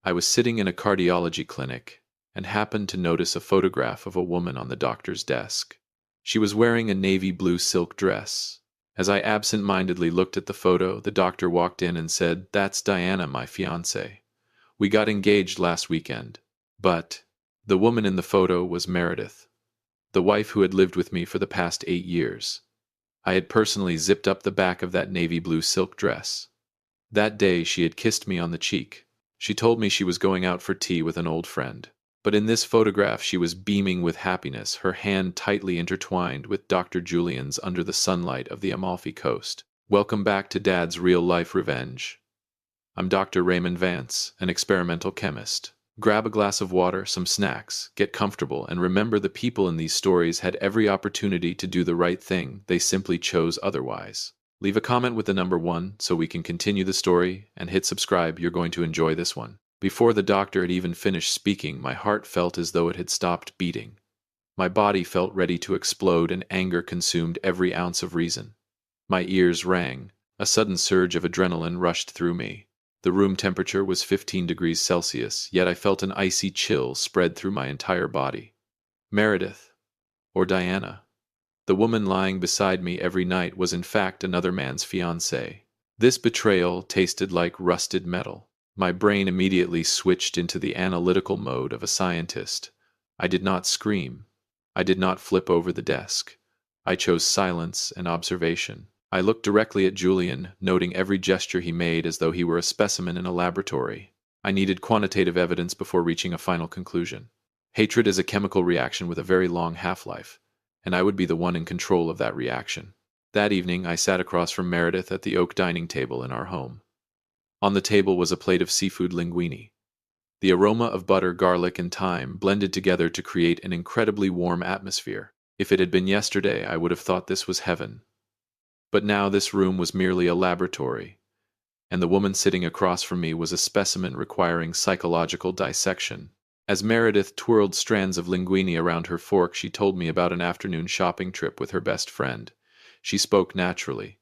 I was sitting in a cardiology clinic and happened to notice a photograph of a woman on the doctor's desk. She was wearing a navy blue silk dress. As I absent-mindedly looked at the photo, the doctor walked in and said, "That's Diana, my fiancée. We got engaged last weekend." But the woman in the photo was Meredith, the wife who had lived with me for the past 8 years. I had personally zipped up the back of that navy blue silk dress. That day she had kissed me on the cheek. She told me she was going out for tea with an old friend. But in this photograph she was beaming with happiness, her hand tightly intertwined with Dr. Julian's under the sunlight of the Amalfi Coast. Welcome back to Dad's Real Life Revenge. I'm Dr. Raymond Vance, an experimental chemist. Grab a glass of water, some snacks, get comfortable, and remember the people in these stories had every opportunity to do the right thing, they simply chose otherwise. Leave a comment with the number 1 so we can continue the story, and hit subscribe, you're going to enjoy this one. Before the doctor had even finished speaking, my heart felt as though it had stopped beating. My body felt ready to explode and anger consumed every ounce of reason. My ears rang. A sudden surge of adrenaline rushed through me. The room temperature was 15 degrees Celsius, yet I felt an icy chill spread through my entire body. Meredith, or Diana, the woman lying beside me every night, was in fact another man's fiancée. This betrayal tasted like rusted metal. My brain immediately switched into the analytical mode of a scientist. I did not scream. I did not flip over the desk. I chose silence and observation. I looked directly at Julian, noting every gesture he made as though he were a specimen in a laboratory. I needed quantitative evidence before reaching a final conclusion. Hatred is a chemical reaction with a very long half-life, and I would be the one in control of that reaction. That evening, I sat across from Meredith at the oak dining table in our home. On the table was a plate of seafood linguine. The aroma of butter, garlic, and thyme blended together to create an incredibly warm atmosphere. If it had been yesterday, I would have thought this was heaven. But now this room was merely a laboratory, and the woman sitting across from me was a specimen requiring psychological dissection. As Meredith twirled strands of linguine around her fork, she told me about an afternoon shopping trip with her best friend. She spoke naturally.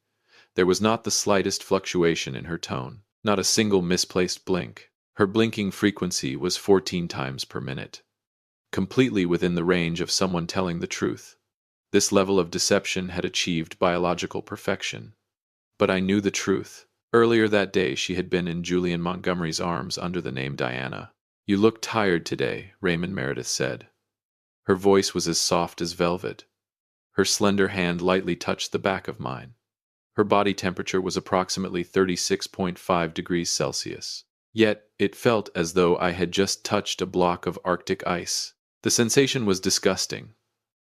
There was not the slightest fluctuation in her tone. Not a single misplaced blink. Her blinking frequency was 14 times per minute. Completely within the range of someone telling the truth. This level of deception had achieved biological perfection. But I knew the truth. Earlier that day she had been in Julian Montgomery's arms under the name Diana. "You look tired today," Raymond Meredith said. Her voice was as soft as velvet. Her slender hand lightly touched the back of mine. Her body temperature was approximately 36.5 degrees Celsius. Yet it felt as though I had just touched a block of Arctic ice. The sensation was disgusting.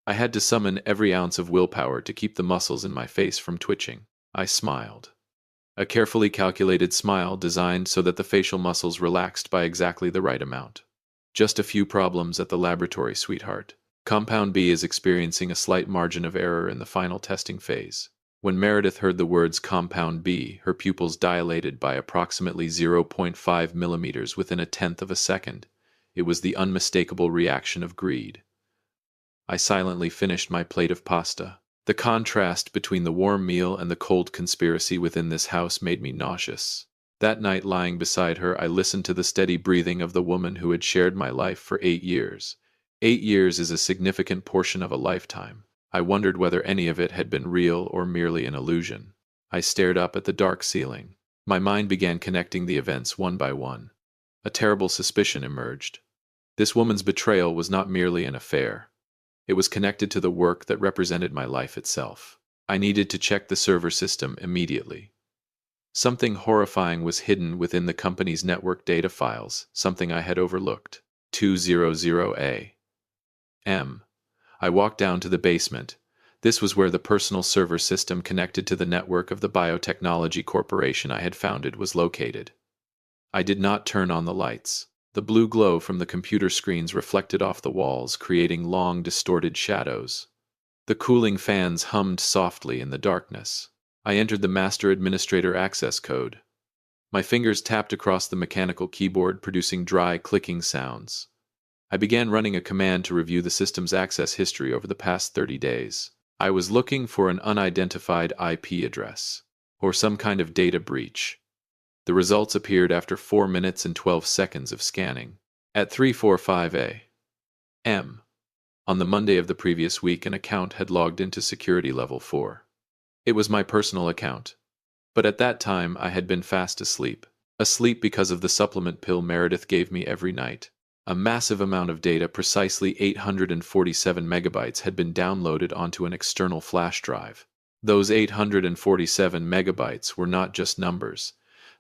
I had to summon every ounce of willpower to keep the muscles in my face from twitching. I smiled. A carefully calculated smile designed so that the facial muscles relaxed by exactly the right amount. "Just a few problems at the laboratory, sweetheart. Compound B is experiencing a slight margin of error in the final testing phase." When Meredith heard the words Compound B, her pupils dilated by approximately 0.5 millimeters within a tenth of a second. It was the unmistakable reaction of greed. I silently finished my plate of pasta. The contrast between the warm meal and the cold conspiracy within this house made me nauseous. That night, lying beside her, I listened to the steady breathing of the woman who had shared my life for 8 years. 8 years is a significant portion of a lifetime. I wondered whether any of it had been real or merely an illusion. I stared up at the dark ceiling. My mind began connecting the events one by one. A terrible suspicion emerged. This woman's betrayal was not merely an affair. It was connected to the work that represented my life itself. I needed to check the server system immediately. Something horrifying was hidden within the company's network data files, something I had overlooked. 200A. I walked down to the basement. This was where the personal server system connected to the network of the biotechnology corporation I had founded was located. I did not turn on the lights. The blue glow from the computer screens reflected off the walls, creating long, distorted shadows. The cooling fans hummed softly in the darkness. I entered the master administrator access code. My fingers tapped across the mechanical keyboard, producing dry, clicking sounds. I began running a command to review the system's access history over the past 30 days. I was looking for an unidentified IP address, or some kind of data breach. The results appeared after 4 minutes and 12 seconds of scanning. At 3:45 a.m. on the Monday of the previous week, an account had logged into security level 4. It was my personal account. But at that time, I had been fast asleep. Asleep because of the supplement pill Meredith gave me every night. A massive amount of data, precisely 847 megabytes, had been downloaded onto an external flash drive. Those 847 megabytes were not just numbers.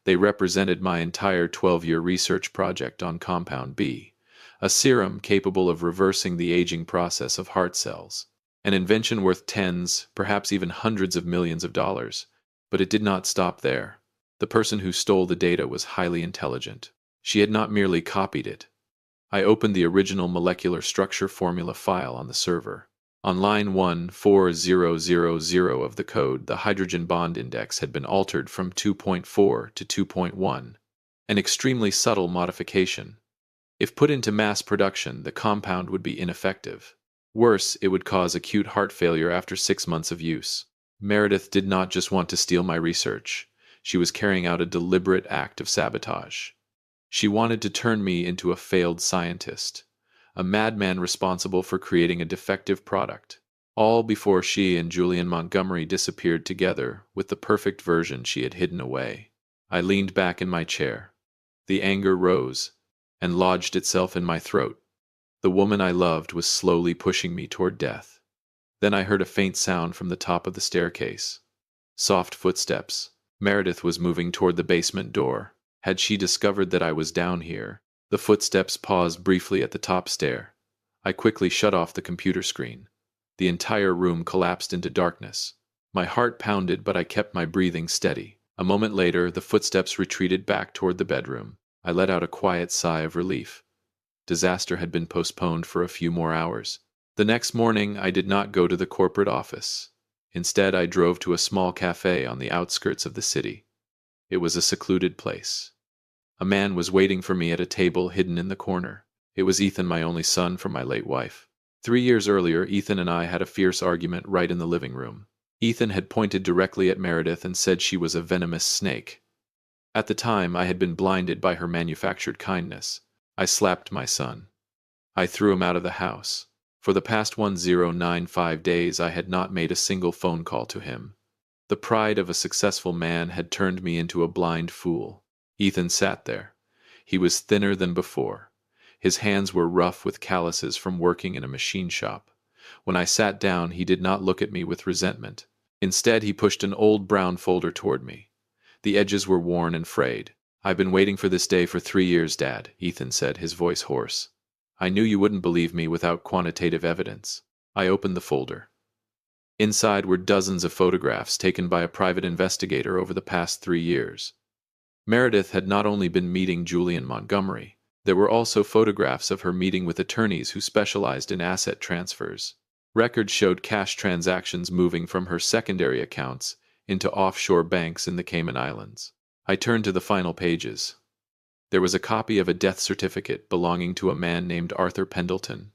They represented my entire 12-year research project on Compound B, a serum capable of reversing the aging process of heart cells. An invention worth tens, perhaps even hundreds of millions of dollars. But it did not stop there. The person who stole the data was highly intelligent. She had not merely copied it. I opened the original molecular structure formula file on the server. On line 14000 of the code, the hydrogen bond index had been altered from 2.4 to 2.1, an extremely subtle modification. If put into mass production, the compound would be ineffective. Worse, it would cause acute heart failure after 6 months of use. Meredith did not just want to steal my research. She was carrying out a deliberate act of sabotage. She wanted to turn me into a failed scientist, a madman responsible for creating a defective product, all before she and Julian Montgomery disappeared together with the perfect version she had hidden away. I leaned back in my chair. The anger rose and lodged itself in my throat. The woman I loved was slowly pushing me toward death. Then I heard a faint sound from the top of the staircase. Soft footsteps. Meredith was moving toward the basement door. Had she discovered that I was down here? The footsteps paused briefly at the top stair. I quickly shut off the computer screen. The entire room collapsed into darkness. My heart pounded, but I kept my breathing steady. A moment later, the footsteps retreated back toward the bedroom. I let out a quiet sigh of relief. Disaster had been postponed for a few more hours. The next morning, I did not go to the corporate office. Instead, I drove to a small cafe on the outskirts of the city. It was a secluded place. A man was waiting for me at a table hidden in the corner. It was Ethan, my only son from my late wife. 3 years earlier, Ethan and I had a fierce argument right in the living room. Ethan had pointed directly at Meredith and said she was a venomous snake. At the time, I had been blinded by her manufactured kindness. I slapped my son. I threw him out of the house. For the past 1095 days, I had not made a single phone call to him. The pride of a successful man had turned me into a blind fool. Ethan sat there. He was thinner than before. His hands were rough with calluses from working in a machine shop. When I sat down, he did not look at me with resentment. Instead, he pushed an old brown folder toward me. The edges were worn and frayed. "I've been waiting for this day for 3 years, Dad," Ethan said, his voice hoarse. "I knew you wouldn't believe me without quantitative evidence." I opened the folder. Inside were dozens of photographs taken by a private investigator over the past 3 years. Meredith had not only been meeting Julian Montgomery, there were also photographs of her meeting with attorneys who specialized in asset transfers. Records showed cash transactions moving from her secondary accounts into offshore banks in the Cayman Islands. I turned to the final pages. There was a copy of a death certificate belonging to a man named Arthur Pendleton,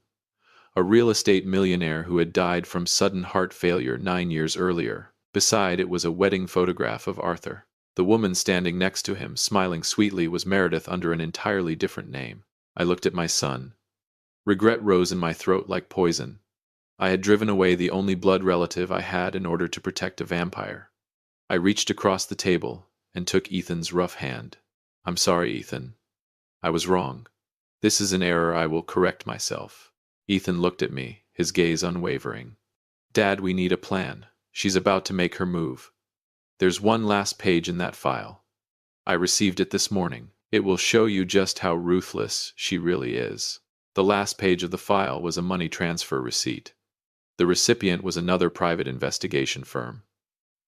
a real estate millionaire who had died from sudden heart failure 9 years earlier. Beside it was a wedding photograph of Arthur. The woman standing next to him, smiling sweetly, was Meredith under an entirely different name. I looked at my son. Regret rose in my throat like poison. I had driven away the only blood relative I had in order to protect a vampire. I reached across the table and took Ethan's rough hand. "I'm sorry, Ethan. I was wrong. This is an error. I will correct myself." Ethan looked at me, his gaze unwavering. "Dad, we need a plan. She's about to make her move. There's one last page in that file. I received it this morning. It will show you just how ruthless she really is." The last page of the file was a money transfer receipt. The recipient was another private investigation firm.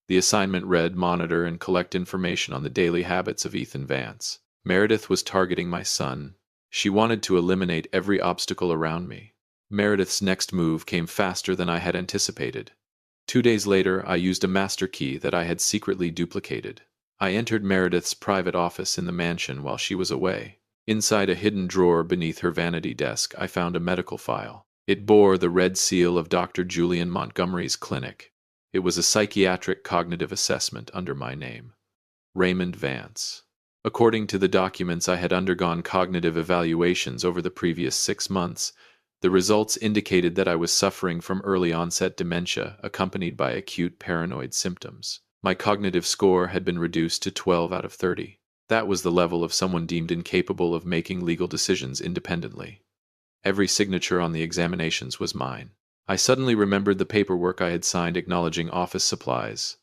The assignment read, "Monitor and collect information on the daily habits of Ethan Vance." Meredith was targeting my son. She wanted to eliminate every obstacle around me. Meredith's next move came faster than I had anticipated. 2 days later, I used a master key that I had secretly duplicated. I entered Meredith's private office in the mansion while she was away. Inside a hidden drawer beneath her vanity desk, I found a medical file. It bore the red seal of Dr. Julian Montgomery's clinic. It was a psychiatric cognitive assessment under my name, Raymond Vance. According to the documents, I had undergone cognitive evaluations over the previous 6 months. The results indicated that I was suffering from early-onset dementia accompanied by acute paranoid symptoms. My cognitive score had been reduced to 12 out of 30. That was the level of someone deemed incapable of making legal decisions independently. Every signature on the examinations was mine. I suddenly remembered the paperwork I had signed acknowledging office supplies,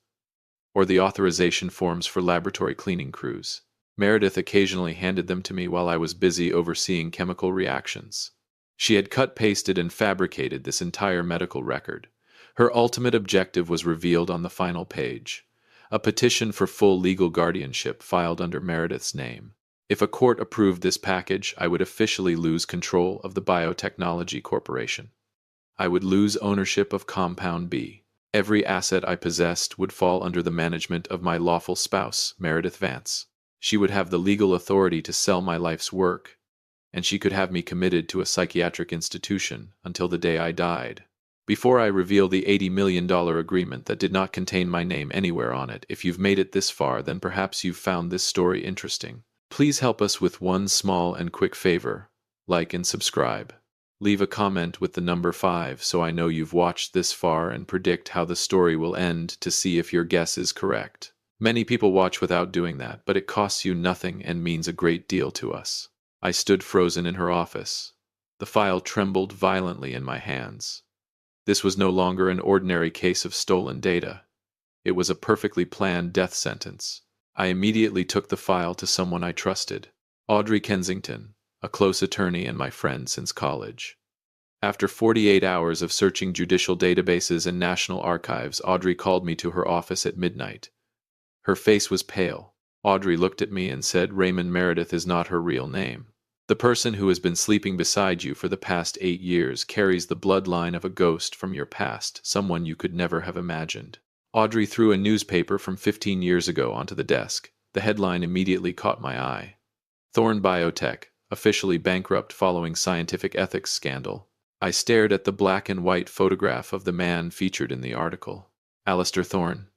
or the authorization forms for laboratory cleaning crews. Meredith occasionally handed them to me while I was busy overseeing chemical reactions. She had cut-pasted and fabricated this entire medical record. Her ultimate objective was revealed on the final page: a petition for full legal guardianship filed under Meredith's name. If a court approved this package, I would officially lose control of the biotechnology corporation. I would lose ownership of Compound B. Every asset I possessed would fall under the management of my lawful spouse, Meredith Vance. She would have the legal authority to sell my life's work, and she could have me committed to a psychiatric institution until the day I died. Before I reveal the $80 million agreement that did not contain my name anywhere on it, if you've made it this far, then perhaps you've found this story interesting. Please help us with one small and quick favor: like and subscribe. Leave a comment with the number 5 so I know you've watched this far, and predict how the story will end to see if your guess is correct. Many people watch without doing that, but it costs you nothing and means a great deal to us. I stood frozen in her office. The file trembled violently in my hands. This was no longer an ordinary case of stolen data. It was a perfectly planned death sentence. I immediately took the file to someone I trusted: Audrey Kensington, a close attorney and my friend since college. After 48 hours of searching judicial databases and national archives, Audrey called me to her office at midnight. Her face was pale. Audrey looked at me and said, "Raymond Meredith is not her real name. The person who has been sleeping beside you for the past 8 years carries the bloodline of a ghost from your past, someone you could never have imagined." Audrey threw a newspaper from 15 years ago onto the desk. The headline immediately caught my eye: Thorne Biotech, officially bankrupt following scientific ethics scandal. I stared at the black and white photograph of the man featured in the article. Alistair Thorne.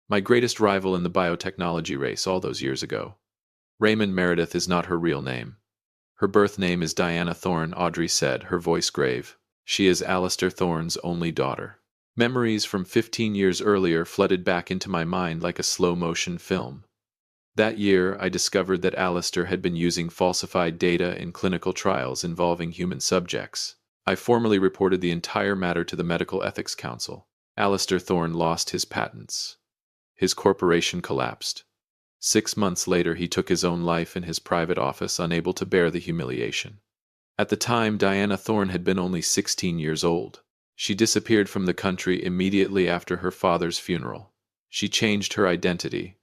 My greatest rival in the biotechnology race all those years ago. Raymond Meredith is not her real name. Her birth name is Diana Thorne, Audrey said, her voice grave. She is Alistair Thorne's only daughter. Memories from 15 years earlier flooded back into my mind like a slow-motion film. That year, I discovered that Alistair had been using falsified data in clinical trials involving human subjects. I formally reported the entire matter to the Medical Ethics Council. Alistair Thorne lost his patents. His corporation collapsed. 6 months later, he took his own life in his private office, unable to bear the humiliation. At the time, Diana Thorne had been only 16 years old. She disappeared from the country immediately after her father's funeral. She changed her identity.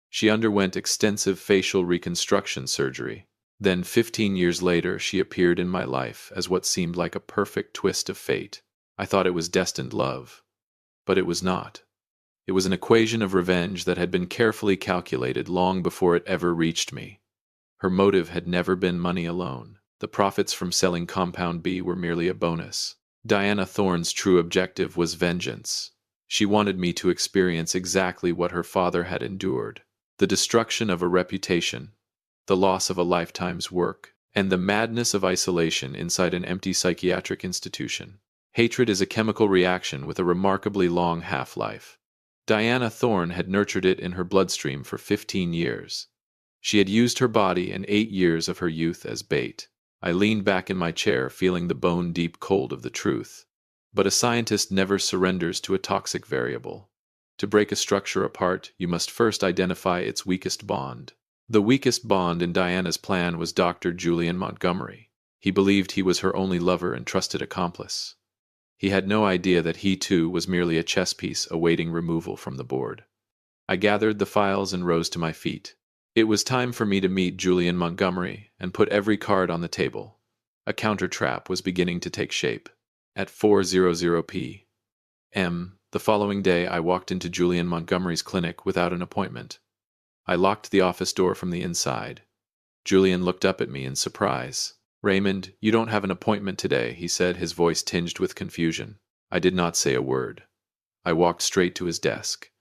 She underwent extensive facial reconstruction surgery. Then, 15 years later, she appeared in my life as what seemed like a perfect twist of fate. I thought it was destined love. But it was not. It was an equation of revenge that had been carefully calculated long before it ever reached me. Her motive had never been money alone. The profits from selling Compound B were merely a bonus. Diana Thorne's true objective was vengeance. She wanted me to experience exactly what her father had endured: the destruction of a reputation, the loss of a lifetime's work, and the madness of isolation inside an empty psychiatric institution. Hatred is a chemical reaction with a remarkably long half-life. Diana Thorne had nurtured it in her bloodstream for 15 years. She had used her body and 8 years of her youth as bait. I leaned back in my chair, feeling the bone-deep cold of the truth. But a scientist never surrenders to a toxic variable. To break a structure apart, you must first identify its weakest bond. The weakest bond in Diana's plan was Dr. Julian Montgomery. He believed he was her only lover and trusted accomplice. He had no idea that he, too, was merely a chess piece awaiting removal from the board. I gathered the files and rose to my feet. It was time for me to meet Julian Montgomery and put every card on the table. A counter-trap was beginning to take shape. At 4:00 p.m. the following day, I walked into Julian Montgomery's clinic without an appointment. I locked the office door from the inside. Julian looked up at me in surprise. "Raymond, you don't have an appointment today," he said, his voice tinged with confusion. I did not say a word. I walked straight to his desk.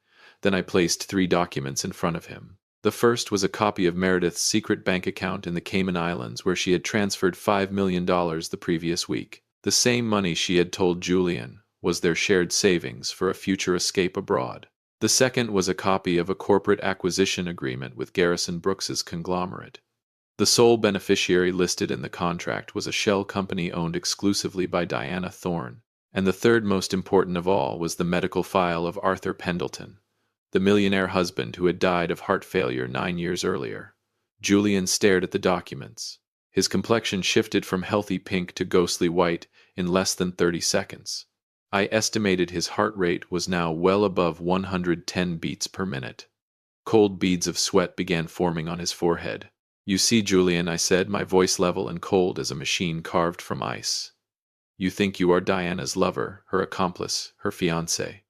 Then I placed 3 documents in front of him. The first was a copy of Meredith's secret bank account in the Cayman Islands where she had transferred $5 million the previous week. The same money she had told Julian was their shared savings for a future escape abroad. The second was a copy of a corporate acquisition agreement with Garrison Brooks's conglomerate. The sole beneficiary listed in the contract was a shell company owned exclusively by Diana Thorne. And the third most important of all was the medical file of Arthur Pendleton, the millionaire husband who had died of heart failure 9 years earlier. Julian stared at the documents. His complexion shifted from healthy pink to ghostly white in less than 30 seconds. I estimated his heart rate was now well above 110 beats per minute. Cold beads of sweat began forming on his forehead. "You see, Julian," I said, my voice level and cold as a machine carved from ice. "You think you are Diana's lover, her accomplice, her fiancé.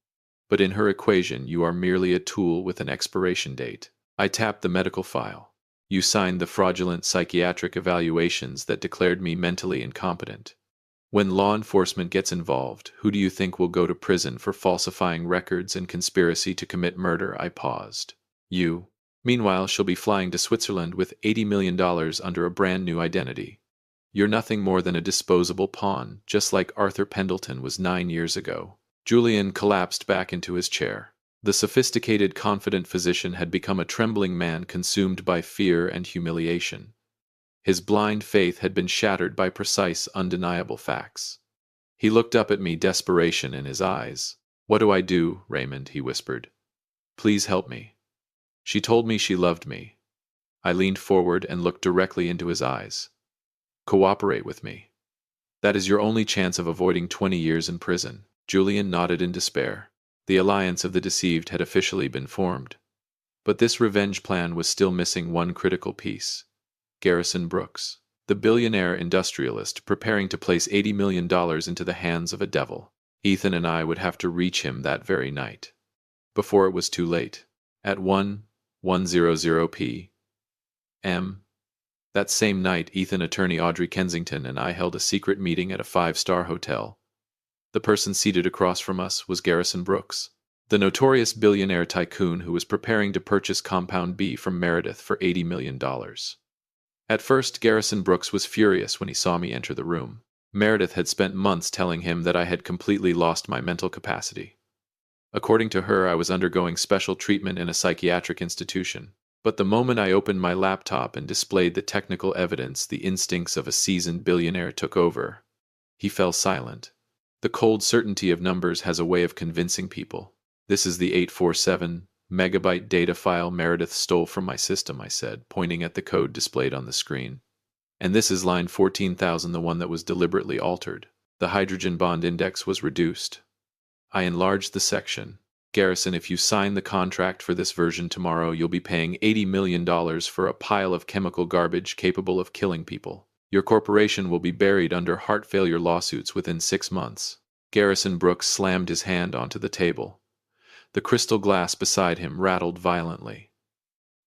But in her equation you are merely a tool with an expiration date." I tapped the medical file. "You signed the fraudulent psychiatric evaluations that declared me mentally incompetent. When law enforcement gets involved, who do you think will go to prison for falsifying records and conspiracy to commit murder?" I paused. "You. Meanwhile, she'll be flying to Switzerland with $80 million under a brand new identity. You're nothing more than a disposable pawn, just like Arthur Pendleton was 9 years ago." Julian collapsed back into his chair. The sophisticated, confident physician had become a trembling man consumed by fear and humiliation. His blind faith had been shattered by precise, undeniable facts. He looked up at me, desperation in his eyes. "What do I do, Raymond?" he whispered. "Please help me." "She told me she loved me." I leaned forward and looked directly into his eyes. "Cooperate with me. That is your only chance of avoiding 20 years in prison." Julian nodded in despair. The alliance of the deceived had officially been formed. But this revenge plan was still missing one critical piece. Garrison Brooks, the billionaire industrialist preparing to place $80 million into the hands of a devil. Ethan and I would have to reach him that very night, before it was too late. At 1:100 p.m. that same night, Ethan attorney Audrey Kensington and I held a secret meeting at a 5-star hotel. The person seated across from us was Garrison Brooks, the notorious billionaire tycoon who was preparing to purchase Compound B from Meredith for $80 million. At first, Garrison Brooks was furious when he saw me enter the room. Meredith had spent months telling him that I had completely lost my mental capacity. According to her, I was undergoing special treatment in a psychiatric institution. But the moment I opened my laptop and displayed the technical evidence, the instincts of a seasoned billionaire took over. He fell silent. The cold certainty of numbers has a way of convincing people. "This is the 847 megabyte data file Meredith stole from my system," I said, pointing at the code displayed on the screen. "And this is line 14,000, the one that was deliberately altered. The hydrogen bond index was reduced." I enlarged the section. "Garrison, if you sign the contract for this version tomorrow, you'll be paying $80 million for a pile of chemical garbage capable of killing people. Your corporation will be buried under heart failure lawsuits within 6 months." Garrison Brooks slammed his hand onto the table. The crystal glass beside him rattled violently.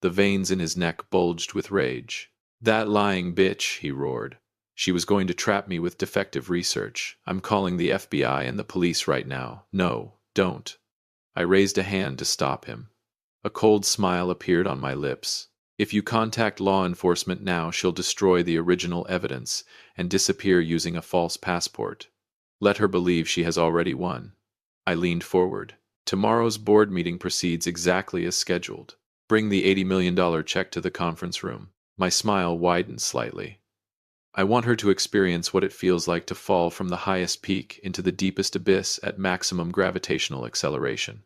The veins in his neck bulged with rage. "That lying bitch," he roared. "She was going to trap me with defective research. I'm calling the FBI and the police right now." "No, don't." I raised a hand to stop him. A cold smile appeared on my lips. "If you contact law enforcement now, she'll destroy the original evidence and disappear using a false passport. Let her believe she has already won." I leaned forward. "Tomorrow's board meeting proceeds exactly as scheduled. Bring the $80 million check to the conference room." My smile widened slightly. "I want her to experience what it feels like to fall from the highest peak into the deepest abyss at maximum gravitational acceleration."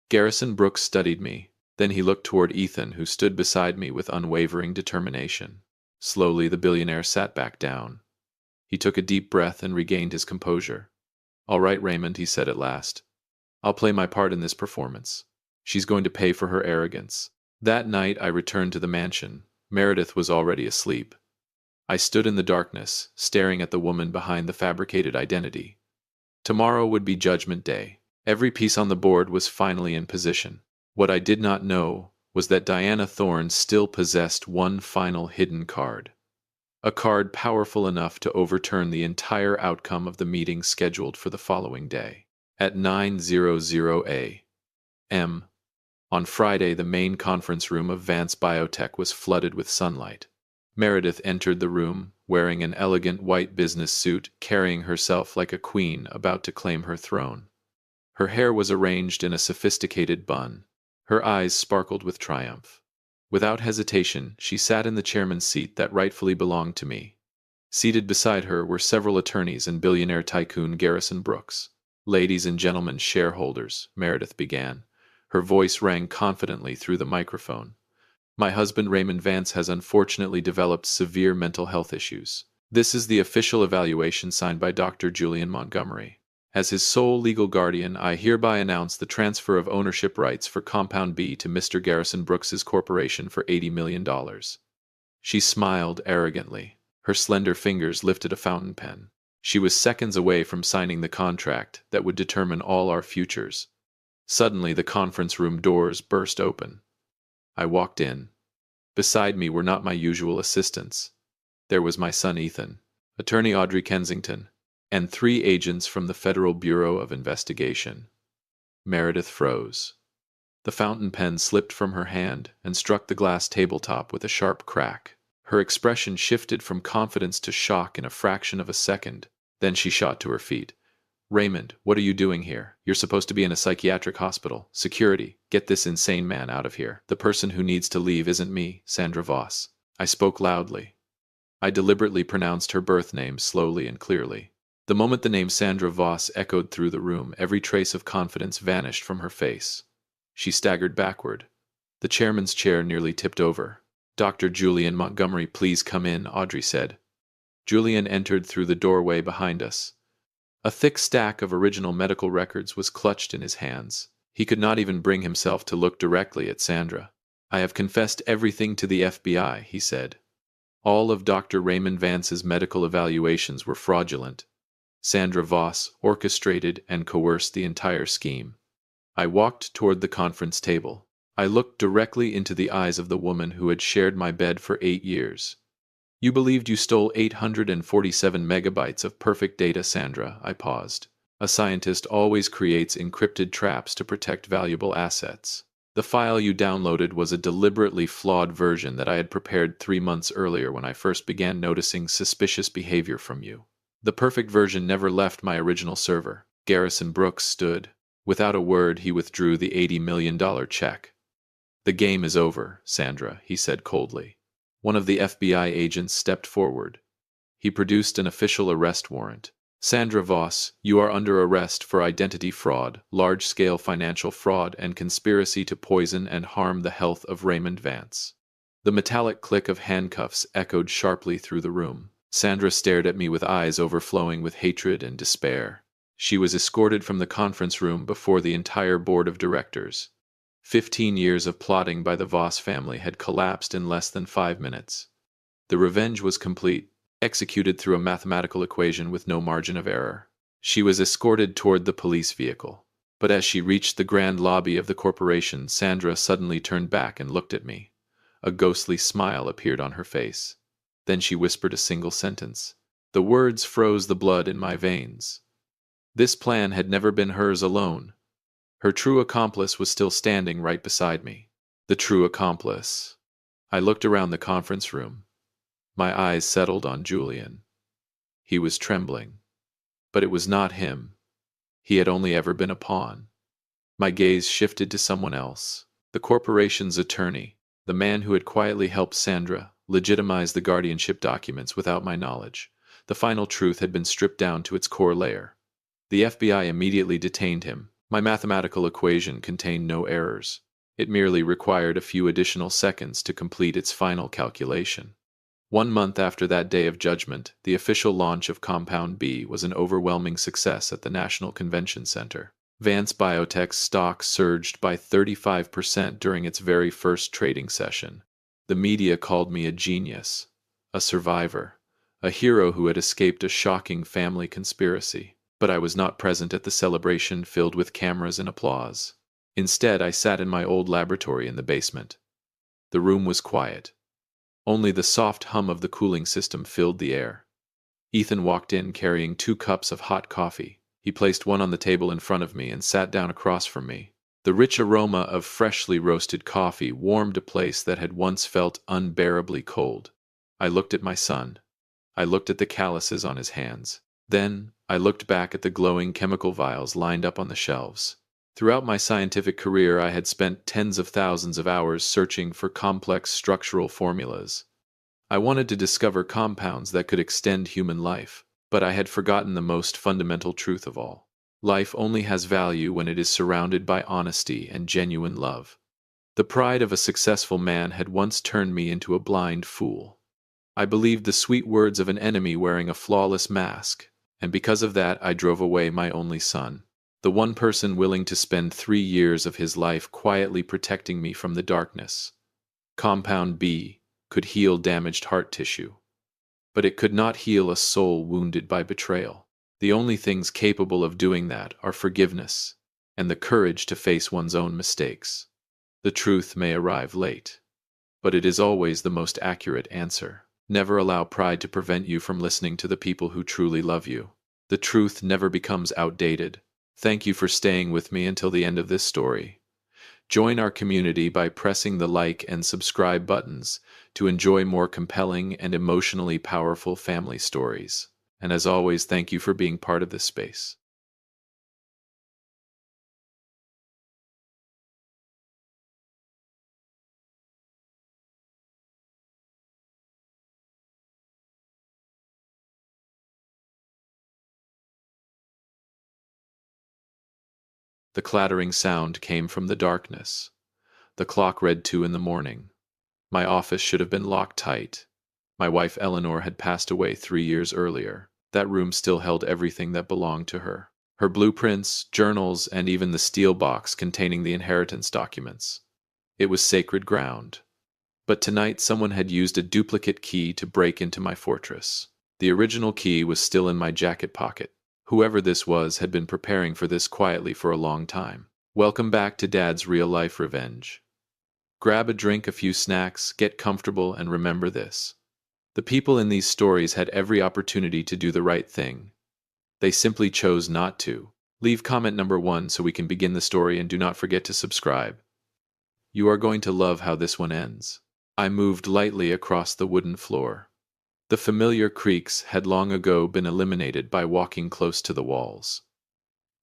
Garrison Brooks studied me. Then he looked toward Ethan, who stood beside me with unwavering determination. Slowly, the billionaire sat back down. He took a deep breath and regained his composure. "All right, Raymond," he said at last. "I'll play my part in this performance. She's going to pay for her arrogance." That night, I returned to the mansion. Meredith was already asleep. I stood in the darkness, staring at the woman behind the fabricated identity. Tomorrow would be Judgment Day. Every piece on the board was finally in position. What I did not know was that Diana Thorne still possessed one final hidden card. A card powerful enough to overturn the entire outcome of the meeting scheduled for the following day. At 9:00 a.m., On Friday, the main conference room of Vance Biotech was flooded with sunlight. Meredith entered the room, wearing an elegant white business suit, carrying herself like a queen about to claim her throne. Her hair was arranged in a sophisticated bun. Her eyes sparkled with triumph. Without hesitation, she sat in the chairman's seat that rightfully belonged to me. Seated beside her were several attorneys and billionaire tycoon Garrison Brooks. "Ladies and gentlemen shareholders," Meredith began. Her voice rang confidently through the microphone. "My husband Raymond Vance has unfortunately developed severe mental health issues. This is the official evaluation signed by Dr. Julian Montgomery. As his sole legal guardian, I hereby announce the transfer of ownership rights for Compound B to Mr. Garrison Brooks's corporation for $80 million. She smiled arrogantly. Her slender fingers lifted a fountain pen. She was seconds away from signing the contract that would determine all our futures. Suddenly, the conference room doors burst open. I walked in. Beside me were not my usual assistants. There was my son Ethan, attorney Audrey Kensington, and 3 agents from the Federal Bureau of Investigation. Meredith froze. The fountain pen slipped from her hand and struck the glass tabletop with a sharp crack. Her expression shifted from confidence to shock in a fraction of a second. Then she shot to her feet. "Raymond, what are you doing here? You're supposed to be in a psychiatric hospital. Security, get this insane man out of here. The person who needs to leave isn't me, Sandra Voss." I spoke loudly. I deliberately pronounced her birth name slowly and clearly. The moment the name Sandra Voss echoed through the room, every trace of confidence vanished from her face. She staggered backward. The chairman's chair nearly tipped over. "Dr. Julian Montgomery, please come in," Audrey said. Julian entered through the doorway behind us. A thick stack of original medical records was clutched in his hands. He could not even bring himself to look directly at Sandra. "I have confessed everything to the FBI," he said. "All of Dr. Raymond Vance's medical evaluations were fraudulent. Sandra Voss orchestrated and coerced the entire scheme." I walked toward the conference table. I looked directly into the eyes of the woman who had shared my bed for 8 years. "You believed you stole 847 megabytes of perfect data, Sandra," I paused. "A scientist always creates encrypted traps to protect valuable assets. The file you downloaded was a deliberately flawed version that I had prepared 3 months earlier when I first began noticing suspicious behavior from you. The perfect version never left my original server." Garrison Brooks stood. Without a word, he withdrew the $80 million check. "The game is over, Sandra," he said coldly. One of the FBI agents stepped forward. He produced an official arrest warrant. "Sandra Voss, you are under arrest for identity fraud, large-scale financial fraud, and conspiracy to poison and harm the health of Raymond Vance." The metallic click of handcuffs echoed sharply through the room. Sandra stared at me with eyes overflowing with hatred and despair. She was escorted from the conference room before the entire board of directors. 15 years of plotting by the Voss family had collapsed in less than 5 minutes. The revenge was complete, executed through a mathematical equation with no margin of error. She was escorted toward the police vehicle. But as she reached the grand lobby of the corporation, Sandra suddenly turned back and looked at me. A ghostly smile appeared on her face. Then she whispered a single sentence. The words froze the blood in my veins. This plan had never been hers alone. Her true accomplice was still standing right beside me. The true accomplice. I looked around the conference room. My eyes settled on Julian. He was trembling. But it was not him. He had only ever been a pawn. My gaze shifted to someone else. The corporation's attorney, the man who had quietly helped Sandra legitimize the guardianship documents without my knowledge. The final truth had been stripped down to its core layer. The FBI immediately detained him. My mathematical equation contained no errors. It merely required a few additional seconds to complete its final calculation. 1 month after that day of judgment, the official launch of Compound B was an overwhelming success at the National Convention Center. Vance Biotech's stock surged by 35% during its very first trading session. The media called me a genius, a survivor, a hero who had escaped a shocking family conspiracy. But I was not present at the celebration filled with cameras and applause. Instead, I sat in my old laboratory in the basement. The room was quiet. Only the soft hum of the cooling system filled the air. Ethan walked in carrying 2 cups of hot coffee. He placed one on the table in front of me and sat down across from me. The rich aroma of freshly roasted coffee warmed a place that had once felt unbearably cold. I looked at my son. I looked at the calluses on his hands. Then, I looked back at the glowing chemical vials lined up on the shelves. Throughout my scientific career, I had spent tens of thousands of hours searching for complex structural formulas. I wanted to discover compounds that could extend human life, but I had forgotten the most fundamental truth of all. Life only has value when it is surrounded by honesty and genuine love. The pride of a successful man had once turned me into a blind fool. I believed the sweet words of an enemy wearing a flawless mask, and because of that I drove away my only son. The one person willing to spend 3 years of his life quietly protecting me from the darkness. Compound B could heal damaged heart tissue, but it could not heal a soul wounded by betrayal. The only things capable of doing that are forgiveness and the courage to face one's own mistakes. The truth may arrive late, but it is always the most accurate answer. Never allow pride to prevent you from listening to the people who truly love you. The truth never becomes outdated. Thank you for staying with me until the end of this story. Join our community by pressing the like and subscribe buttons to enjoy more compelling and emotionally powerful family stories. And as always, thank you for being part of this space. The clattering sound came from the darkness. The clock read 2 in the morning. My office should have been locked tight. My wife Eleanor had passed away 3 years earlier. That room still held everything that belonged to her. Her blueprints, journals, and even the steel box containing the inheritance documents. It was sacred ground. But tonight someone had used a duplicate key to break into my fortress. The original key was still in my jacket pocket. Whoever this was had been preparing for this quietly for a long time. Welcome back to Dad's Real Life Revenge. Grab a drink, a few snacks, get comfortable, and remember this. The people in these stories had every opportunity to do the right thing. They simply chose not to. Leave comment number 1 so we can begin the story, and do not forget to subscribe. You are going to love how this one ends. I moved lightly across the wooden floor. The familiar creaks had long ago been eliminated by walking close to the walls.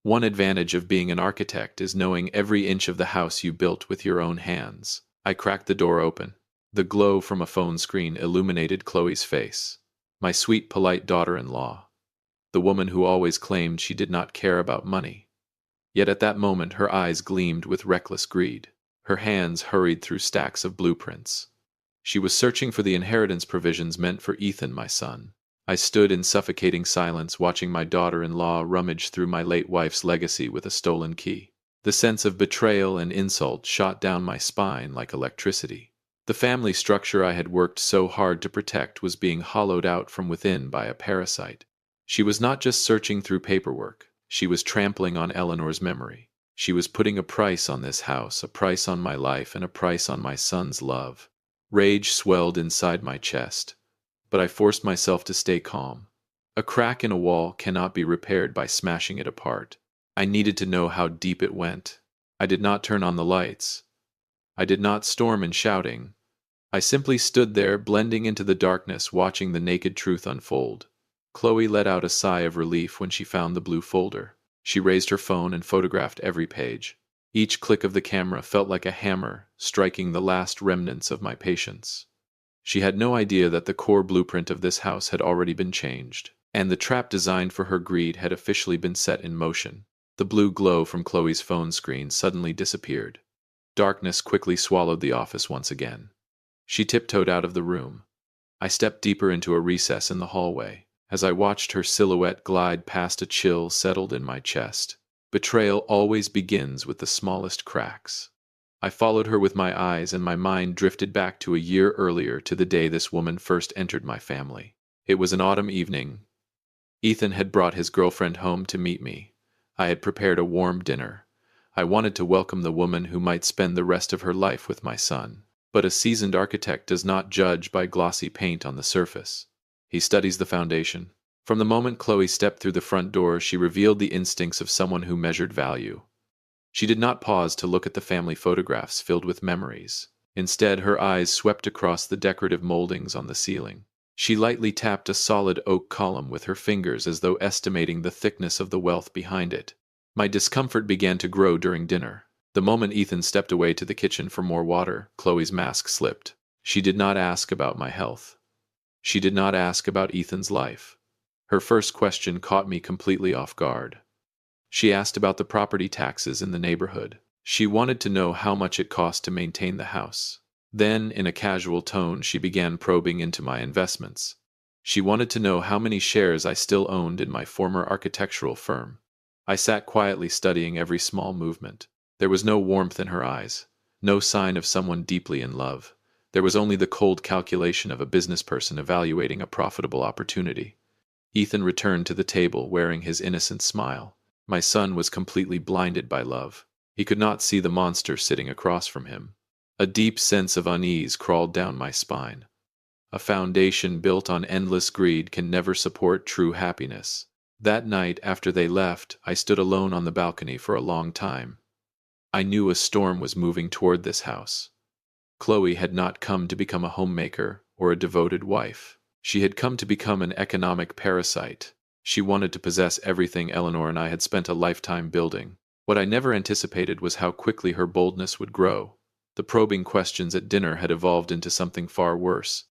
One advantage of being an architect is knowing every inch of the house you built with your own hands. I cracked the door open. The glow from a phone screen illuminated Chloe's face. My sweet, polite daughter-in-law. The woman who always claimed she did not care about money. Yet at that moment her eyes gleamed with reckless greed. Her hands hurried through stacks of blueprints. She was searching for the inheritance provisions meant for Ethan, my son. I stood in suffocating silence, watching my daughter-in-law rummage through my late wife's legacy with a stolen key. The sense of betrayal and insult shot down my spine like electricity. The family structure I had worked so hard to protect was being hollowed out from within by a parasite. She was not just searching through paperwork. She was trampling on Eleanor's memory. She was putting a price on this house, a price on my life, and a price on my son's love. Rage swelled inside my chest, but I forced myself to stay calm. A crack in a wall cannot be repaired by smashing it apart. I needed to know how deep it went. I did not turn on the lights. I did not storm in shouting. I simply stood there, blending into the darkness, watching the naked truth unfold. Chloe let out a sigh of relief when she found the blue folder. She raised her phone and photographed every page. Each click of the camera felt like a hammer, striking the last remnants of my patience. She had no idea that the core blueprint of this house had already been changed, and the trap designed for her greed had officially been set in motion. The blue glow from Chloe's phone screen suddenly disappeared. Darkness quickly swallowed the office once again. She tiptoed out of the room. I stepped deeper into a recess in the hallway. As I watched her silhouette glide past, a chill settled in my chest. Betrayal always begins with the smallest cracks. I followed her with my eyes, and my mind drifted back to a year earlier, to the day this woman first entered my family. It was an autumn evening. Ethan had brought his girlfriend home to meet me. I had prepared a warm dinner. I wanted to welcome the woman who might spend the rest of her life with my son. But a seasoned architect does not judge by glossy paint on the surface. He studies the foundation. From the moment Chloe stepped through the front door, she revealed the instincts of someone who measured value. She did not pause to look at the family photographs filled with memories. Instead, her eyes swept across the decorative moldings on the ceiling. She lightly tapped a solid oak column with her fingers as though estimating the thickness of the wealth behind it. My discomfort began to grow during dinner. The moment Ethan stepped away to the kitchen for more water, Chloe's mask slipped. She did not ask about my health. She did not ask about Ethan's life. Her first question caught me completely off guard. She asked about the property taxes in the neighborhood. She wanted to know how much it cost to maintain the house. Then, in a casual tone, she began probing into my investments. She wanted to know how many shares I still owned in my former architectural firm. I sat quietly studying every small movement. There was no warmth in her eyes, no sign of someone deeply in love. There was only the cold calculation of a business person evaluating a profitable opportunity. Ethan returned to the table wearing his innocent smile. My son was completely blinded by love. He could not see the monster sitting across from him. A deep sense of unease crawled down my spine. A foundation built on endless greed can never support true happiness. That night, after they left, I stood alone on the balcony for a long time. I knew a storm was moving toward this house. Chloe had not come to become a homemaker or a devoted wife. She had come to become an economic parasite. She wanted to possess everything Eleanor and I had spent a lifetime building. What I never anticipated was how quickly her boldness would grow. The probing questions at dinner had evolved into something far worse.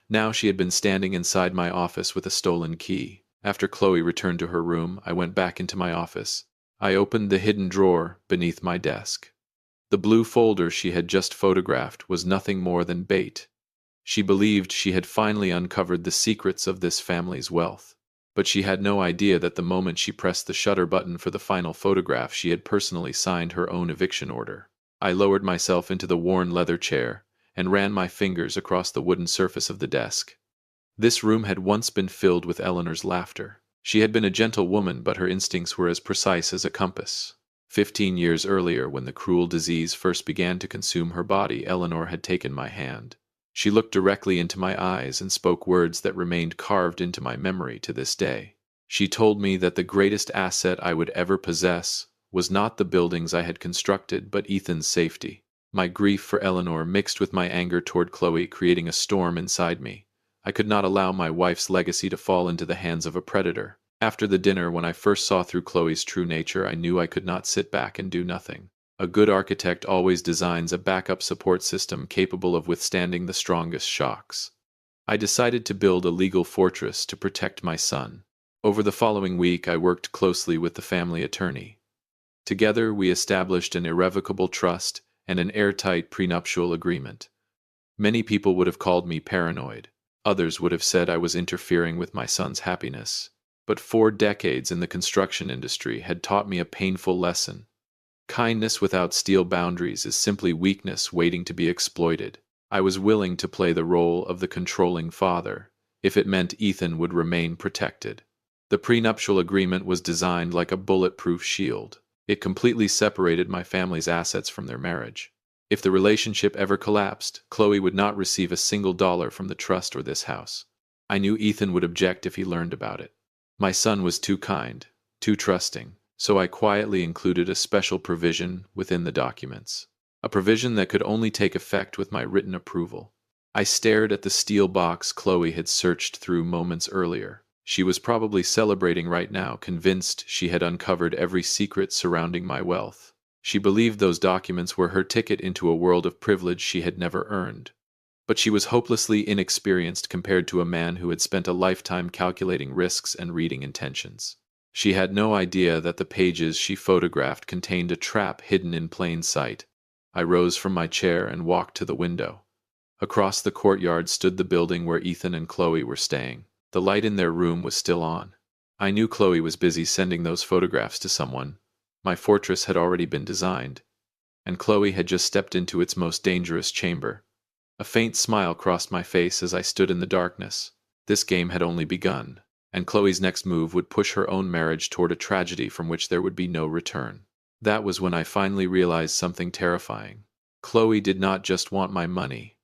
Now she had been standing inside my office with a stolen key. After Chloe returned to her room, I went back into my office. I opened the hidden drawer beneath my desk. The blue folder she had just photographed was nothing more than bait. She believed she had finally uncovered the secrets of this family's wealth. But she had no idea that the moment she pressed the shutter button for the final photograph, she had personally signed her own eviction order. I lowered myself into the worn leather chair and ran my fingers across the wooden surface of the desk. This room had once been filled with Eleanor's laughter. She had been a gentle woman, but her instincts were as precise as a compass. 15 years earlier, when the cruel disease first began to consume her body, Eleanor had taken my hand. She looked directly into my eyes and spoke words that remained carved into my memory to this day. She told me that the greatest asset I would ever possess was not the buildings I had constructed, but Ethan's safety. My grief for Eleanor mixed with my anger toward Chloe, creating a storm inside me. I could not allow my wife's legacy to fall into the hands of a predator. After the dinner, when I first saw through Chloe's true nature, I knew I could not sit back and do nothing. A good architect always designs a backup support system capable of withstanding the strongest shocks. I decided to build a legal fortress to protect my son. Over the following week, I worked closely with the family attorney. Together, we established an irrevocable trust and an airtight prenuptial agreement. Many people would have called me paranoid. Others would have said I was interfering with my son's happiness. But 4 decades in the construction industry had taught me a painful lesson. Kindness without steel boundaries is simply weakness waiting to be exploited. I was willing to play the role of the controlling father, if it meant Ethan would remain protected. The prenuptial agreement was designed like a bulletproof shield. It completely separated my family's assets from their marriage. If the relationship ever collapsed, Chloe would not receive a single dollar from the trust or this house. I knew Ethan would object if he learned about it. My son was too kind, too trusting, so I quietly included a special provision within the documents. A provision that could only take effect with my written approval. I stared at the steel box Chloe had searched through moments earlier. She was probably celebrating right now, convinced she had uncovered every secret surrounding my wealth. She believed those documents were her ticket into a world of privilege she had never earned. But she was hopelessly inexperienced compared to a man who had spent a lifetime calculating risks and reading intentions. She had no idea that the pages she photographed contained a trap hidden in plain sight. I rose from my chair and walked to the window. Across the courtyard stood the building where Ethan and Chloe were staying. The light in their room was still on. I knew Chloe was busy sending those photographs to someone. My fortress had already been designed, and Chloe had just stepped into its most dangerous chamber. A faint smile crossed my face as I stood in the darkness. This game had only begun, and Chloe's next move would push her own marriage toward a tragedy from which there would be no return. That was when I finally realized something terrifying. Chloe did not just want my money.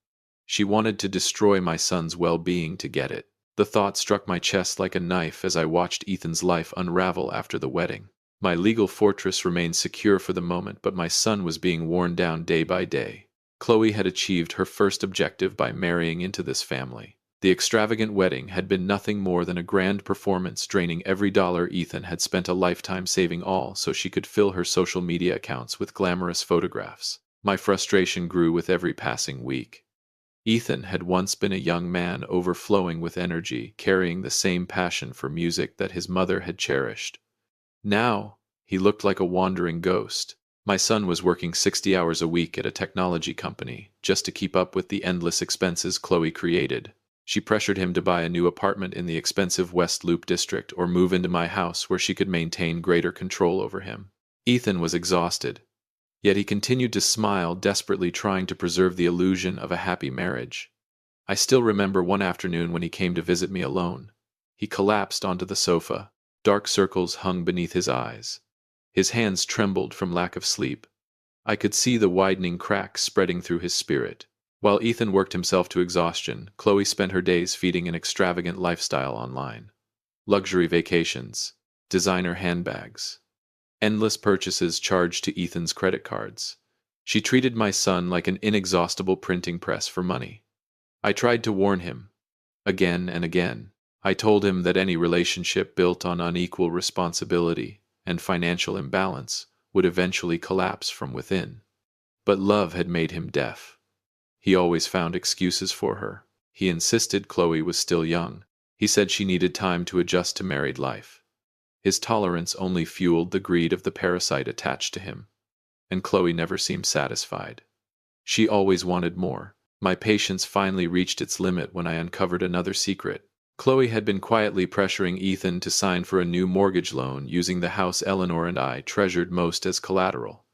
She wanted to destroy my son's well-being to get it. The thought struck my chest like a knife as I watched Ethan's life unravel after the wedding. My legal fortress remained secure for the moment, but my son was being worn down day by day. Chloe had achieved her first objective by marrying into this family. The extravagant wedding had been nothing more than a grand performance, draining every dollar Ethan had spent a lifetime saving, all so she could fill her social media accounts with glamorous photographs. My frustration grew with every passing week. Ethan had once been a young man overflowing with energy, carrying the same passion for music that his mother had cherished. Now, he looked like a wandering ghost. My son was working 60 hours a week at a technology company just to keep up with the endless expenses Chloe created. She pressured him to buy a new apartment in the expensive West Loop district or move into my house where she could maintain greater control over him. Ethan was exhausted, yet he continued to smile, desperately trying to preserve the illusion of a happy marriage. I still remember one afternoon when he came to visit me alone. He collapsed onto the sofa. Dark circles hung beneath his eyes. His hands trembled from lack of sleep. I could see the widening cracks spreading through his spirit. While Ethan worked himself to exhaustion, Chloe spent her days feeding an extravagant lifestyle online. Luxury vacations, designer handbags, endless purchases charged to Ethan's credit cards. She treated my son like an inexhaustible printing press for money. I tried to warn him, again and again. I told him that any relationship built on unequal responsibility and financial imbalance would eventually collapse from within. But love had made him deaf. He always found excuses for her. He insisted Chloe was still young. He said she needed time to adjust to married life. His tolerance only fueled the greed of the parasite attached to him. And Chloe never seemed satisfied. She always wanted more. My patience finally reached its limit when I uncovered another secret. Chloe had been quietly pressuring Ethan to sign for a new mortgage loan using the house Eleanor and I treasured most as collateral.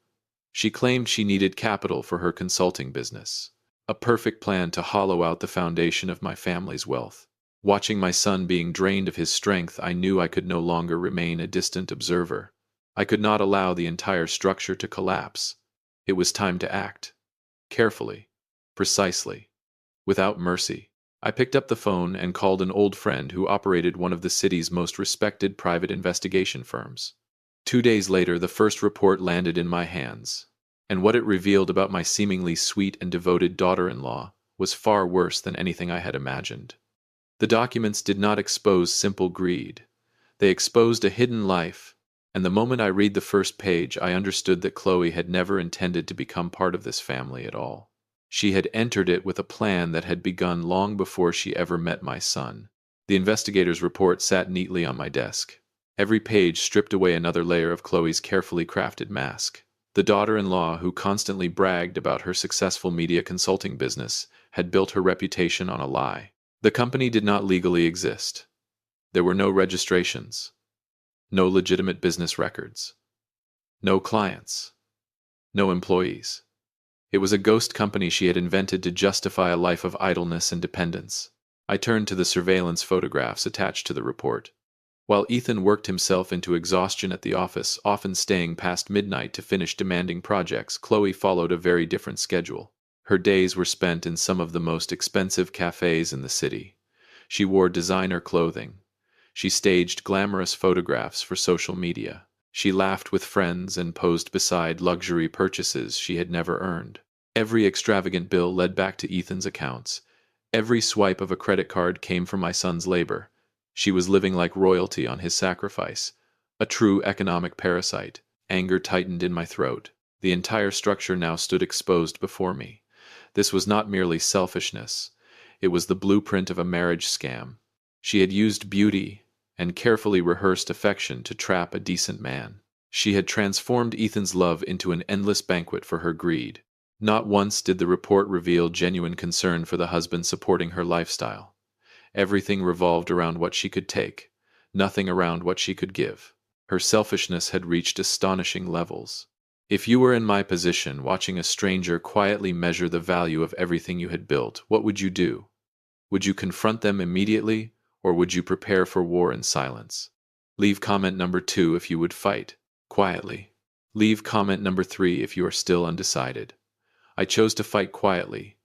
She claimed she needed capital for her consulting business. A perfect plan to hollow out the foundation of my family's wealth. Watching my son being drained of his strength, I knew I could no longer remain a distant observer. I could not allow the entire structure to collapse. It was time to act. Carefully. Precisely. Without mercy. I picked up the phone and called an old friend who operated one of the city's most respected private investigation firms. 2 days later, the first report landed in my hands, and what it revealed about my seemingly sweet and devoted daughter-in-law was far worse than anything I had imagined. The documents did not expose simple greed. They exposed a hidden life, and the moment I read the first page, I understood that Chloe had never intended to become part of this family at all. She had entered it with a plan that had begun long before she ever met my son. The investigator's report sat neatly on my desk. Every page stripped away another layer of Chloe's carefully crafted mask. The daughter-in-law, who constantly bragged about her successful media consulting business, had built her reputation on a lie. The company did not legally exist. There were no registrations, no legitimate business records, no clients, no employees. It was a ghost company she had invented to justify a life of idleness and dependence. I turned to the surveillance photographs attached to the report. While Ethan worked himself into exhaustion at the office, often staying past midnight to finish demanding projects, Chloe followed a very different schedule. Her days were spent in some of the most expensive cafes in the city. She wore designer clothing. She staged glamorous photographs for social media. She laughed with friends and posed beside luxury purchases she had never earned. Every extravagant bill led back to Ethan's accounts. Every swipe of a credit card came from my son's labor. She was living like royalty on his sacrifice. A true economic parasite. Anger tightened in my throat. The entire structure now stood exposed before me. This was not merely selfishness. It was the blueprint of a marriage scam. She had used beauty and carefully rehearsed affection to trap a decent man. She had transformed Ethan's love into an endless banquet for her greed. Not once did the report reveal genuine concern for the husband supporting her lifestyle. Everything revolved around what she could take, nothing around what she could give. Her selfishness had reached astonishing levels. If you were in my position, watching a stranger quietly measure the value of everything you had built, what would you do? Would you confront them immediately, or would you prepare for war in silence? Leave comment number 2 if you would fight, quietly. Leave comment number 3 if you are still undecided. I chose to fight quietly.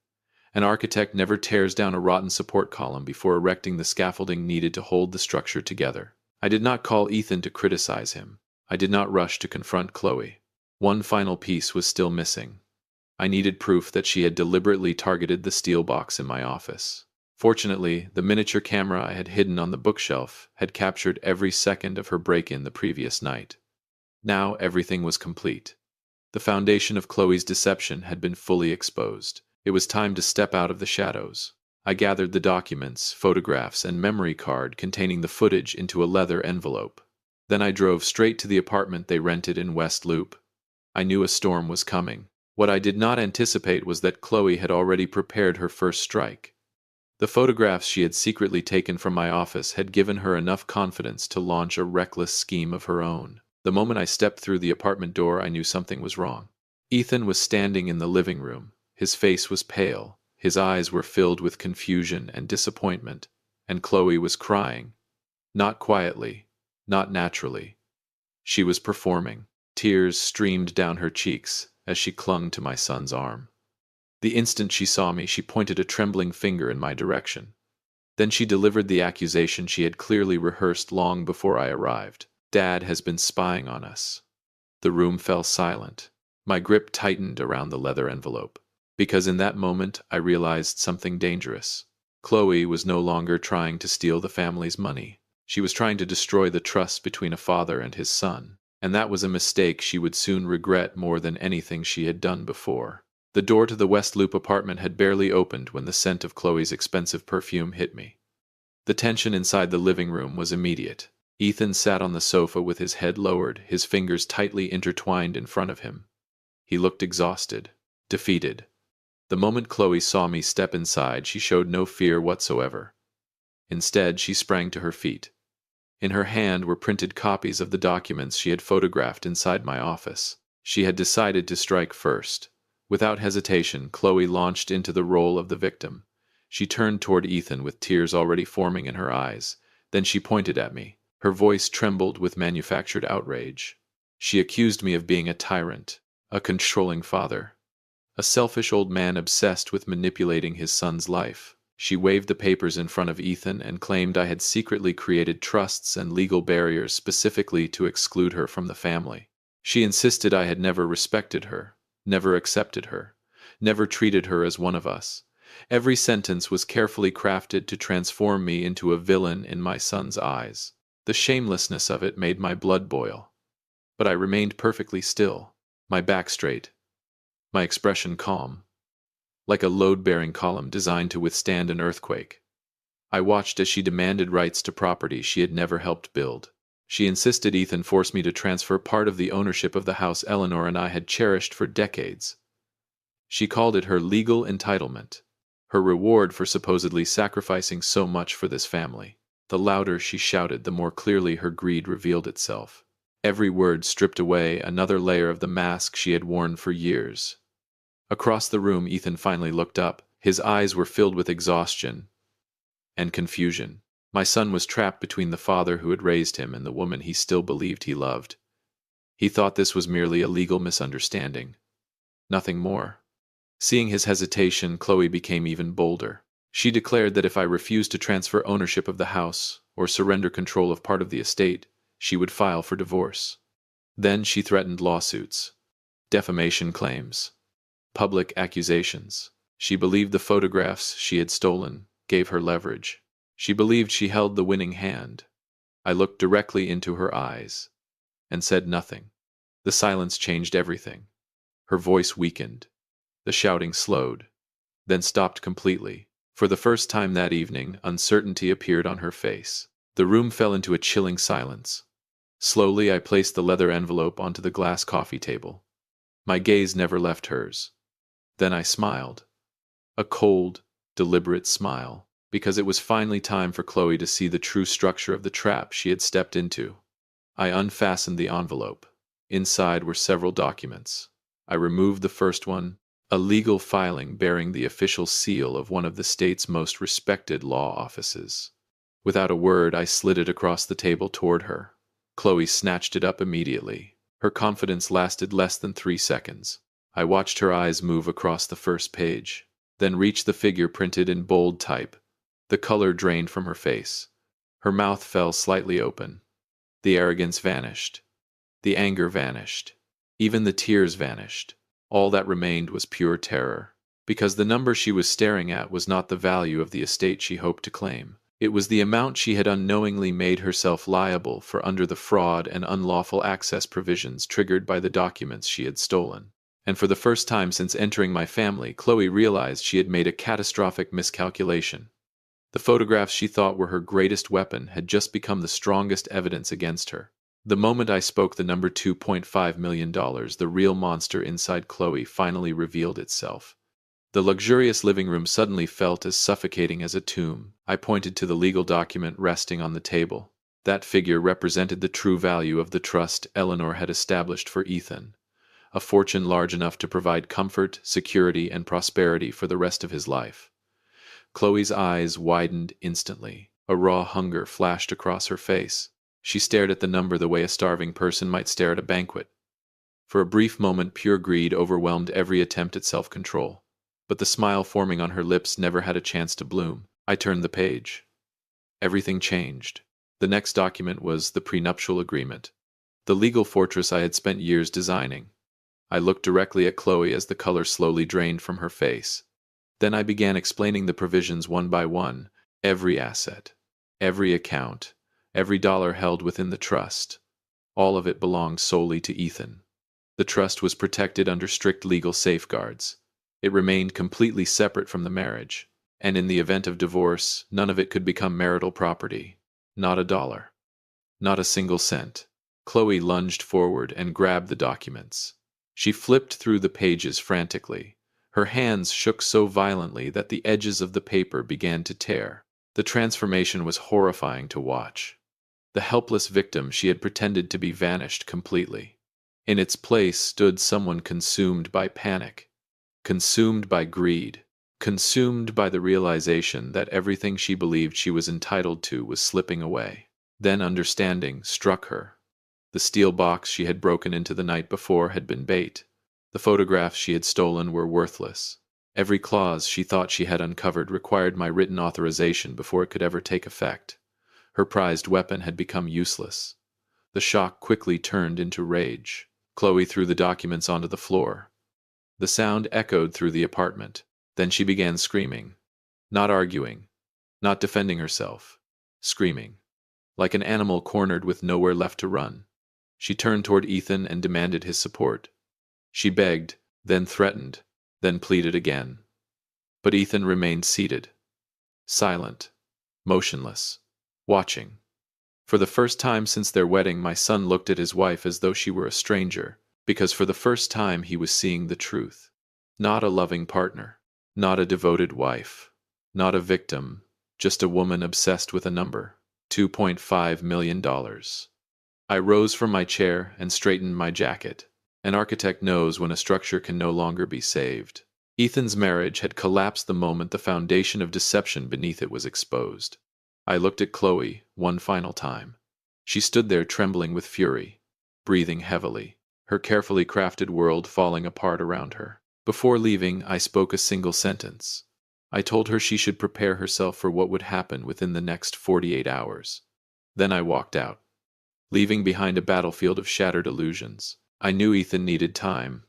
An architect never tears down a rotten support column before erecting the scaffolding needed to hold the structure together. I did not call Ethan to criticize him. I did not rush to confront Chloe. One final piece was still missing. I needed proof that she had deliberately targeted the steel box in my office. Fortunately, the miniature camera I had hidden on the bookshelf had captured every second of her break-in the previous night. Now everything was complete. The foundation of Chloe's deception had been fully exposed. It was time to step out of the shadows. I gathered the documents, photographs, and memory card containing the footage into a leather envelope. Then I drove straight to the apartment they rented in West Loop. I knew a storm was coming. What I did not anticipate was that Chloe had already prepared her first strike. The photographs she had secretly taken from my office had given her enough confidence to launch a reckless scheme of her own. The moment I stepped through the apartment door, I knew something was wrong. Ethan was standing in the living room. His face was pale, his eyes were filled with confusion and disappointment, and Chloe was crying. Not quietly, not naturally. She was performing. Tears streamed down her cheeks as she clung to my son's arm. The instant she saw me, she pointed a trembling finger in my direction. Then she delivered the accusation she had clearly rehearsed long before I arrived. Dad has been spying on us. The room fell silent. My grip tightened around the leather envelope, because in that moment I realized something dangerous. Chloe was no longer trying to steal the family's money. She was trying to destroy the trust between a father and his son, and that was a mistake she would soon regret more than anything she had done before. The door to the West Loop apartment had barely opened when the scent of Chloe's expensive perfume hit me. The tension inside the living room was immediate. Ethan sat on the sofa with his head lowered, his fingers tightly intertwined in front of him. He looked exhausted, defeated. The moment Chloe saw me step inside, she showed no fear whatsoever. Instead, she sprang to her feet. In her hand were printed copies of the documents she had photographed inside my office. She had decided to strike first. Without hesitation, Chloe launched into the role of the victim. She turned toward Ethan with tears already forming in her eyes. Then she pointed at me. Her voice trembled with manufactured outrage. She accused me of being a tyrant, a controlling father, a selfish old man obsessed with manipulating his son's life. She waved the papers in front of Ethan and claimed I had secretly created trusts and legal barriers specifically to exclude her from the family. She insisted I had never respected her, never accepted her, never treated her as one of us. Every sentence was carefully crafted to transform me into a villain in my son's eyes. The shamelessness of it made my blood boil. But I remained perfectly still, my back straight, my expression calm, like a load-bearing column designed to withstand an earthquake. I watched as she demanded rights to property she had never helped build. She insisted Ethan force me to transfer part of the ownership of the house Eleanor and I had cherished for decades. She called it her legal entitlement, her reward for supposedly sacrificing so much for this family. The louder she shouted, the more clearly her greed revealed itself. Every word stripped away another layer of the mask she had worn for years. Across the room, Ethan finally looked up. His eyes were filled with exhaustion and confusion. My son was trapped between the father who had raised him and the woman he still believed he loved. He thought this was merely a legal misunderstanding. Nothing more. Seeing his hesitation, Chloe became even bolder. She declared that if I refused to transfer ownership of the house or surrender control of part of the estate, she would file for divorce. Then she threatened lawsuits, defamation claims, public accusations. She believed the photographs she had stolen gave her leverage. She believed she held the winning hand. I looked directly into her eyes and said nothing. The silence changed everything. Her voice weakened. The shouting slowed, then stopped completely. For the first time that evening, uncertainty appeared on her face. The room fell into a chilling silence. Slowly, I placed the leather envelope onto the glass coffee table. My gaze never left hers. Then I smiled. A cold, deliberate smile, because it was finally time for Chloe to see the true structure of the trap she had stepped into. I unfastened the envelope. Inside were several documents. I removed the first one, a legal filing bearing the official seal of one of the state's most respected law offices. Without a word, I slid it across the table toward her. Chloe snatched it up immediately. Her confidence lasted less than 3 seconds. I watched her eyes move across the first page, then reach the figure printed in bold type. The color drained from her face. Her mouth fell slightly open. The arrogance vanished. The anger vanished. Even the tears vanished. All that remained was pure terror. Because the number she was staring at was not the value of the estate she hoped to claim. It was the amount she had unknowingly made herself liable for under the fraud and unlawful access provisions triggered by the documents she had stolen. And for the first time since entering my family, Chloe realized she had made a catastrophic miscalculation. The photographs she thought were her greatest weapon had just become the strongest evidence against her. The moment I spoke the number $2.5 million, the real monster inside Chloe finally revealed itself. The luxurious living room suddenly felt as suffocating as a tomb. I pointed to the legal document resting on the table. That figure represented the true value of the trust Eleanor had established for Ethan, a fortune large enough to provide comfort, security, and prosperity for the rest of his life. Chloe's eyes widened instantly. A raw hunger flashed across her face. She stared at the number the way a starving person might stare at a banquet. For a brief moment, pure greed overwhelmed every attempt at self-control. But the smile forming on her lips never had a chance to bloom. I turned the page. Everything changed. The next document was the prenuptial agreement, the legal fortress I had spent years designing. I looked directly at Chloe as the color slowly drained from her face. Then I began explaining the provisions one by one, every asset, every account, every dollar held within the trust. All of it belonged solely to Ethan. The trust was protected under strict legal safeguards. It remained completely separate from the marriage, and in the event of divorce, none of it could become marital property. Not a dollar. Not a single cent. Chloe lunged forward and grabbed the documents. She flipped through the pages frantically. Her hands shook so violently that the edges of the paper began to tear. The transformation was horrifying to watch. The helpless victim she had pretended to be vanished completely. In its place stood someone consumed by panic, consumed by greed, consumed by the realization that everything she believed she was entitled to was slipping away. Then understanding struck her. The steel box she had broken into the night before had been bait. The photographs she had stolen were worthless. Every clause she thought she had uncovered required my written authorization before it could ever take effect. Her prized weapon had become useless. The shock quickly turned into rage. Chloe threw the documents onto the floor. The sound echoed through the apartment. Then she began screaming. Not arguing. Not defending herself. Screaming. Like an animal cornered with nowhere left to run. She turned toward Ethan and demanded his support. She begged, then threatened, then pleaded again. But Ethan remained seated. Silent. Motionless. Watching. For the first time since their wedding, my son looked at his wife as though she were a stranger, because for the first time he was seeing the truth. Not a loving partner. Not a devoted wife. Not a victim. Just a woman obsessed with a number. $2.5 million. I rose from my chair and straightened my jacket. An architect knows when a structure can no longer be saved. Ethan's marriage had collapsed the moment the foundation of deception beneath it was exposed. I looked at Chloe one final time. She stood there trembling with fury, breathing heavily, her carefully crafted world falling apart around her. Before leaving, I spoke a single sentence. I told her she should prepare herself for what would happen within the next 48 hours. Then I walked out, leaving behind a battlefield of shattered illusions. I knew Ethan needed time.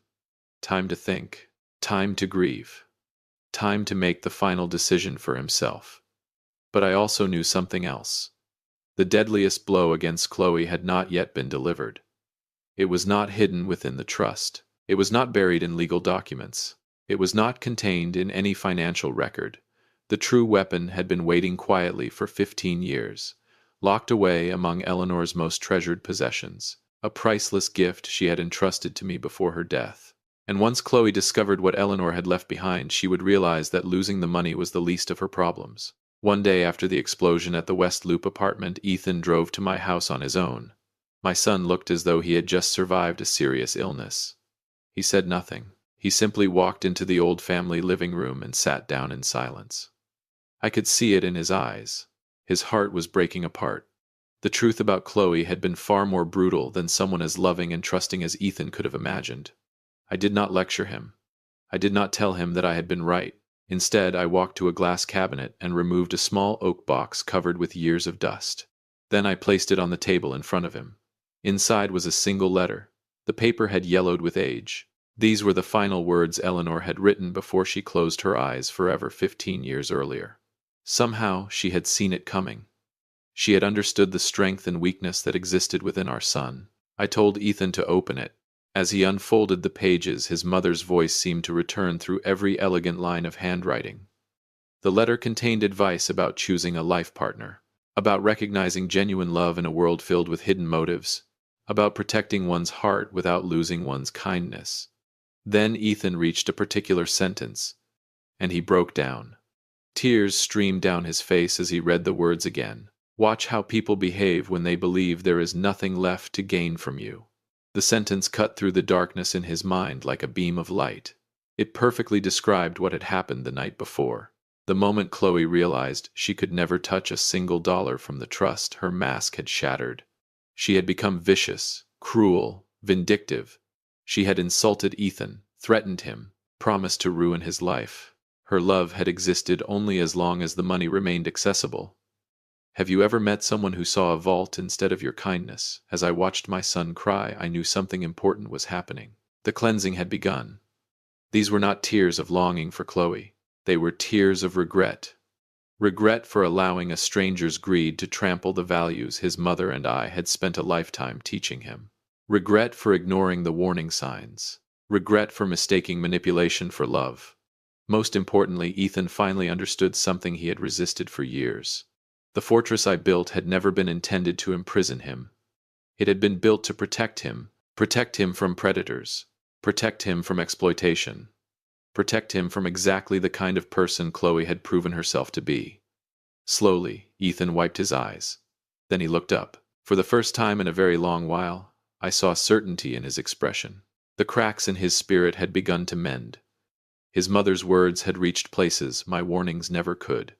Time to think. Time to grieve. Time to make the final decision for himself. But I also knew something else. The deadliest blow against Chloe had not yet been delivered. It was not hidden within the trust. It was not buried in legal documents. It was not contained in any financial record. The true weapon had been waiting quietly for 15 years, locked away among Eleanor's most treasured possessions, a priceless gift she had entrusted to me before her death. And once Chloe discovered what Eleanor had left behind, she would realize that losing the money was the least of her problems. One day after the explosion at the West Loop apartment, Ethan drove to my house on his own. My son looked as though he had just survived a serious illness. He said nothing. He simply walked into the old family living room and sat down in silence. I could see it in his eyes. His heart was breaking apart. The truth about Chloe had been far more brutal than someone as loving and trusting as Ethan could have imagined. I did not lecture him. I did not tell him that I had been right. Instead, I walked to a glass cabinet and removed a small oak box covered with years of dust. Then I placed it on the table in front of him. Inside was a single letter. The paper had yellowed with age. These were the final words Eleanor had written before she closed her eyes forever 15 years earlier. Somehow she had seen it coming. She had understood the strength and weakness that existed within our son. I told Ethan to open it. As he unfolded the pages, his mother's voice seemed to return through every elegant line of handwriting. The letter contained advice about choosing a life partner, about recognizing genuine love in a world filled with hidden motives, about protecting one's heart without losing one's kindness. Then Ethan reached a particular sentence, and he broke down. Tears streamed down his face as he read the words again. Watch how people behave when they believe there is nothing left to gain from you. The sentence cut through the darkness in his mind like a beam of light. It perfectly described what had happened the night before. The moment Chloe realized she could never touch a single dollar from the trust her mask had shattered. She had become vicious, cruel, vindictive. She had insulted Ethan, threatened him, promised to ruin his life. Her love had existed only as long as the money remained accessible. Have you ever met someone who saw a vault instead of your kindness? As I watched my son cry, I knew something important was happening. The cleansing had begun. These were not tears of longing for Chloe. They were tears of regret. Regret for allowing a stranger's greed to trample the values his mother and I had spent a lifetime teaching him. Regret for ignoring the warning signs. Regret for mistaking manipulation for love. Most importantly, Ethan finally understood something he had resisted for years. The fortress I built had never been intended to imprison him. It had been built to protect him from predators, protect him from exploitation, protect him from exactly the kind of person Chloe had proven herself to be. Slowly, Ethan wiped his eyes. Then he looked up. For the first time in a very long while, I saw certainty in his expression. The cracks in his spirit had begun to mend. His mother's words had reached places my warnings never could.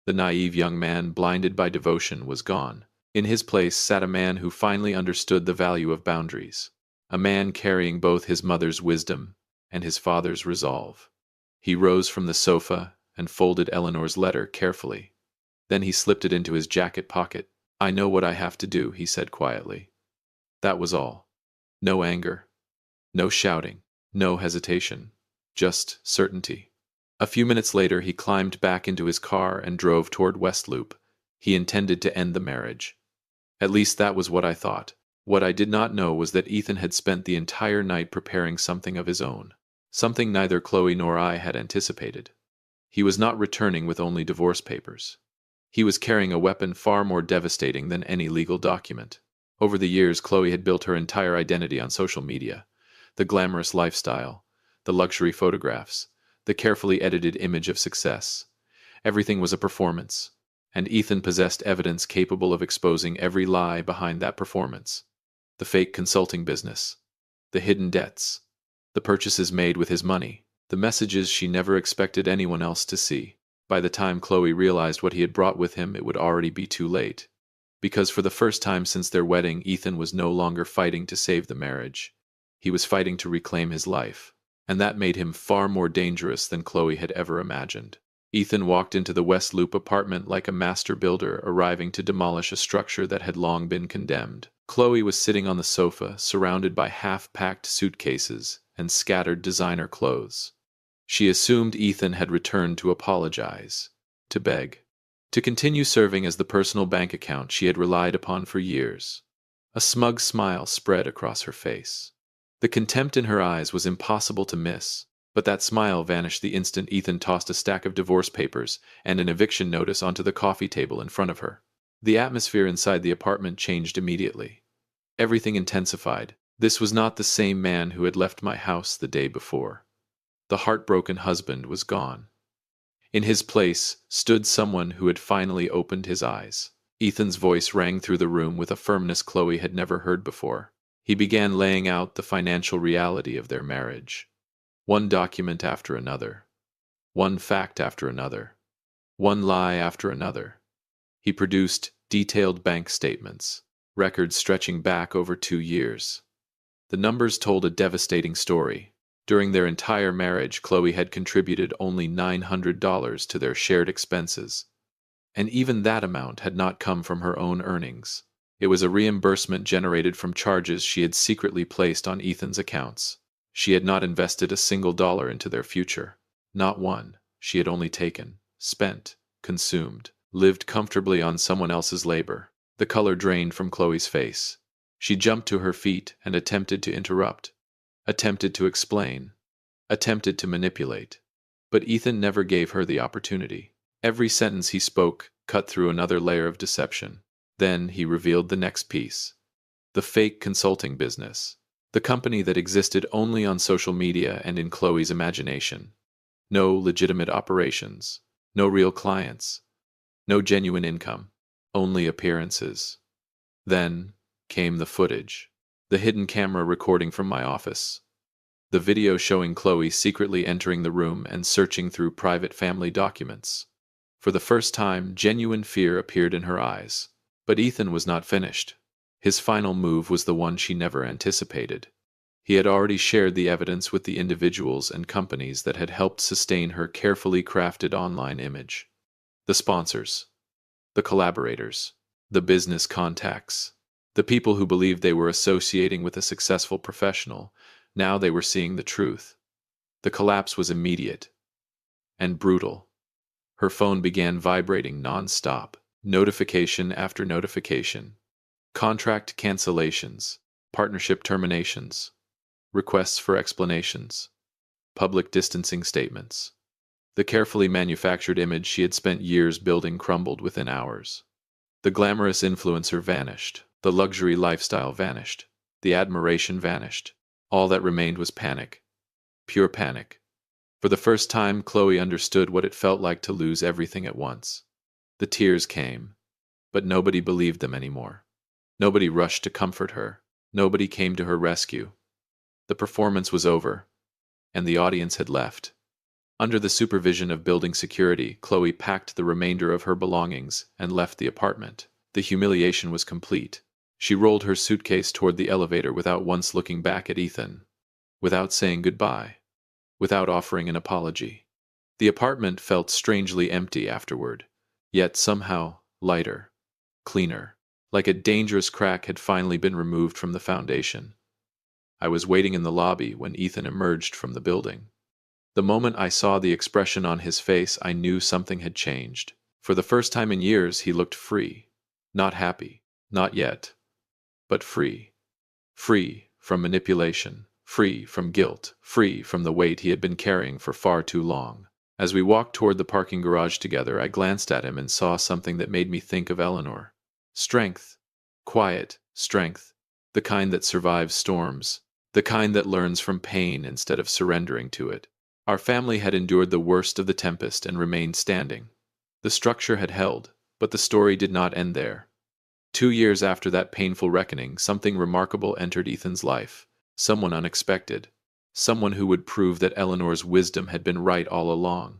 The naive young man, blinded by devotion, was gone. In his place sat a man who finally understood the value of boundaries. A man carrying both his mother's wisdom and his father's resolve. He rose from the sofa and folded Eleanor's letter carefully. Then he slipped it into his jacket pocket. I know what I have to do, he said quietly. That was all. No anger. No shouting. No hesitation. Just certainty. A few minutes later, he climbed back into his car and drove toward West Loop. He intended to end the marriage. At least that was what I thought. What I did not know was that Ethan had spent the entire night preparing something of his own. Something neither Chloe nor I had anticipated. He was not returning with only divorce papers. He was carrying a weapon far more devastating than any legal document. Over the years, Chloe had built her entire identity on social media. The glamorous lifestyle, the luxury photographs, the carefully edited image of success. Everything was a performance, and Ethan possessed evidence capable of exposing every lie behind that performance. The fake consulting business, the hidden debts, the purchases made with his money, the messages she never expected anyone else to see. By the time Chloe realized what he had brought with him, it would already be too late. Because for the first time since their wedding, Ethan was no longer fighting to save the marriage. He was fighting to reclaim his life. And that made him far more dangerous than Chloe had ever imagined. Ethan walked into the West Loop apartment like a master builder arriving to demolish a structure that had long been condemned. Chloe was sitting on the sofa, surrounded by half-packed suitcases and scattered designer clothes. She assumed Ethan had returned to apologize, to beg, to continue serving as the personal bank account she had relied upon for years. A smug smile spread across her face. The contempt in her eyes was impossible to miss, but that smile vanished the instant Ethan tossed a stack of divorce papers and an eviction notice onto the coffee table in front of her. The atmosphere inside the apartment changed immediately. Everything intensified. This was not the same man who had left my house the day before. The heartbroken husband was gone. In his place stood someone who had finally opened his eyes. Ethan's voice rang through the room with a firmness Chloe had never heard before. He began laying out the financial reality of their marriage. One document after another. One fact after another. One lie after another. He produced detailed bank statements, records stretching back over 2 years. The numbers told a devastating story. During their entire marriage, Chloe had contributed only $900 to their shared expenses, and even that amount had not come from her own earnings. It was a reimbursement generated from charges she had secretly placed on Ethan's accounts. She had not invested a single dollar into their future. Not one. She had only taken, spent, consumed, lived comfortably on someone else's labor. The color drained from Chloe's face. She jumped to her feet and attempted to interrupt, attempted to explain, attempted to manipulate. But Ethan never gave her the opportunity. Every sentence he spoke cut through another layer of deception. Then he revealed the next piece. The fake consulting business. The company that existed only on social media and in Chloe's imagination. No legitimate operations. No real clients. No genuine income. Only appearances. Then came the footage. The hidden camera recording from my office. The video showing Chloe secretly entering the room and searching through private family documents. For the first time, genuine fear appeared in her eyes. But Ethan was not finished. His final move was the one she never anticipated. He had already shared the evidence with the individuals and companies that had helped sustain her carefully crafted online image. The sponsors. The collaborators. The business contacts. The people who believed they were associating with a successful professional. Now they were seeing the truth. The collapse was immediate and brutal. Her phone began vibrating non-stop, notification after notification. Contract cancellations, partnership terminations, requests for explanations, public distancing statements. The carefully manufactured image she had spent years building crumbled within hours. The glamorous influencer vanished. The luxury lifestyle vanished. The admiration vanished. All that remained was panic. Pure panic. For the first time, Chloe understood what it felt like to lose everything at once. The tears came, but nobody believed them anymore. Nobody rushed to comfort her. Nobody came to her rescue. The performance was over, and the audience had left. Under the supervision of building security, Chloe packed the remainder of her belongings and left the apartment. The humiliation was complete. She rolled her suitcase toward the elevator without once looking back at Ethan, without saying goodbye, without offering an apology. The apartment felt strangely empty afterward, yet somehow lighter, cleaner, like a dangerous crack had finally been removed from the foundation. I was waiting in the lobby when Ethan emerged from the building. The moment I saw the expression on his face, I knew something had changed. For the first time in years, he looked free. Not happy, not yet, but free. Free from manipulation, free from guilt, free from the weight he had been carrying for far too long. As we walked toward the parking garage together, I glanced at him and saw something that made me think of Eleanor. Strength. Quiet strength. The kind that survives storms. The kind that learns from pain instead of surrendering to it. Our family had endured the worst of the tempest and remained standing. The structure had held, but the story did not end there. 2 years after that painful reckoning, something remarkable entered Ethan's life. Someone unexpected. Someone who would prove that Eleanor's wisdom had been right all along.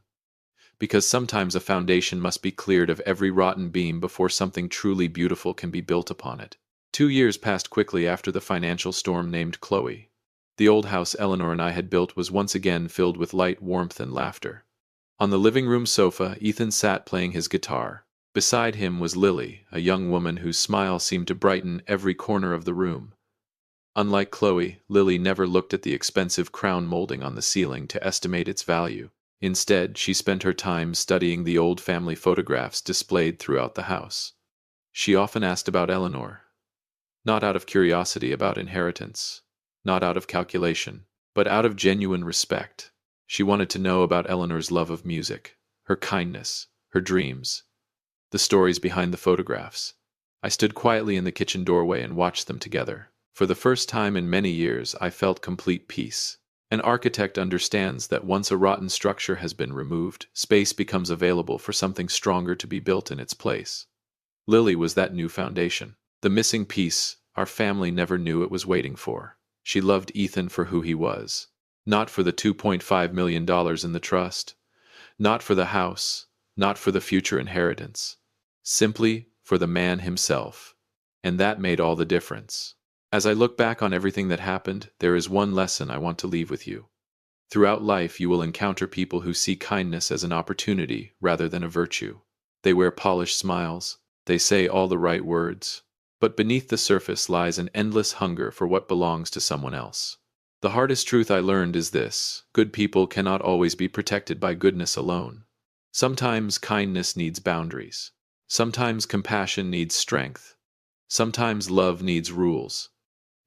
Because sometimes a foundation must be cleared of every rotten beam before something truly beautiful can be built upon it. 2 years passed quickly after the financial storm named Chloe. The old house Eleanor and I had built was once again filled with light, warmth, and laughter. On the living room sofa, Ethan sat playing his guitar. Beside him was Lily, a young woman whose smile seemed to brighten every corner of the room. Unlike Chloe, Lily never looked at the expensive crown molding on the ceiling to estimate its value. Instead, she spent her time studying the old family photographs displayed throughout the house. She often asked about Eleanor, not out of curiosity about inheritance, not out of calculation, but out of genuine respect. She wanted to know about Eleanor's love of music, her kindness, her dreams, the stories behind the photographs. I stood quietly in the kitchen doorway and watched them together. For the first time in many years, I felt complete peace. An architect understands that once a rotten structure has been removed, space becomes available for something stronger to be built in its place. Lily was that new foundation. The missing piece our family never knew it was waiting for. She loved Ethan for who he was. Not for the $2.5 million in the trust. Not for the house. Not for the future inheritance. Simply for the man himself. And that made all the difference. As I look back on everything that happened, there is one lesson I want to leave with you. Throughout life, you will encounter people who see kindness as an opportunity rather than a virtue. They wear polished smiles. They say all the right words. but beneath the surface lies an endless hunger for what belongs to someone else. The hardest truth I learned is this: good people cannot always be protected by goodness alone. Sometimes kindness needs boundaries. Sometimes compassion needs strength. Sometimes love needs rules.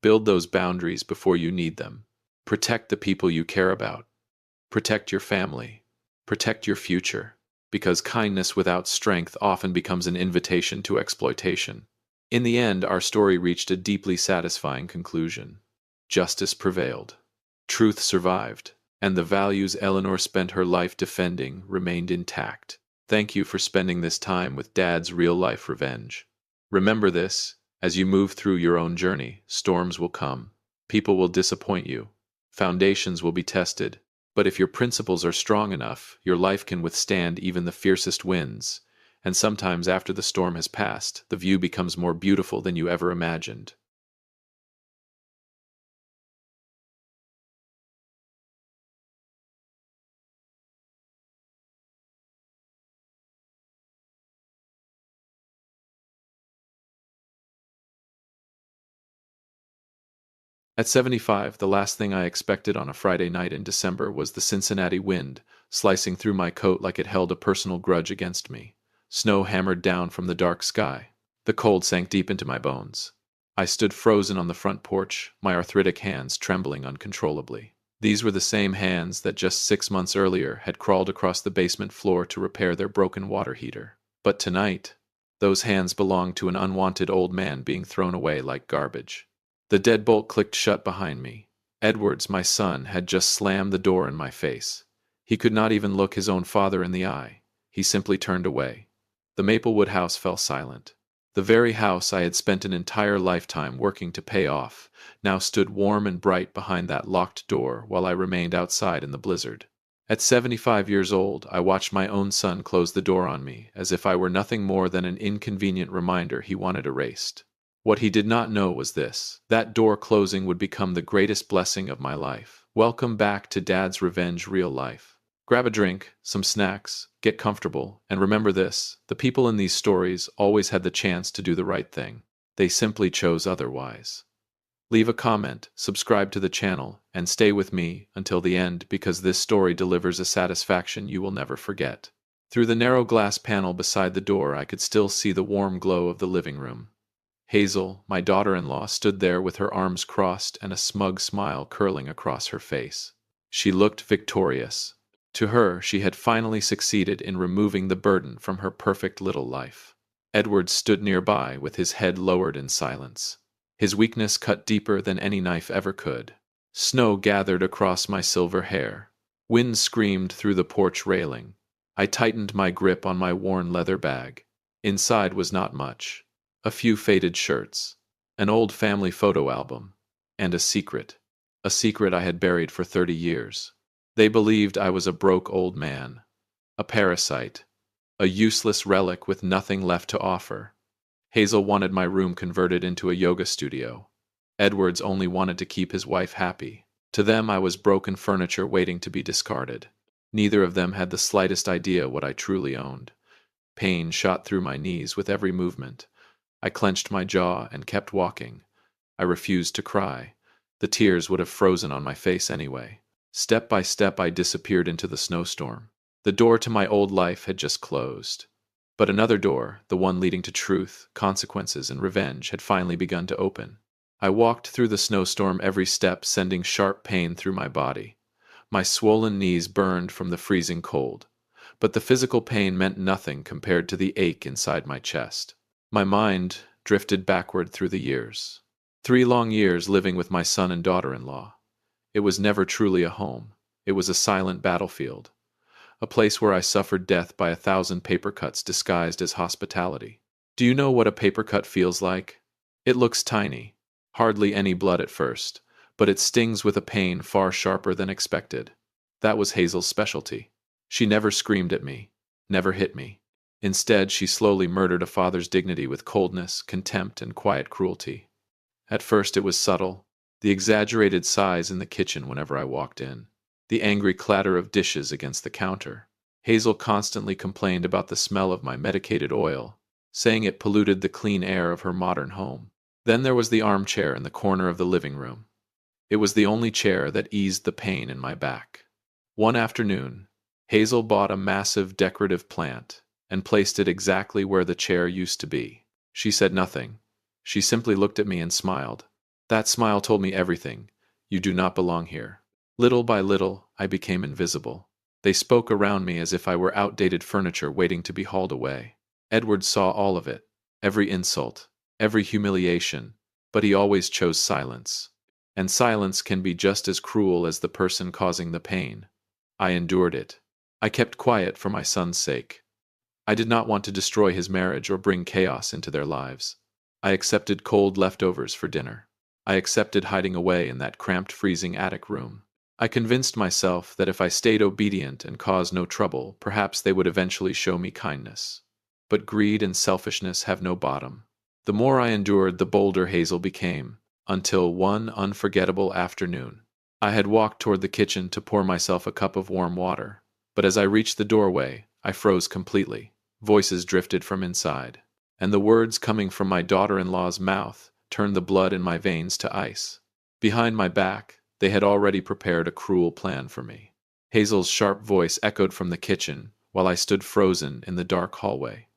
Build those boundaries before you need them. Protect the people you care about. Protect your family. Protect your future. Because kindness without strength often becomes an invitation to exploitation. In the end, our story reached a deeply satisfying conclusion. Justice prevailed. Truth survived. And the values Eleanor spent her life defending remained intact. Thank you for spending this time with Dad's Real-Life Revenge. Remember this: as you move through your own journey, storms will come. People will disappoint you. Foundations will be tested. But if your principles are strong enough, your life can withstand even the fiercest winds. And sometimes after the storm has passed, the view becomes more beautiful than you ever imagined. At 75, the last thing I expected on a Friday night in December was the Cincinnati wind, slicing through my coat like it held a personal grudge against me. Snow hammered down from the dark sky. The cold sank deep into my bones. I stood frozen on the front porch, my arthritic hands trembling uncontrollably. These were the same hands that just 6 months earlier had crawled across the basement floor to repair their broken water heater. But tonight, those hands belonged to an unwanted old man being thrown away like garbage. The deadbolt clicked shut behind me. Edwards, my son, had just slammed the door in my face. He could not even look his own father in the eye. He simply turned away. The Maplewood house fell silent. The very house I had spent an entire lifetime working to pay off now stood warm and bright behind that locked door while I remained outside in the blizzard. At 75 years old, I watched my own son close the door on me as if I were nothing more than an inconvenient reminder he wanted erased. What he did not know was this: that door closing would become the greatest blessing of my life. Welcome back to Dad's Revenge Real Life. Grab a drink, some snacks, get comfortable, and remember this: the people in these stories always had the chance to do the right thing. They simply chose otherwise. Leave a comment, subscribe to the channel, and stay with me until the end because this story delivers a satisfaction you will never forget. Through the narrow glass panel beside the door, I could still see the warm glow of the living room. Hazel, my daughter-in-law, stood there with her arms crossed and a smug smile curling across her face. She looked victorious. To her, she had finally succeeded in removing the burden from her perfect little life. Edward stood nearby with his head lowered in silence. His weakness cut deeper than any knife ever could. Snow gathered across my silver hair. Wind screamed through the porch railing. I tightened my grip on my worn leather bag. Inside was not much. A few faded shirts, an old family photo album, and a secret I had buried for 30 years. They believed I was a broke old man, a parasite, a useless relic with nothing left to offer. Hazel wanted my room converted into a yoga studio. Edwards only wanted to keep his wife happy. To them, I was broken furniture waiting to be discarded. Neither of them had the slightest idea what I truly owned. Pain shot through my knees with every movement. I clenched my jaw and kept walking. I refused to cry. The tears would have frozen on my face anyway. Step by step, I disappeared into the snowstorm. The door to my old life had just closed. But another door, the one leading to truth, consequences, and revenge, had finally begun to open. I walked through the snowstorm, every step sending sharp pain through my body. My swollen knees burned from the freezing cold. But the physical pain meant nothing compared to the ache inside my chest. My mind drifted backward through the years. 3 long years living with my son and daughter-in-law. It was never truly a home. It was a silent battlefield. A place where I suffered death by 1,000 paper cuts disguised as hospitality. Do you know what a paper cut feels like? It looks tiny, hardly any blood at first, but it stings with a pain far sharper than expected. That was Hazel's specialty. She never screamed at me, never hit me. Instead, she slowly murdered a father's dignity with coldness, contempt, and quiet cruelty. At first it was subtle, the exaggerated sighs in the kitchen whenever I walked in, the angry clatter of dishes against the counter. Hazel constantly complained about the smell of my medicated oil, saying it polluted the clean air of her modern home. Then there was the armchair in the corner of the living room. It was the only chair that eased the pain in my back. One afternoon, Hazel bought a massive decorative plant and placed it exactly where the chair used to be. She said nothing. She simply looked at me and smiled. That smile told me everything. You do not belong here. Little by little, I became invisible. They spoke around me as if I were outdated furniture waiting to be hauled away. Edward saw all of it, every insult, every humiliation, but he always chose silence. And silence can be just as cruel as the person causing the pain. I endured it. I kept quiet for my son's sake. I did not want to destroy his marriage or bring chaos into their lives. I accepted cold leftovers for dinner. I accepted hiding away in that cramped, freezing attic room. I convinced myself that if I stayed obedient and caused no trouble, perhaps they would eventually show me kindness. But greed and selfishness have no bottom. The more I endured, the bolder Hazel became, until one unforgettable afternoon. I had walked toward the kitchen to pour myself a cup of warm water, but as I reached the doorway, I froze completely. Voices drifted from inside, and the words coming from my daughter-in-law's mouth turned the blood in my veins to ice. Behind my back, they had already prepared a cruel plan for me. Hazel's sharp voice echoed from the kitchen while I stood frozen in the dark hallway.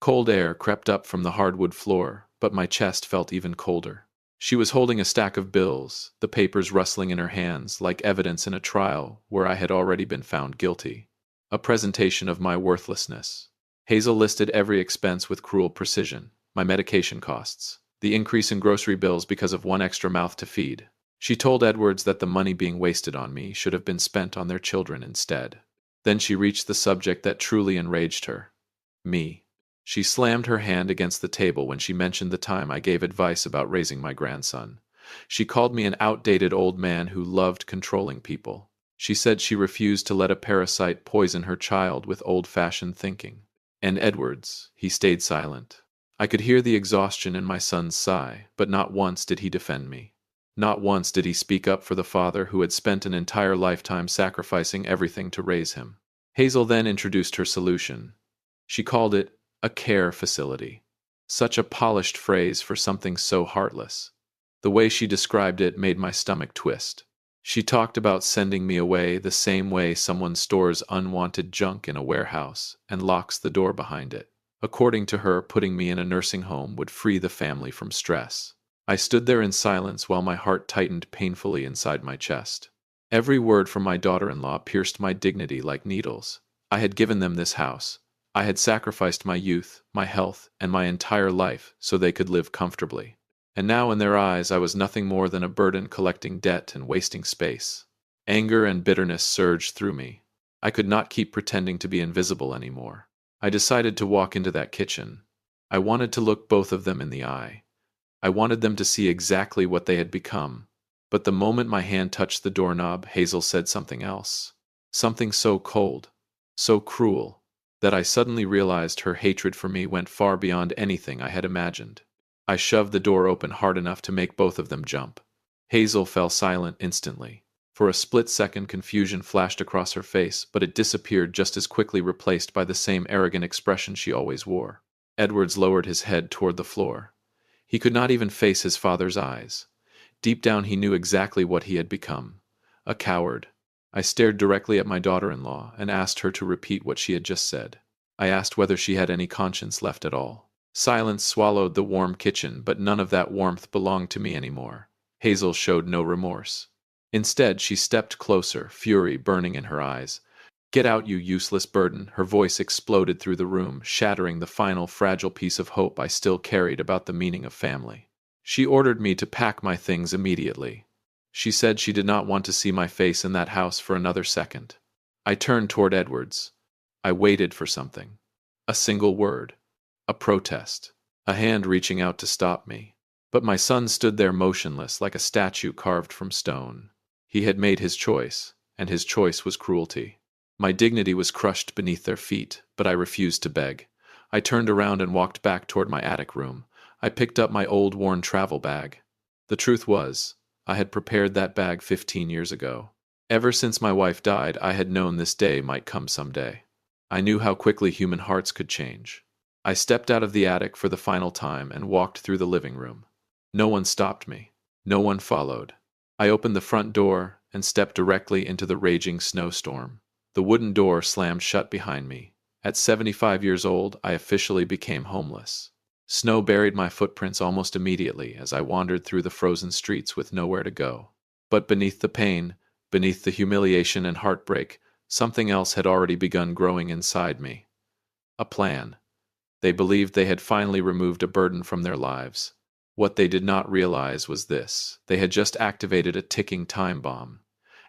Cold air crept up from the hardwood floor, but my chest felt even colder. She was holding a stack of bills, the papers rustling in her hands like evidence in a trial where I had already been found guilty. A presentation of my worthlessness. Hazel listed every expense with cruel precision: my medication costs, the increase in grocery bills because of one extra mouth to feed. She told Edwards that the money being wasted on me should have been spent on their children instead. Then she reached the subject that truly enraged her: me. She slammed her hand against the table when she mentioned the time I gave advice about raising my grandson. She called me an outdated old man who loved controlling people. She said she refused to let a parasite poison her child with old-fashioned thinking. And Edwards, he stayed silent. I could hear the exhaustion in my son's sigh, but not once did he defend me. Not once did he speak up for the father who had spent an entire lifetime sacrificing everything to raise him. Hazel then introduced her solution. She called it a care facility. Such a polished phrase for something so heartless. The way she described it made my stomach twist. She talked about sending me away the same way someone stores unwanted junk in a warehouse and locks the door behind it. According to her, putting me in a nursing home would free the family from stress. I stood there in silence while my heart tightened painfully inside my chest. Every word from my daughter-in-law pierced my dignity like needles. I had given them this house. I had sacrificed my youth, my health, and my entire life so they could live comfortably. And now in their eyes I was nothing more than a burden collecting debt and wasting space. Anger and bitterness surged through me. I could not keep pretending to be invisible anymore. I decided to walk into that kitchen. I wanted to look both of them in the eye. I wanted them to see exactly what they had become. But the moment my hand touched the doorknob, Hazel said something else. Something so cold, so cruel, that I suddenly realized her hatred for me went far beyond anything I had imagined. I shoved the door open hard enough to make both of them jump. Hazel fell silent instantly. For a split second, confusion flashed across her face, but it disappeared just as quickly, replaced by the same arrogant expression she always wore. Edwards lowered his head toward the floor. He could not even face his father's eyes. Deep down he knew exactly what he had become. A coward. I stared directly at my daughter-in-law and asked her to repeat what she had just said. I asked whether she had any conscience left at all. Silence swallowed the warm kitchen, but none of that warmth belonged to me anymore. Hazel showed no remorse. Instead, she stepped closer, fury burning in her eyes. "Get out, you useless burden!" Her voice exploded through the room, shattering the final fragile piece of hope I still carried about the meaning of family. She ordered me to pack my things immediately. She said she did not want to see my face in that house for another second. I turned toward Edwards. I waited for something. A single word. A protest. A hand reaching out to stop me. But my son stood there motionless, like a statue carved from stone. He had made his choice, and his choice was cruelty. My dignity was crushed beneath their feet, but I refused to beg. I turned around and walked back toward my attic room. I picked up my old worn travel bag. The truth was, I had prepared that bag 15 years ago. Ever since my wife died, I had known this day might come someday. I knew how quickly human hearts could change. I stepped out of the attic for the final time and walked through the living room. No one stopped me. No one followed. I opened the front door and stepped directly into the raging snowstorm. The wooden door slammed shut behind me. At 75 years old, I officially became homeless. Snow buried my footprints almost immediately as I wandered through the frozen streets with nowhere to go. But beneath the pain, beneath the humiliation and heartbreak, something else had already begun growing inside me. A plan. They believed they had finally removed a burden from their lives. What they did not realize was this: they had just activated a ticking time bomb.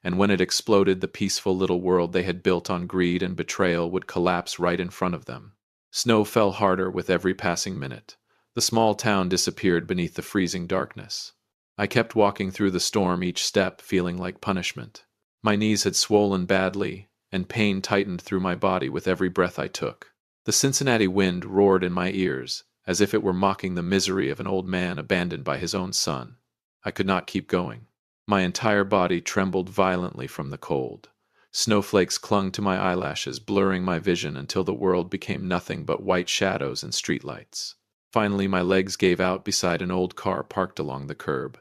And when it exploded, the peaceful little world they had built on greed and betrayal would collapse right in front of them. Snow fell harder with every passing minute. The small town disappeared beneath the freezing darkness. I kept walking through the storm, each step feeling like punishment. My knees had swollen badly, and pain tightened through my body with every breath I took. The Cincinnati wind roared in my ears, as if it were mocking the misery of an old man abandoned by his own son. I could not keep going. My entire body trembled violently from the cold. Snowflakes clung to my eyelashes, blurring my vision until the world became nothing but white shadows and streetlights. Finally, my legs gave out beside an old car parked along the curb.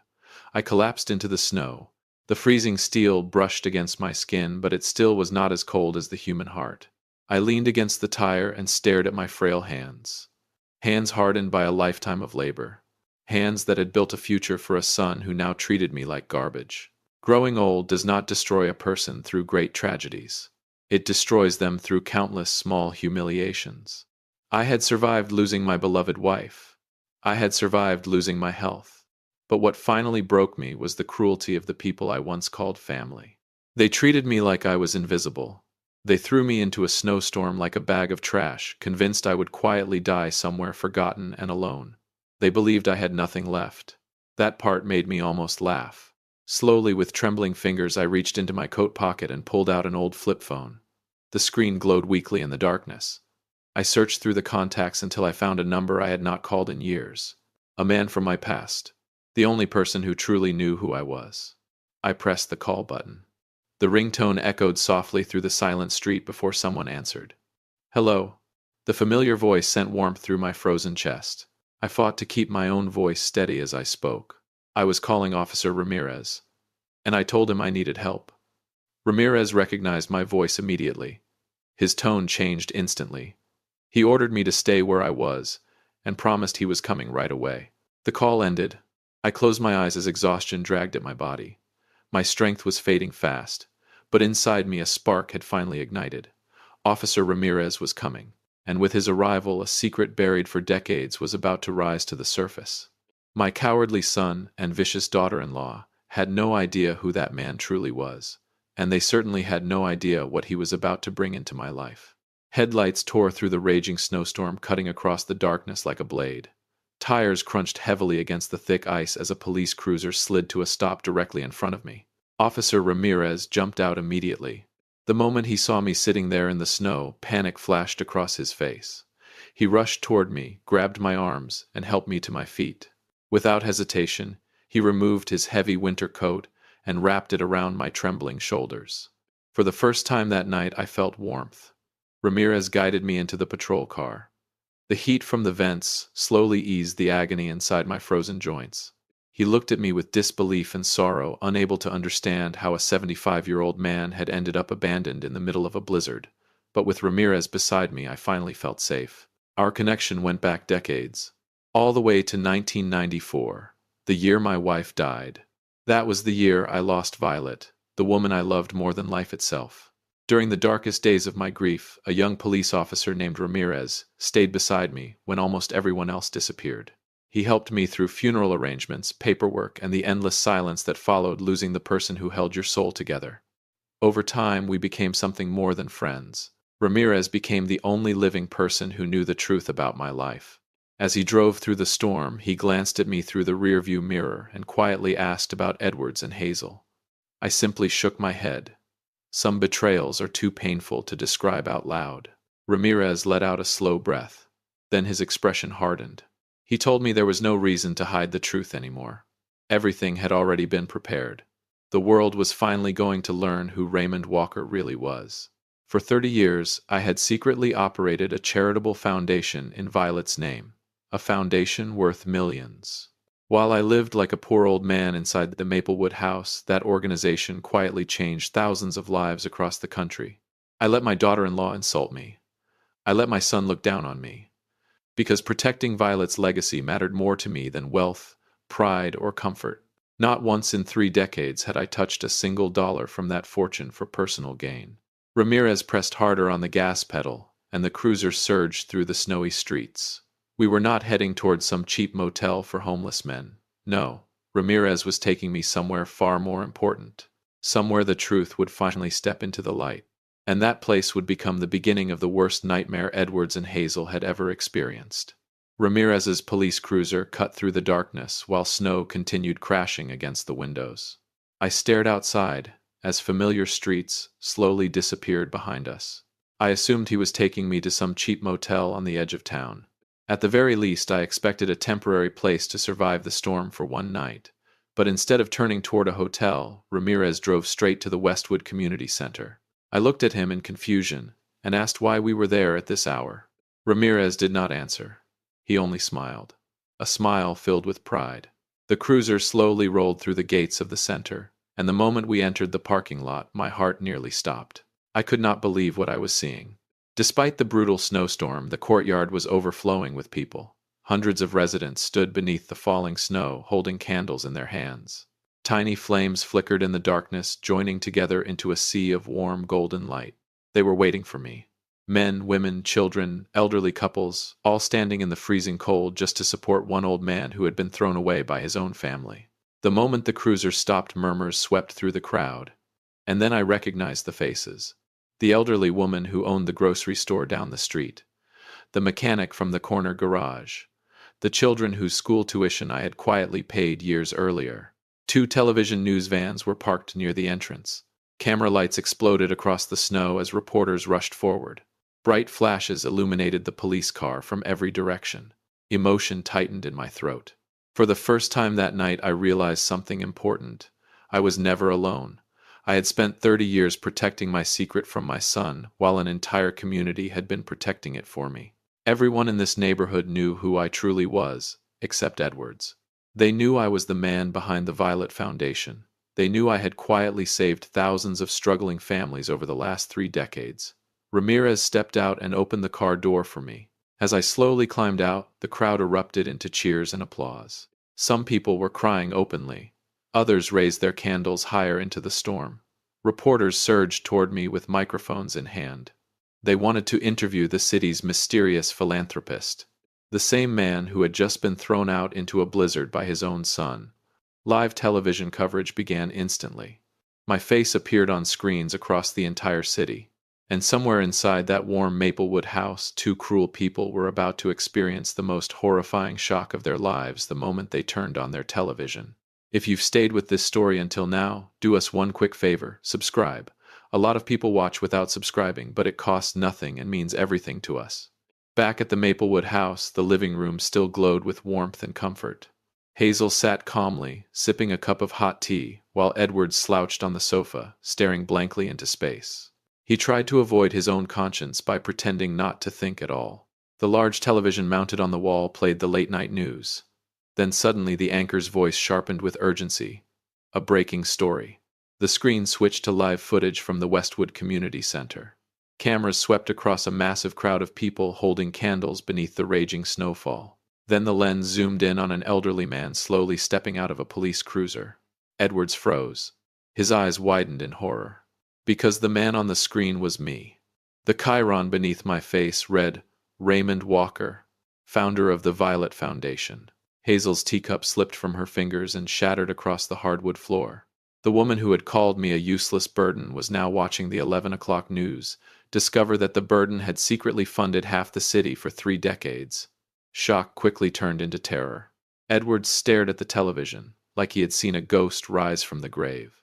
I collapsed into the snow. The freezing steel brushed against my skin, but it still was not as cold as the human heart. I leaned against the tire and stared at my frail hands. Hands hardened by a lifetime of labor. Hands that had built a future for a son who now treated me like garbage. Growing old does not destroy a person through great tragedies. It destroys them through countless small humiliations. I had survived losing my beloved wife. I had survived losing my health. But what finally broke me was the cruelty of the people I once called family. They treated me like I was invisible. They threw me into a snowstorm like a bag of trash, convinced I would quietly die somewhere forgotten and alone. They believed I had nothing left. That part made me almost laugh. Slowly, with trembling fingers, I reached into my coat pocket and pulled out an old flip phone. The screen glowed weakly in the darkness. I searched through the contacts until I found a number I had not called in years. A man from my past. The only person who truly knew who I was. I pressed the call button. The ringtone echoed softly through the silent street before someone answered. Hello. The familiar voice sent warmth through my frozen chest. I fought to keep my own voice steady as I spoke. I was calling Officer Ramirez, and I told him I needed help. Ramirez recognized my voice immediately. His tone changed instantly. He ordered me to stay where I was, and promised he was coming right away. The call ended. I closed my eyes as exhaustion dragged at my body. My strength was fading fast, but inside me a spark had finally ignited. Officer Ramirez was coming, and with his arrival a secret buried for decades was about to rise to the surface. My cowardly son and vicious daughter-in-law had no idea who that man truly was, and they certainly had no idea what he was about to bring into my life. Headlights tore through the raging snowstorm, cutting across the darkness like a blade. Tires crunched heavily against the thick ice as a police cruiser slid to a stop directly in front of me. Officer Ramirez jumped out immediately. The moment he saw me sitting there in the snow, panic flashed across his face. He rushed toward me, grabbed my arms, and helped me to my feet. Without hesitation, he removed his heavy winter coat and wrapped it around my trembling shoulders. For the first time that night, I felt warmth. Ramirez guided me into the patrol car. The heat from the vents slowly eased the agony inside my frozen joints. He looked at me with disbelief and sorrow, unable to understand how a 75-year-old man had ended up abandoned in the middle of a blizzard. But with Ramirez beside me, I finally felt safe. Our connection went back decades, all the way to 1994, the year my wife died. That was the year I lost Violet, the woman I loved more than life itself. During the darkest days of my grief, a young police officer named Ramirez stayed beside me when almost everyone else disappeared. He helped me through funeral arrangements, paperwork, and the endless silence that followed losing the person who held your soul together. Over time, we became something more than friends. Ramirez became the only living person who knew the truth about my life. As he drove through the storm, he glanced at me through the rearview mirror and quietly asked about Edwards and Hazel. I simply shook my head. Some betrayals are too painful to describe out loud. Ramirez let out a slow breath. Then his expression hardened. He told me there was no reason to hide the truth anymore. Everything had already been prepared. The world was finally going to learn who Raymond Walker really was. For 30 years, I had secretly operated a charitable foundation in Violet's name, a foundation worth millions. While I lived like a poor old man inside the Maplewood house, that organization quietly changed thousands of lives across the country. I let my daughter-in-law insult me. I let my son look down on me. Because protecting Violet's legacy mattered more to me than wealth, pride, or comfort. Not once in 3 decades had I touched a single dollar from that fortune for personal gain. Ramirez pressed harder on the gas pedal, and the cruiser surged through the snowy streets. We were not heading towards some cheap motel for homeless men. No, Ramirez was taking me somewhere far more important. Somewhere the truth would finally step into the light. And that place would become the beginning of the worst nightmare Edwards and Hazel had ever experienced. Ramirez's police cruiser cut through the darkness while snow continued crashing against the windows. I stared outside as familiar streets slowly disappeared behind us. I assumed he was taking me to some cheap motel on the edge of town. At the very least, I expected a temporary place to survive the storm for one night. But instead of turning toward a hotel, Ramirez drove straight to the Westwood Community Center. I looked at him in confusion and asked why we were there at this hour. Ramirez did not answer. He only smiled, a smile filled with pride. The cruiser slowly rolled through the gates of the center, and the moment we entered the parking lot, my heart nearly stopped. I could not believe what I was seeing. Despite the brutal snowstorm, the courtyard was overflowing with people. Hundreds of residents stood beneath the falling snow, holding candles in their hands. Tiny flames flickered in the darkness, joining together into a sea of warm golden light. They were waiting for me. Men, women, children, elderly couples, all standing in the freezing cold just to support one old man who had been thrown away by his own family. The moment the cruiser stopped, murmurs swept through the crowd. And then I recognized the faces. The elderly woman who owned the grocery store down the street. The mechanic from the corner garage. The children whose school tuition I had quietly paid years earlier. 2 television news vans were parked near the entrance. Camera lights exploded across the snow as reporters rushed forward. Bright flashes illuminated the police car from every direction. Emotion tightened in my throat. For the first time that night, I realized something important. I was never alone. I had spent 30 years protecting my secret from my son, while an entire community had been protecting it for me. Everyone in this neighborhood knew who I truly was, except Edwards. They knew I was the man behind the Violet Foundation. They knew I had quietly saved thousands of struggling families over the last 3 decades. Ramirez stepped out and opened the car door for me. As I slowly climbed out, the crowd erupted into cheers and applause. Some people were crying openly. Others raised their candles higher into the storm. Reporters surged toward me with microphones in hand. They wanted to interview the city's mysterious philanthropist, the same man who had just been thrown out into a blizzard by his own son. Live television coverage began instantly. My face appeared on screens across the entire city. And somewhere inside that warm Maplewood house, 2 cruel people were about to experience the most horrifying shock of their lives the moment they turned on their television. If you've stayed with this story until now, do us one quick favor: subscribe. A lot of people watch without subscribing, but it costs nothing and means everything to us. Back at the Maplewood house, the living room still glowed with warmth and comfort. Hazel sat calmly, sipping a cup of hot tea, while Edward slouched on the sofa, staring blankly into space. He tried to avoid his own conscience by pretending not to think at all. The large television mounted on the wall played the late-night news. Then suddenly the anchor's voice sharpened with urgency. A breaking story. The screen switched to live footage from the Westwood Community Center. Cameras swept across a massive crowd of people holding candles beneath the raging snowfall. Then the lens zoomed in on an elderly man slowly stepping out of a police cruiser. Edwards froze. His eyes widened in horror. Because the man on the screen was me. The chyron beneath my face read, Raymond Walker, founder of the Violet Foundation. Hazel's teacup slipped from her fingers and shattered across the hardwood floor. The woman who had called me a useless burden was now watching the 11 o'clock news, discover that the burden had secretly funded half the city for 3 decades. Shock quickly turned into terror. Edwards stared at the television, like he had seen a ghost rise from the grave.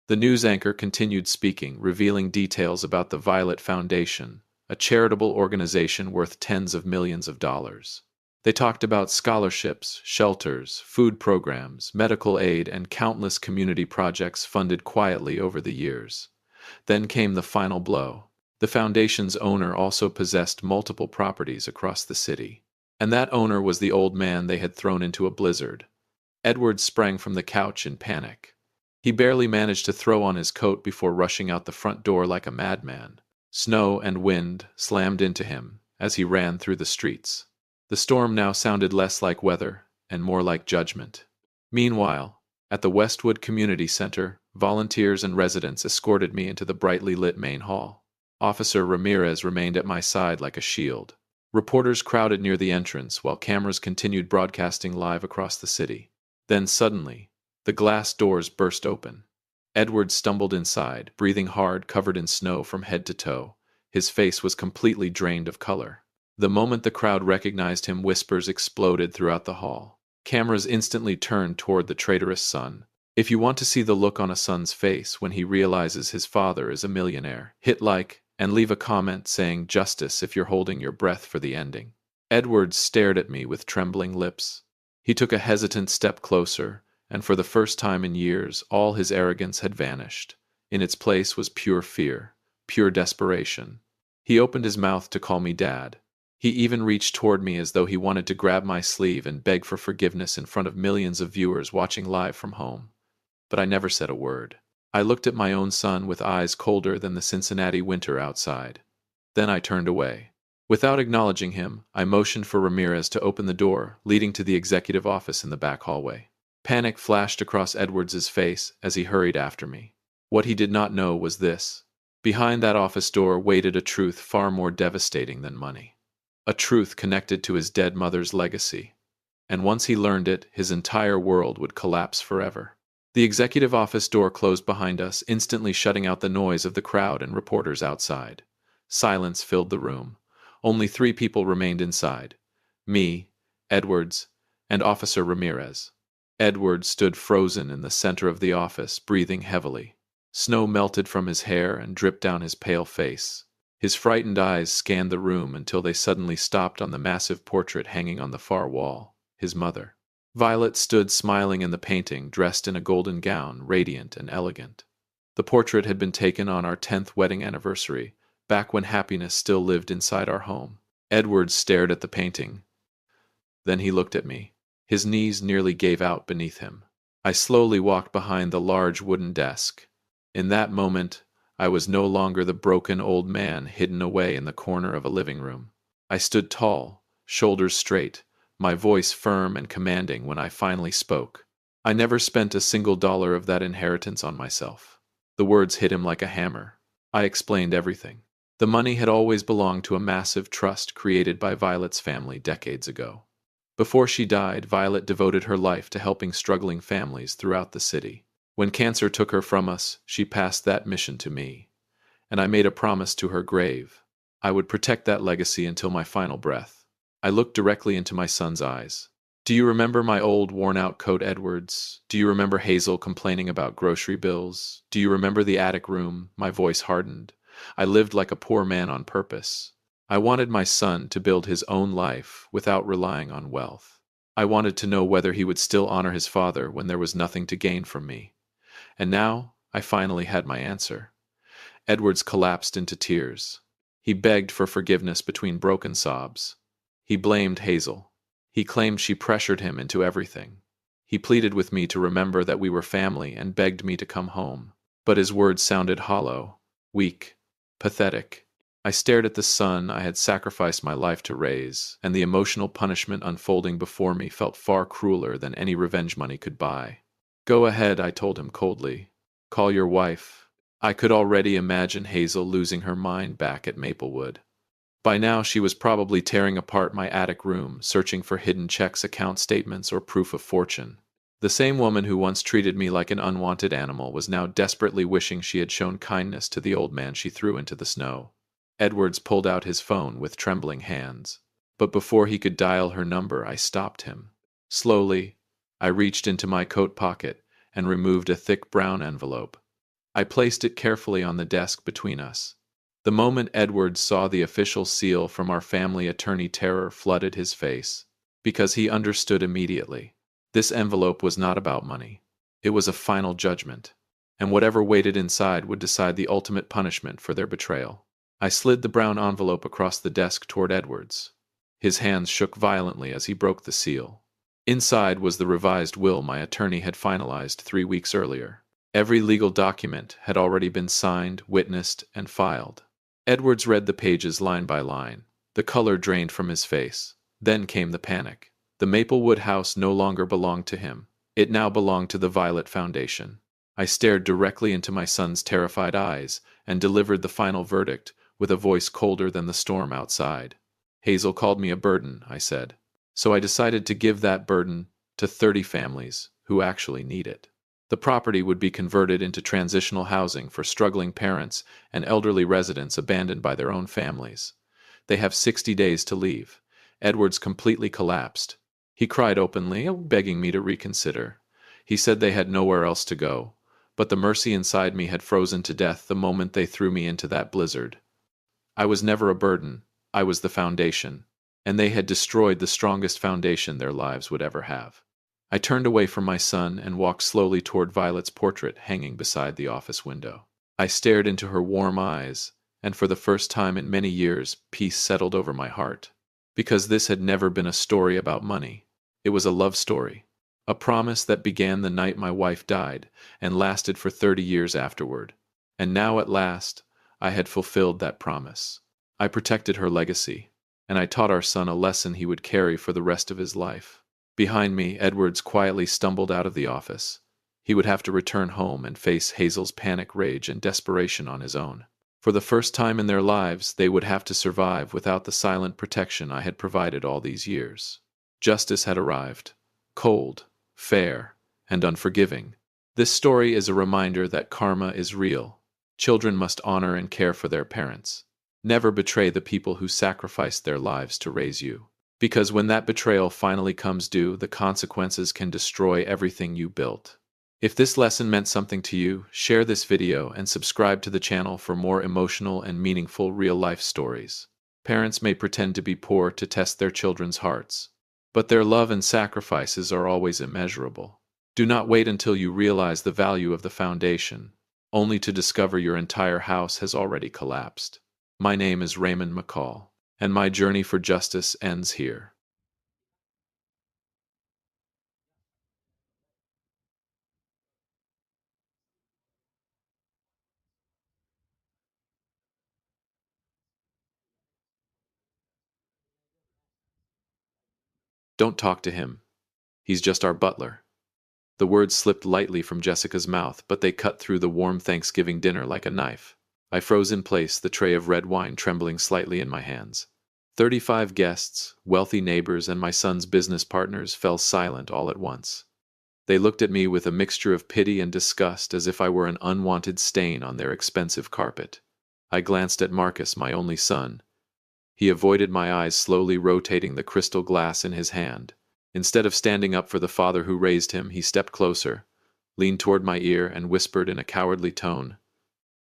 The news anchor continued speaking, revealing details about the Violet Foundation, a charitable organization worth tens of millions of dollars. They talked about scholarships, shelters, food programs, medical aid, and countless community projects funded quietly over the years. Then came the final blow. The foundation's owner also possessed multiple properties across the city, and that owner was the old man they had thrown into a blizzard. Edward sprang from the couch in panic. He barely managed to throw on his coat before rushing out the front door like a madman. Snow and wind slammed into him as he ran through the streets. The storm now sounded less like weather and more like judgment. Meanwhile, at the Westwood Community Center, volunteers and residents escorted me into the brightly lit main hall. Officer Ramirez remained at my side like a shield. Reporters crowded near the entrance while cameras continued broadcasting live across the city. Then suddenly, the glass doors burst open. Edward stumbled inside, breathing hard, covered in snow from head to toe. His face was completely drained of color. The moment the crowd recognized him, whispers exploded throughout the hall. Cameras instantly turned toward the traitorous son. If you want to see the look on a son's face when he realizes his father is a millionaire, hit like and leave a comment saying justice if you're holding your breath for the ending. Edward stared at me with trembling lips. He took a hesitant step closer, and for the first time in years, all his arrogance had vanished. In its place was pure fear, pure desperation. He opened his mouth to call me Dad. He even reached toward me as though he wanted to grab my sleeve and beg for forgiveness in front of millions of viewers watching live from home. But I never said a word. I looked at my own son with eyes colder than the Cincinnati winter outside. Then I turned away. Without acknowledging him, I motioned for Ramirez to open the door, leading to the executive office in the back hallway. Panic flashed across Edwards's face as he hurried after me. What he did not know was this. Behind that office door waited a truth far more devastating than money. A truth connected to his dead mother's legacy. And once he learned it, his entire world would collapse forever. The executive office door closed behind us, instantly shutting out the noise of the crowd and reporters outside. Silence filled the room. Only 3 people remained inside. Me, Edwards, and Officer Ramirez. Edward stood frozen in the center of the office, breathing heavily. Snow melted from his hair and dripped down his pale face. His frightened eyes scanned the room until they suddenly stopped on the massive portrait hanging on the far wall, his mother. Violet stood smiling in the painting, dressed in a golden gown, radiant and elegant. The portrait had been taken on our 10th wedding anniversary, back when happiness still lived inside our home. Edward stared at the painting. Then he looked at me. His knees nearly gave out beneath him. I slowly walked behind the large wooden desk. In that moment, I was no longer the broken old man hidden away in the corner of a living room. I stood tall, shoulders straight, my voice firm and commanding when I finally spoke. I never spent a single dollar of that inheritance on myself. The words hit him like a hammer. I explained everything. The money had always belonged to a massive trust created by Violet's family decades ago. Before she died, Violet devoted her life to helping struggling families throughout the city. When cancer took her from us, she passed that mission to me. And I made a promise to her grave. I would protect that legacy until my final breath. I looked directly into my son's eyes. Do you remember my old worn-out coat, Edwards? Do you remember Hazel complaining about grocery bills? Do you remember the attic room? My voice hardened. I lived like a poor man on purpose. I wanted my son to build his own life without relying on wealth. I wanted to know whether he would still honor his father when there was nothing to gain from me. And now I finally had my answer. Edwards collapsed into tears. He begged for forgiveness between broken sobs. He blamed Hazel. He claimed she pressured him into everything. He pleaded with me to remember that we were family and begged me to come home. But his words sounded hollow, weak, pathetic. I stared at the son I had sacrificed my life to raise, and the emotional punishment unfolding before me felt far crueler than any revenge money could buy. Go ahead, I told him coldly. Call your wife. I could already imagine Hazel losing her mind back at Maplewood. By now she was probably tearing apart my attic room, searching for hidden checks, account statements, or proof of fortune. The same woman who once treated me like an unwanted animal was now desperately wishing she had shown kindness to the old man she threw into the snow. Edwards pulled out his phone with trembling hands. But before he could dial her number, I stopped him. Slowly, I reached into my coat pocket and removed a thick brown envelope. I placed it carefully on the desk between us. The moment Edwards saw the official seal from our family attorney, terror flooded his face, because he understood immediately. This envelope was not about money. It was a final judgment, and whatever waited inside would decide the ultimate punishment for their betrayal. I slid the brown envelope across the desk toward Edwards. His hands shook violently as he broke the seal. Inside was the revised will my attorney had finalized 3 weeks earlier. Every legal document had already been signed, witnessed, and filed. Edwards read the pages line by line. The color drained from his face. Then came the panic. The Maplewood house no longer belonged to him. It now belonged to the Violet Foundation. I stared directly into my son's terrified eyes and delivered the final verdict with a voice colder than the storm outside. Hazel called me a burden, I said. So I decided to give that burden to 30 families who actually need it. The property would be converted into transitional housing for struggling parents and elderly residents abandoned by their own families. They have 60 days to leave. Edwards completely collapsed. He cried openly, begging me to reconsider. He said they had nowhere else to go, but the mercy inside me had frozen to death the moment they threw me into that blizzard. I was never a burden. I was the foundation, and they had destroyed the strongest foundation their lives would ever have. I turned away from my son and walked slowly toward Violet's portrait hanging beside the office window. I stared into her warm eyes, and for the first time in many years, peace settled over my heart. Because this had never been a story about money. It was a love story. A promise that began the night my wife died and lasted for 30 years afterward. And now at last, I had fulfilled that promise. I protected her legacy, and I taught our son a lesson he would carry for the rest of his life. Behind me, Edwards quietly stumbled out of the office. He would have to return home and face Hazel's panic, rage, and desperation on his own. For the first time in their lives, they would have to survive without the silent protection I had provided all these years. Justice had arrived. Cold, fair, and unforgiving. This story is a reminder that karma is real. Children must honor and care for their parents. Never betray the people who sacrificed their lives to raise you. Because when that betrayal finally comes due, the consequences can destroy everything you built. If this lesson meant something to you, share this video and subscribe to the channel for more emotional and meaningful real-life stories. Parents may pretend to be poor to test their children's hearts, but their love and sacrifices are always immeasurable. Do not wait until you realize the value of the foundation, only to discover your entire house has already collapsed. My name is Raymond McCall, and my journey for justice ends here. Don't talk to him. He's just our butler. The words slipped lightly from Jessica's mouth, but they cut through the warm Thanksgiving dinner like a knife. I froze in place, the tray of red wine trembling slightly in my hands. 35 guests, wealthy neighbors, and my son's business partners fell silent all at once. They looked at me with a mixture of pity and disgust, as if I were an unwanted stain on their expensive carpet. I glanced at Marcus, my only son. He avoided my eyes, slowly rotating the crystal glass in his hand. Instead of standing up for the father who raised him, he stepped closer, leaned toward my ear, and whispered in a cowardly tone,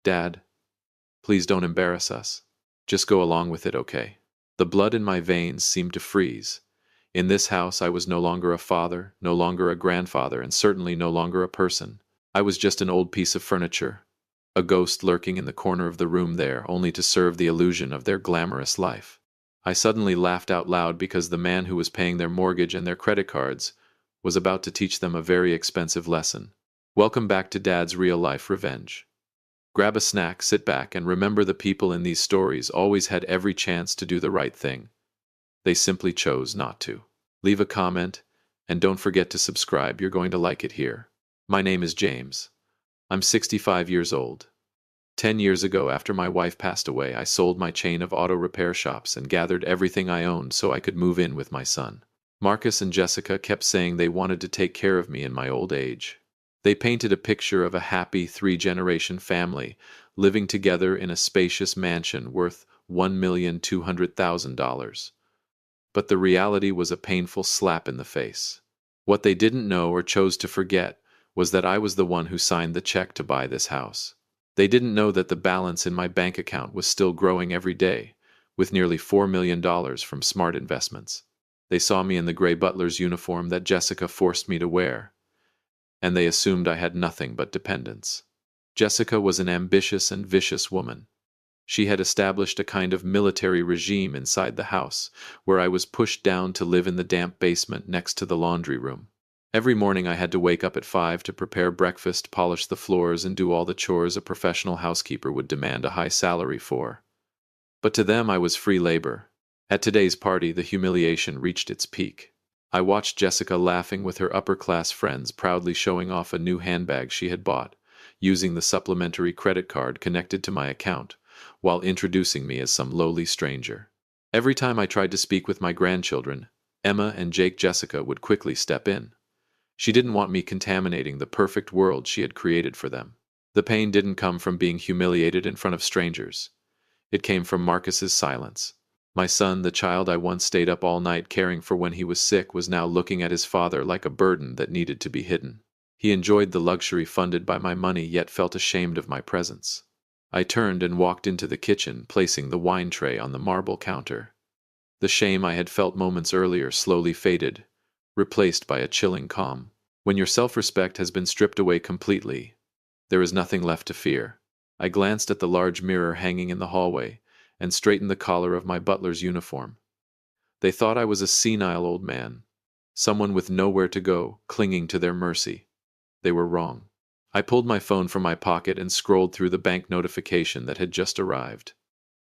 "Dad, please don't embarrass us. Just go along with it, okay?" The blood in my veins seemed to freeze. In this house, I was no longer a father, no longer a grandfather, and certainly no longer a person. I was just an old piece of furniture, a ghost lurking in the corner of the room there, only to serve the illusion of their glamorous life. I suddenly laughed out loud because the man who was paying their mortgage and their credit cards was about to teach them a very expensive lesson. Welcome back to Dad's Real Life Revenge. Grab a snack, sit back, and remember the people in these stories always had every chance to do the right thing. They simply chose not to. Leave a comment, and don't forget to subscribe. You're going to like it here. My name is James. I'm 65 years old. 10 years ago, after my wife passed away, I sold my chain of auto repair shops and gathered everything I owned so I could move in with my son. Marcus and Jessica kept saying they wanted to take care of me in my old age. They painted a picture of a happy 3-generation family living together in a spacious mansion worth $1,200,000. But the reality was a painful slap in the face. What they didn't know or chose to forget was that I was the one who signed the check to buy this house. They didn't know that the balance in my bank account was still growing every day, with nearly $4 million from smart investments. They saw me in the gray butler's uniform that Jessica forced me to wear, and they assumed I had nothing but dependents. Jessica was an ambitious and vicious woman. She had established a kind of military regime inside the house, where I was pushed down to live in the damp basement next to the laundry room. Every morning I had to wake up at 5 to prepare breakfast, polish the floors, and do all the chores a professional housekeeper would demand a high salary for. But to them I was free labor. At today's party, the humiliation reached its peak. I watched Jessica laughing with her upper-class friends, proudly showing off a new handbag she had bought, using the supplementary credit card connected to my account, while introducing me as some lowly stranger. Every time I tried to speak with my grandchildren, Emma and Jessica would quickly step in. She didn't want me contaminating the perfect world she had created for them. The pain didn't come from being humiliated in front of strangers. It came from Marcus's silence. My son, the child I once stayed up all night caring for when he was sick, was now looking at his father like a burden that needed to be hidden. He enjoyed the luxury funded by my money, yet felt ashamed of my presence. I turned and walked into the kitchen, placing the wine tray on the marble counter. The shame I had felt moments earlier slowly faded, replaced by a chilling calm. When your self-respect has been stripped away completely, there is nothing left to fear. I glanced at the large mirror hanging in the hallway and straightened the collar of my butler's uniform. They thought I was a senile old man, someone with nowhere to go, clinging to their mercy. They were wrong. I pulled my phone from my pocket and scrolled through the bank notification that had just arrived.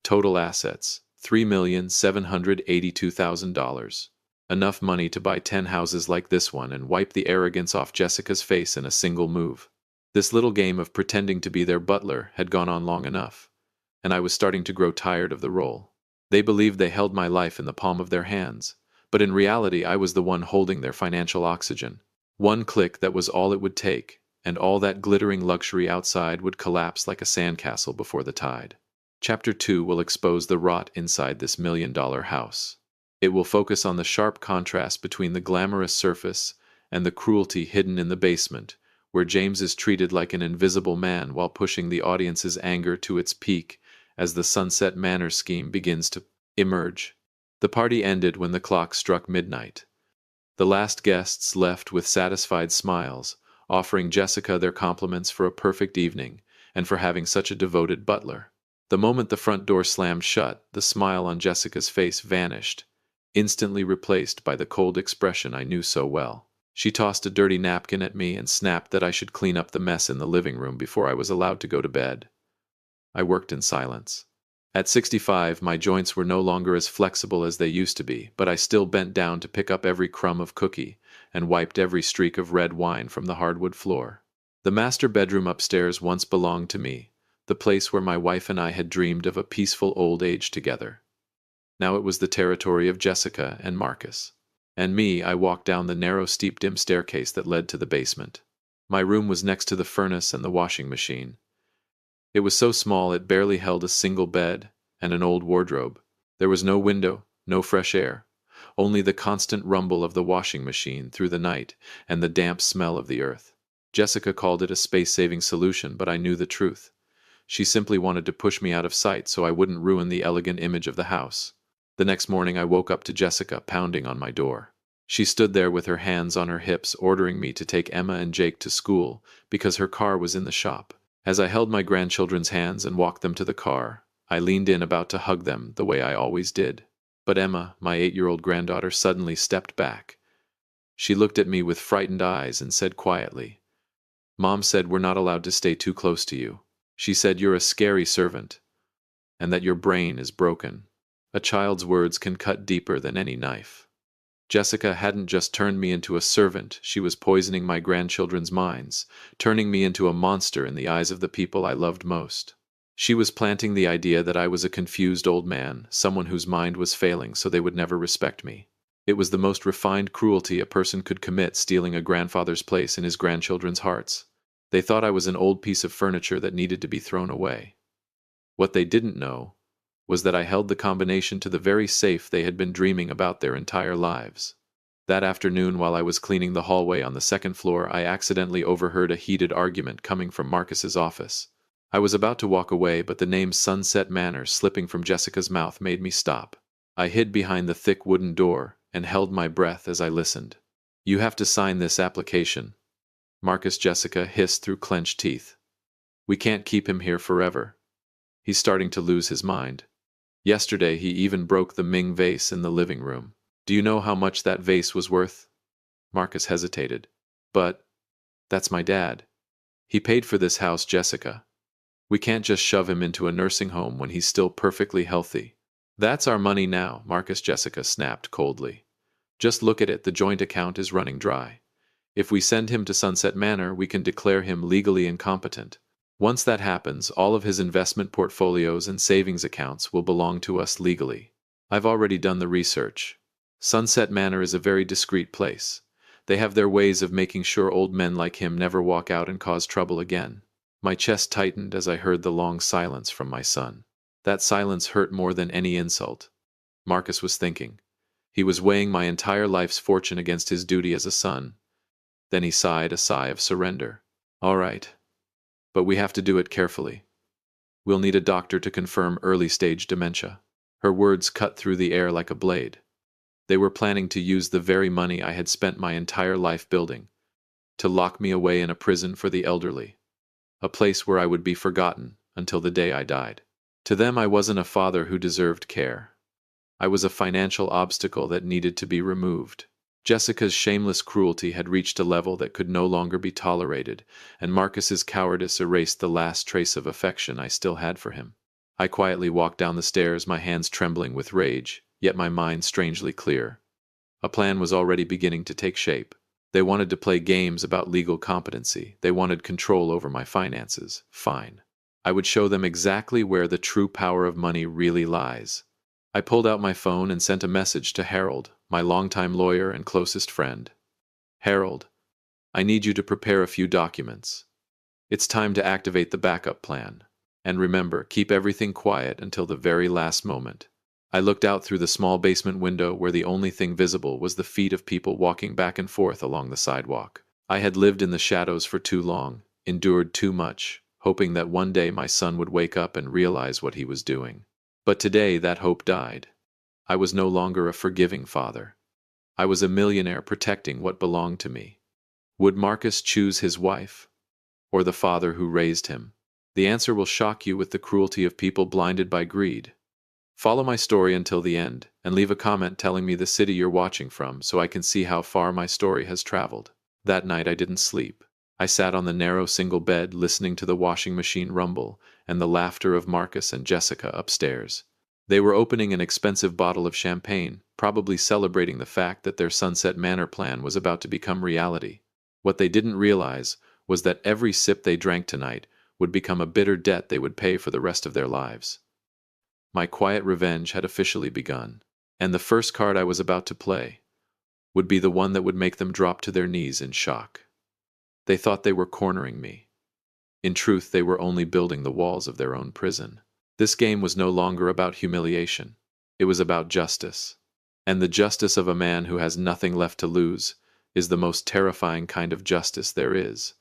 Total assets, $3,782,000. Enough money to buy 10 houses like this one and wipe the arrogance off Jessica's face in a single move. This little game of pretending to be their butler had gone on long enough, and I was starting to grow tired of the role. They believed they held my life in the palm of their hands, but in reality I was the one holding their financial oxygen. One click, that was all it would take, and all that glittering luxury outside would collapse like a sandcastle before the tide. Chapter 2 will expose the rot inside this million-dollar house. It will focus on the sharp contrast between the glamorous surface and the cruelty hidden in the basement, where James is treated like an invisible man while pushing the audience's anger to its peak as the Sunset Manor scheme begins to emerge. The party ended when the clock struck midnight. The last guests left with satisfied smiles, offering Jessica their compliments for a perfect evening and for having such a devoted butler. The moment the front door slammed shut, the smile on Jessica's face vanished, instantly replaced by the cold expression I knew so well. She tossed a dirty napkin at me and snapped that I should clean up the mess in the living room before I was allowed to go to bed. I worked in silence. At 65, my joints were no longer as flexible as they used to be, but I still bent down to pick up every crumb of cookie and wiped every streak of red wine from the hardwood floor. The master bedroom upstairs once belonged to me, the place where my wife and I had dreamed of a peaceful old age together. Now it was the territory of Jessica and Marcus. And me. I walked down the narrow, steep, dim staircase that led to the basement. My room was next to the furnace and the washing machine. It was so small it barely held a single bed and an old wardrobe. There was no window, no fresh air, only the constant rumble of the washing machine through the night and the damp smell of the earth. Jessica called it a space-saving solution, but I knew the truth. She simply wanted to push me out of sight so I wouldn't ruin the elegant image of the house. The next morning I woke up to Jessica pounding on my door. She stood there with her hands on her hips, ordering me to take Emma and Jake to school because her car was in the shop. As I held my grandchildren's hands and walked them to the car, I leaned in, about to hug them the way I always did. But Emma, my 8-year-old granddaughter, suddenly stepped back. She looked at me with frightened eyes and said quietly, "Mom said we're not allowed to stay too close to you. She said you're a scary servant, and that your brain is broken." A child's words can cut deeper than any knife. Jessica hadn't just turned me into a servant, she was poisoning my grandchildren's minds, turning me into a monster in the eyes of the people I loved most. She was planting the idea that I was a confused old man, someone whose mind was failing so they would never respect me. It was the most refined cruelty a person could commit, stealing a grandfather's place in his grandchildren's hearts. They thought I was an old piece of furniture that needed to be thrown away. What they didn't know was that I held the combination to the very safe they had been dreaming about their entire lives. That afternoon, while I was cleaning the hallway on the second floor, I accidentally overheard a heated argument coming from Marcus's office. I was about to walk away, but the name Sunset Manor slipping from Jessica's mouth made me stop. I hid behind the thick wooden door and held my breath as I listened. "You have to sign this application," Marcus, Jessica hissed through clenched teeth. "We can't keep him here forever. He's starting to lose his mind. Yesterday he even broke the Ming vase in the living room. Do you know how much that vase was worth? Marcus hesitated. But that's my dad. He paid for this house, Jessica. We can't just shove him into a nursing home when he's still perfectly healthy. That's our money now, Marcus. Jessica snapped coldly. Just look at it, the joint account is running dry. If we send him to Sunset Manor, we can declare him legally incompetent. Once that happens, all of his investment portfolios and savings accounts will belong to us legally. I've already done the research. Sunset Manor is a very discreet place. They have their ways of making sure old men like him never walk out and cause trouble again. My chest tightened as I heard the long silence from my son. That silence hurt more than any insult. Marcus was thinking. He was weighing my entire life's fortune against his duty as a son. Then he sighed a sigh of surrender. All right. But we have to do it carefully. We'll need a doctor to confirm early-stage dementia. Her words cut through the air like a blade. They were planning to use the very money I had spent my entire life building, to lock me away in a prison for the elderly, a place where I would be forgotten until the day I died. To them, I wasn't a father who deserved care. I was a financial obstacle that needed to be removed. Jessica's shameless cruelty had reached a level that could no longer be tolerated, and Marcus's cowardice erased the last trace of affection I still had for him. I quietly walked down the stairs, my hands trembling with rage, yet my mind strangely clear. A plan was already beginning to take shape. They wanted to play games about legal competency. They wanted control over my finances. Fine. I would show them exactly where the true power of money really lies. I pulled out my phone and sent a message to Harold, my longtime lawyer and closest friend. Harold, I need you to prepare a few documents. It's time to activate the backup plan. And remember, keep everything quiet until the very last moment. I looked out through the small basement window where the only thing visible was the feet of people walking back and forth along the sidewalk. I had lived in the shadows for too long, endured too much, hoping that one day my son would wake up and realize what he was doing. But today that hope died. I was no longer a forgiving father. I was a millionaire protecting what belonged to me. Would Marcus choose his wife? Or the father who raised him? The answer will shock you with the cruelty of people blinded by greed. Follow my story until the end, and leave a comment telling me the city you're watching from so I can see how far my story has traveled. That night I didn't sleep. I sat on the narrow single bed listening to the washing machine rumble and the laughter of Marcus and Jessica upstairs. They were opening an expensive bottle of champagne, probably celebrating the fact that their Sunset Manor plan was about to become reality. What they didn't realize was that every sip they drank tonight would become a bitter debt they would pay for the rest of their lives. My quiet revenge had officially begun, and the first card I was about to play would be the one that would make them drop to their knees in shock. They thought they were cornering me. In truth, they were only building the walls of their own prison. This game was no longer about humiliation. It was about justice. And the justice of a man who has nothing left to lose is the most terrifying kind of justice there is.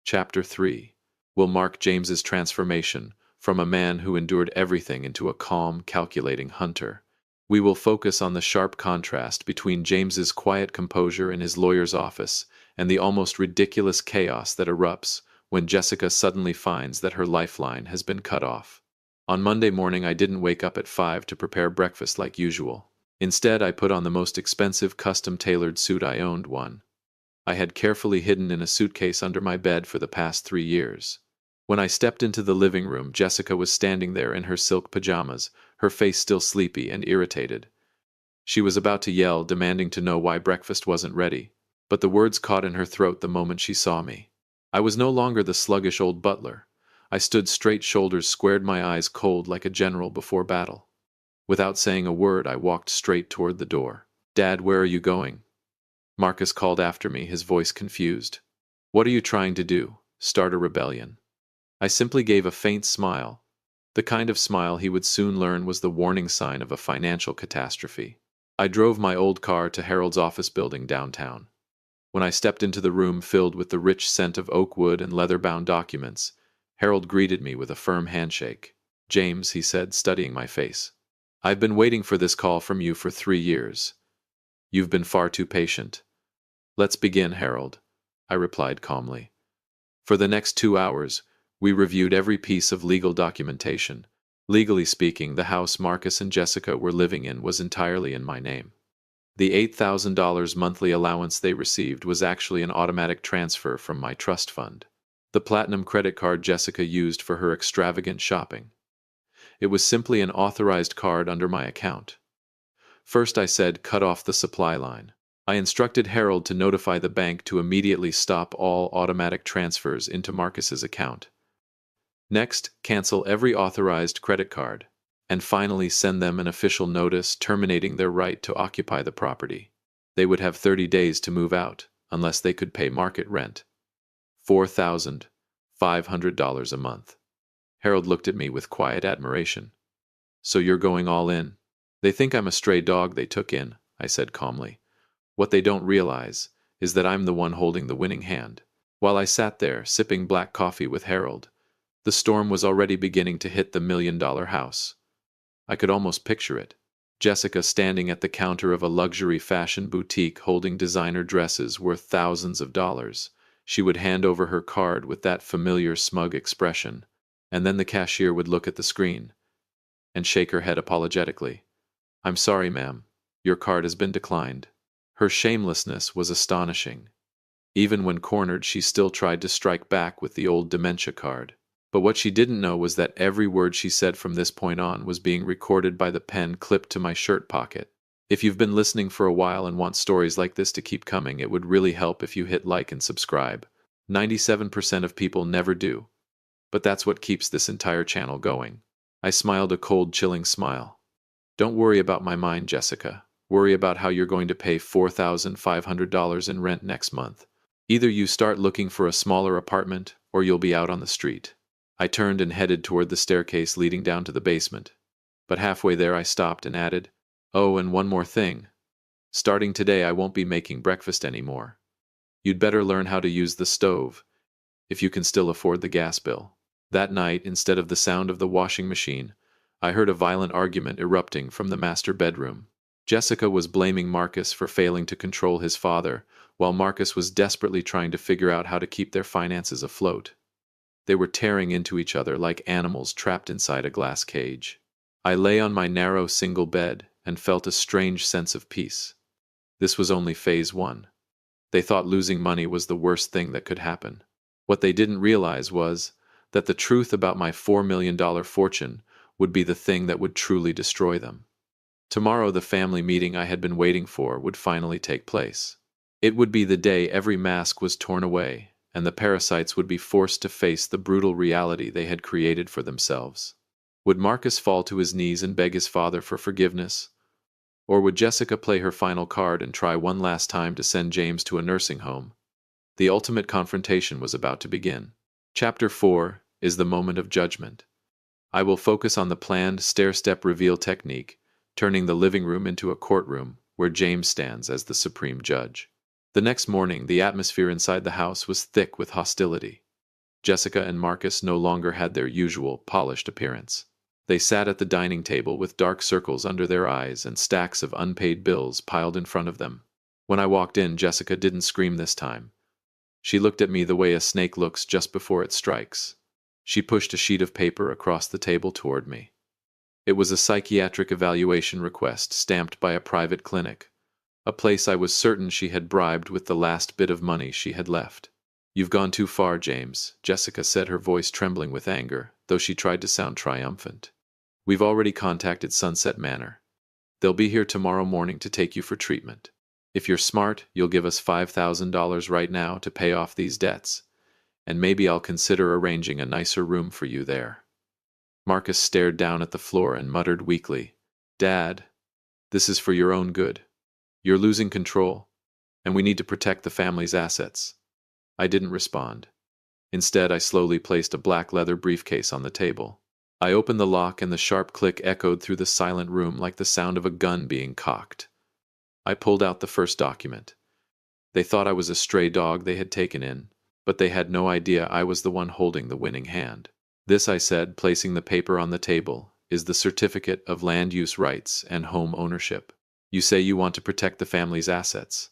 Chapter 3 will mark James's transformation from a man who endured everything into a calm, calculating hunter. We will focus on the sharp contrast between James's quiet composure in his lawyer's office and the almost ridiculous chaos that erupts when Jessica suddenly finds that her lifeline has been cut off. On Monday morning, I didn't wake up at 5 to prepare breakfast like usual. Instead, I put on the most expensive custom-tailored suit I owned one. I had carefully hidden in a suitcase under my bed for the past 3 years. When I stepped into the living room, Jessica was standing there in her silk pajamas, her face still sleepy and irritated. She was about to yell, demanding to know why breakfast wasn't ready, but the words caught in her throat the moment she saw me. I was no longer the sluggish old butler. I stood straight, shoulders squared, my eyes cold like a general before battle. Without saying a word, I walked straight toward the door. "Dad, where are you going?" Marcus called after me, his voice confused. "What are you trying to do? Start a rebellion?" I simply gave a faint smile, the kind of smile he would soon learn was the warning sign of a financial catastrophe. I drove my old car to Harold's office building downtown. When I stepped into the room filled with the rich scent of oak wood and leather-bound documents, Harold greeted me with a firm handshake. "James," he said, studying my face, "I've been waiting for this call from you for 3 years. You've been far too patient." "Let's begin, Harold," I replied calmly. For the next 2 hours, we reviewed every piece of legal documentation, Legally speaking, the house Marcus and Jessica were living in was entirely in my name. The $8,000 monthly allowance they received was actually an automatic transfer from my trust fund, the platinum credit card Jessica used for her extravagant shopping. It was simply an authorized card under my account. First, I said, cut off the supply line. I instructed Harold to notify the bank to immediately stop all automatic transfers into Marcus's account. Next, cancel every authorized credit card. And finally send them an official notice terminating their right to occupy the property. They would have 30 days to move out, unless they could pay market rent. $4,500 a month. Harold looked at me with quiet admiration. So you're going all in? They think I'm a stray dog they took in, I said calmly. What they don't realize is that I'm the one holding the winning hand. While I sat there, sipping black coffee with Harold, the storm was already beginning to hit the $1,000,000 house. I could almost picture it. Jessica standing at the counter of a luxury fashion boutique holding designer dresses worth thousands of dollars. She would hand over her card with that familiar smug expression, and then the cashier would look at the screen and shake her head apologetically. I'm sorry, ma'am. Your card has been declined. Her shamelessness was astonishing. Even when cornered, she still tried to strike back with the old dementia card. But what she didn't know was that every word she said from this point on was being recorded by the pen clipped to my shirt pocket. If you've been listening for a while and want stories like this to keep coming, it would really help if you hit like and subscribe. 97% of people never do. But that's what keeps this entire channel going. I smiled a cold, chilling smile. Don't worry about my mind, Jessica. Worry about how you're going to pay $4,500 in rent next month. Either you start looking for a smaller apartment, or you'll be out on the street. I turned and headed toward the staircase leading down to the basement. But halfway there I stopped and added, oh, and one more thing. Starting today I won't be making breakfast anymore. You'd better learn how to use the stove, if you can still afford the gas bill. That night, instead of the sound of the washing machine, I heard a violent argument erupting from the master bedroom. Jessica was blaming Marcus for failing to control his father, while Marcus was desperately trying to figure out how to keep their finances afloat. They were tearing into each other like animals trapped inside a glass cage. I lay on my narrow single bed and felt a strange sense of peace. This was only phase 1. They thought losing money was the worst thing that could happen. What they didn't realize was that the truth about my $4 million fortune would be the thing that would truly destroy them. Tomorrow, the family meeting I had been waiting for would finally take place. It would be the day every mask was torn away, and the parasites would be forced to face the brutal reality they had created for themselves. Would Marcus fall to his knees and beg his father for forgiveness? Or would Jessica play her final card and try one last time to send James to a nursing home? The ultimate confrontation was about to begin. Chapter 4 is the moment of judgment. I will focus on the planned stair-step reveal technique, turning the living room into a courtroom where James stands as the supreme judge. The next morning, the atmosphere inside the house was thick with hostility. Jessica and Marcus no longer had their usual polished appearance. They sat at the dining table with dark circles under their eyes and stacks of unpaid bills piled in front of them. When I walked in, Jessica didn't scream this time. She looked at me the way a snake looks just before it strikes. She pushed a sheet of paper across the table toward me. It was a psychiatric evaluation request stamped by a private clinic, a place I was certain she had bribed with the last bit of money she had left. You've gone too far, James, Jessica said, her voice trembling with anger, though she tried to sound triumphant. We've already contacted Sunset Manor. They'll be here tomorrow morning to take you for treatment. If you're smart, you'll give us $5,000 right now to pay off these debts, and maybe I'll consider arranging a nicer room for you there. Marcus stared down at the floor and muttered weakly, Dad, this is for your own good. You're losing control, and we need to protect the family's assets. I didn't respond. Instead, I slowly placed a black leather briefcase on the table. I opened the lock and the sharp click echoed through the silent room like the sound of a gun being cocked. I pulled out the first document. They thought I was a stray dog they had taken in, but they had no idea I was the one holding the winning hand. This, I said, placing the paper on the table, is the certificate of land use rights and home ownership. You say you want to protect the family's assets.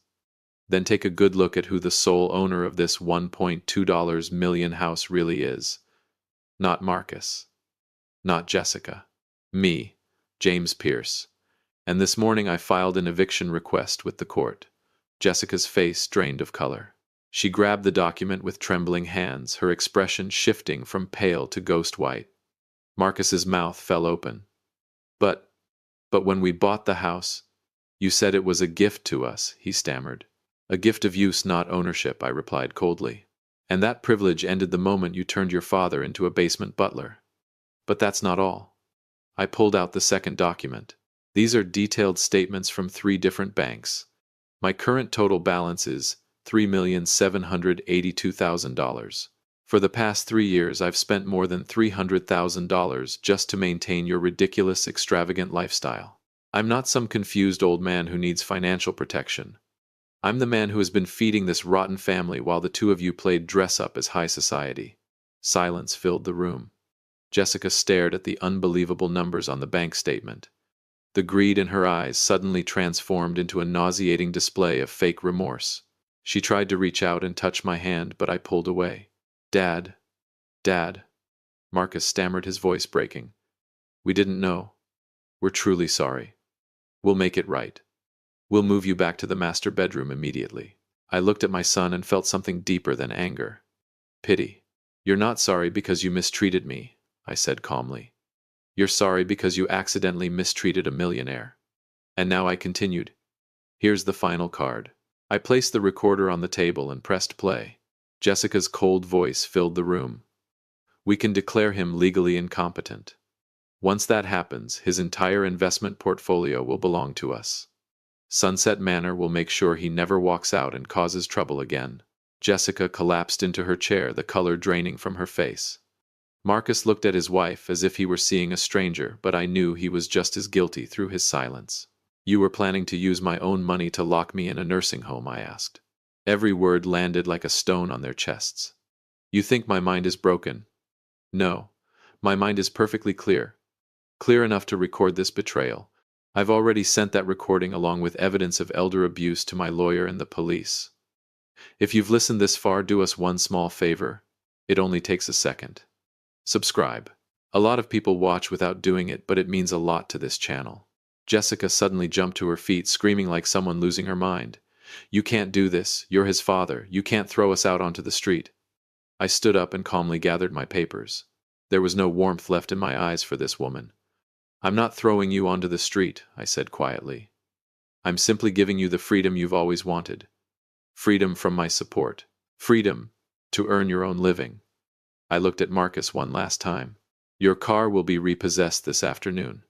Then take a good look at who the sole owner of this $1.2 million house really is. Not Marcus. Not Jessica. Me, James Pierce. And this morning I filed an eviction request with the court. Jessica's face drained of color. She grabbed the document with trembling hands, her expression shifting from pale to ghost white. Marcus's mouth fell open. But when we bought the house, you said it was a gift to us, he stammered. A gift of use, not ownership, I replied coldly. And that privilege ended the moment you turned your father into a basement butler. But that's not all. I pulled out the second document. These are detailed statements from 3 different banks. My current total balance is $3,782,000. For the past 3 years, I've spent more than $300,000 just to maintain your ridiculous, extravagant lifestyle. I'm not some confused old man who needs financial protection. I'm the man who has been feeding this rotten family while the two of you played dress-up as high society. Silence filled the room. Jessica stared at the unbelievable numbers on the bank statement. The greed in her eyes suddenly transformed into a nauseating display of fake remorse. She tried to reach out and touch my hand, but I pulled away. Dad. Marcus stammered, his voice breaking. We didn't know. We're truly sorry. We'll make it right. We'll move you back to the master bedroom immediately. I looked at my son and felt something deeper than anger. Pity. You're not sorry because you mistreated me, I said calmly. You're sorry because you accidentally mistreated a millionaire. And now I continued. Here's the final card. I placed the recorder on the table and pressed play. Jessica's cold voice filled the room. We can declare him legally incompetent. Once that happens, his entire investment portfolio will belong to us. Sunset Manor will make sure he never walks out and causes trouble again. Jessica collapsed into her chair, the color draining from her face. Marcus looked at his wife as if he were seeing a stranger, but I knew he was just as guilty through his silence. You were planning to use my own money to lock me in a nursing home, I asked. Every word landed like a stone on their chests. You think my mind is broken? No. My mind is perfectly clear. Clear enough to record this betrayal. I've already sent that recording along with evidence of elder abuse to my lawyer and the police. If you've listened this far, do us one small favor. It only takes a second. Subscribe. A lot of people watch without doing it, but it means a lot to this channel. Jessica suddenly jumped to her feet, screaming like someone losing her mind. You can't do this. You're his father. You can't throw us out onto the street. I stood up and calmly gathered my papers. There was no warmth left in my eyes for this woman. I'm not throwing you onto the street, I said quietly. I'm simply giving you the freedom you've always wanted. Freedom from my support. Freedom to earn your own living. I looked at Marcus one last time. Your car will be repossessed this afternoon.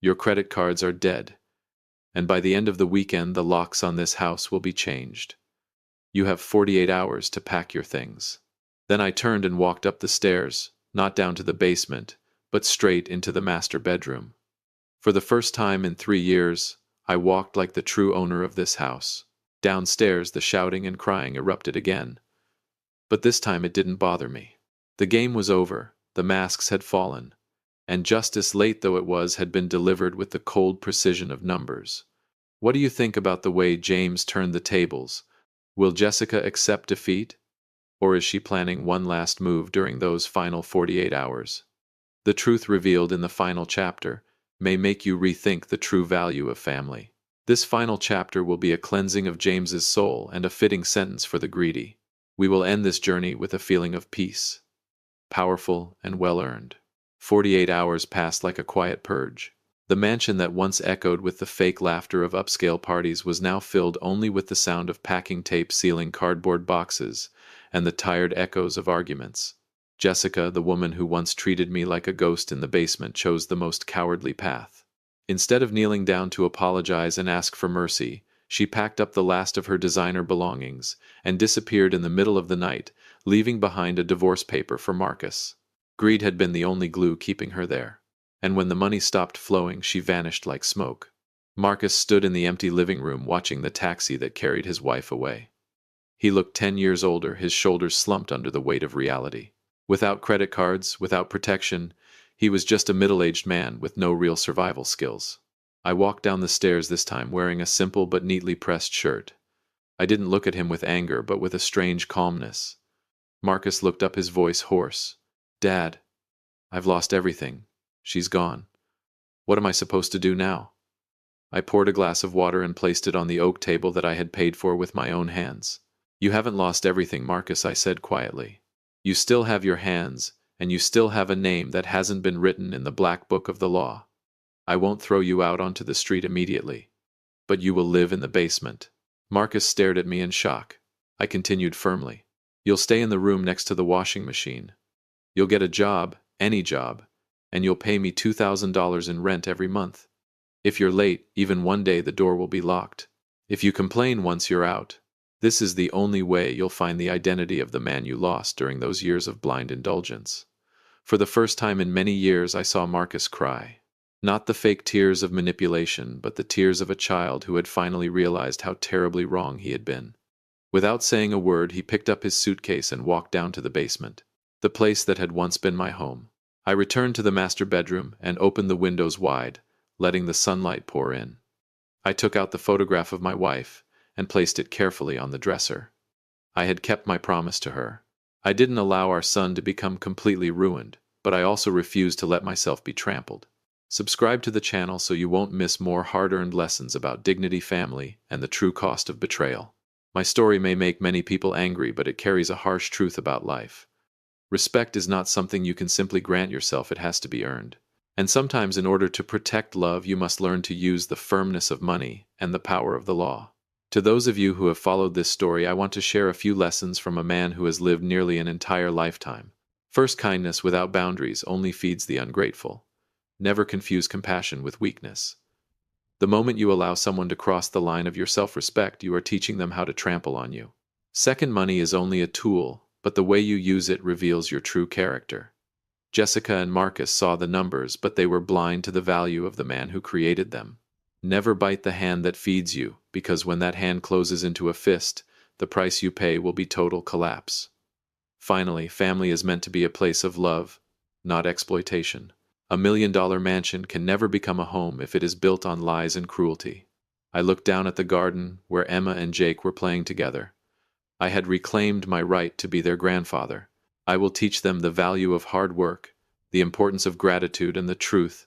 Your credit cards are dead. And by the end of the weekend, the locks on this house will be changed. You have 48 hours to pack your things. Then I turned and walked up the stairs, not down to the basement, but straight into the master bedroom. For the first time in 3 years, I walked like the true owner of this house. Downstairs, the shouting and crying erupted again. But this time it didn't bother me. The game was over, the masks had fallen, and justice, late though it was, had been delivered with the cold precision of numbers. What do you think about the way James turned the tables? Will Jessica accept defeat? Or is she planning one last move during those final 48 hours? The truth revealed in the final chapter may make you rethink the true value of family. This final chapter will be a cleansing of James's soul and a fitting sentence for the greedy. We will end this journey with a feeling of peace. Powerful and well-earned. 48 hours passed like a quiet purge. The mansion that once echoed with the fake laughter of upscale parties was now filled only with the sound of packing tape sealing cardboard boxes and the tired echoes of arguments. Jessica, the woman who once treated me like a ghost in the basement, chose the most cowardly path. Instead of kneeling down to apologize and ask for mercy, she packed up the last of her designer belongings and disappeared in the middle of the night, leaving behind a divorce paper for Marcus. Greed had been the only glue keeping her there. And when the money stopped flowing, she vanished like smoke. Marcus stood in the empty living room watching the taxi that carried his wife away. He looked 10 years older, his shoulders slumped under the weight of reality. Without credit cards, without protection, he was just a middle-aged man with no real survival skills. I walked down the stairs this time wearing a simple but neatly pressed shirt. I didn't look at him with anger, but with a strange calmness. Marcus looked up, his voice hoarse. Dad, I've lost everything. She's gone. What am I supposed to do now? I poured a glass of water and placed it on the oak table that I had paid for with my own hands. You haven't lost everything, Marcus, I said quietly. You still have your hands, and you still have a name that hasn't been written in the black book of the law. I won't throw you out onto the street immediately, but you will live in the basement. Marcus stared at me in shock. I continued firmly. You'll stay in the room next to the washing machine. You'll get a job, any job, and you'll pay me $2,000 in rent every month. If you're late, even one day, the door will be locked. If you complain once you're out, this is the only way you'll find the identity of the man you lost during those years of blind indulgence. For the first time in many years, I saw Marcus cry. Not the fake tears of manipulation, but the tears of a child who had finally realized how terribly wrong he had been. Without saying a word, he picked up his suitcase and walked down to the basement, the place that had once been my home. I returned to the master bedroom and opened the windows wide, letting the sunlight pour in. I took out the photograph of my wife and placed it carefully on the dresser. I had kept my promise to her. I didn't allow our son to become completely ruined, but I also refused to let myself be trampled. Subscribe to the channel so you won't miss more hard-earned lessons about dignity, family, and the true cost of betrayal. My story may make many people angry, but it carries a harsh truth about life. Respect is not something you can simply grant yourself, it has to be earned. And sometimes in order to protect love, you must learn to use the firmness of money and the power of the law. To those of you who have followed this story, I want to share a few lessons from a man who has lived nearly an entire lifetime. First, kindness without boundaries only feeds the ungrateful. Never confuse compassion with weakness. The moment you allow someone to cross the line of your self-respect, you are teaching them how to trample on you. Second, money is only a tool, but the way you use it reveals your true character. Jessica and Marcus saw the numbers, but they were blind to the value of the man who created them. Never bite the hand that feeds you, because when that hand closes into a fist, the price you pay will be total collapse. Finally, family is meant to be a place of love, not exploitation. $1 million mansion can never become a home if it is built on lies and cruelty. I looked down at the garden where Emma and Jake were playing together. I had reclaimed my right to be their grandfather. I will teach them the value of hard work, the importance of gratitude, and the truth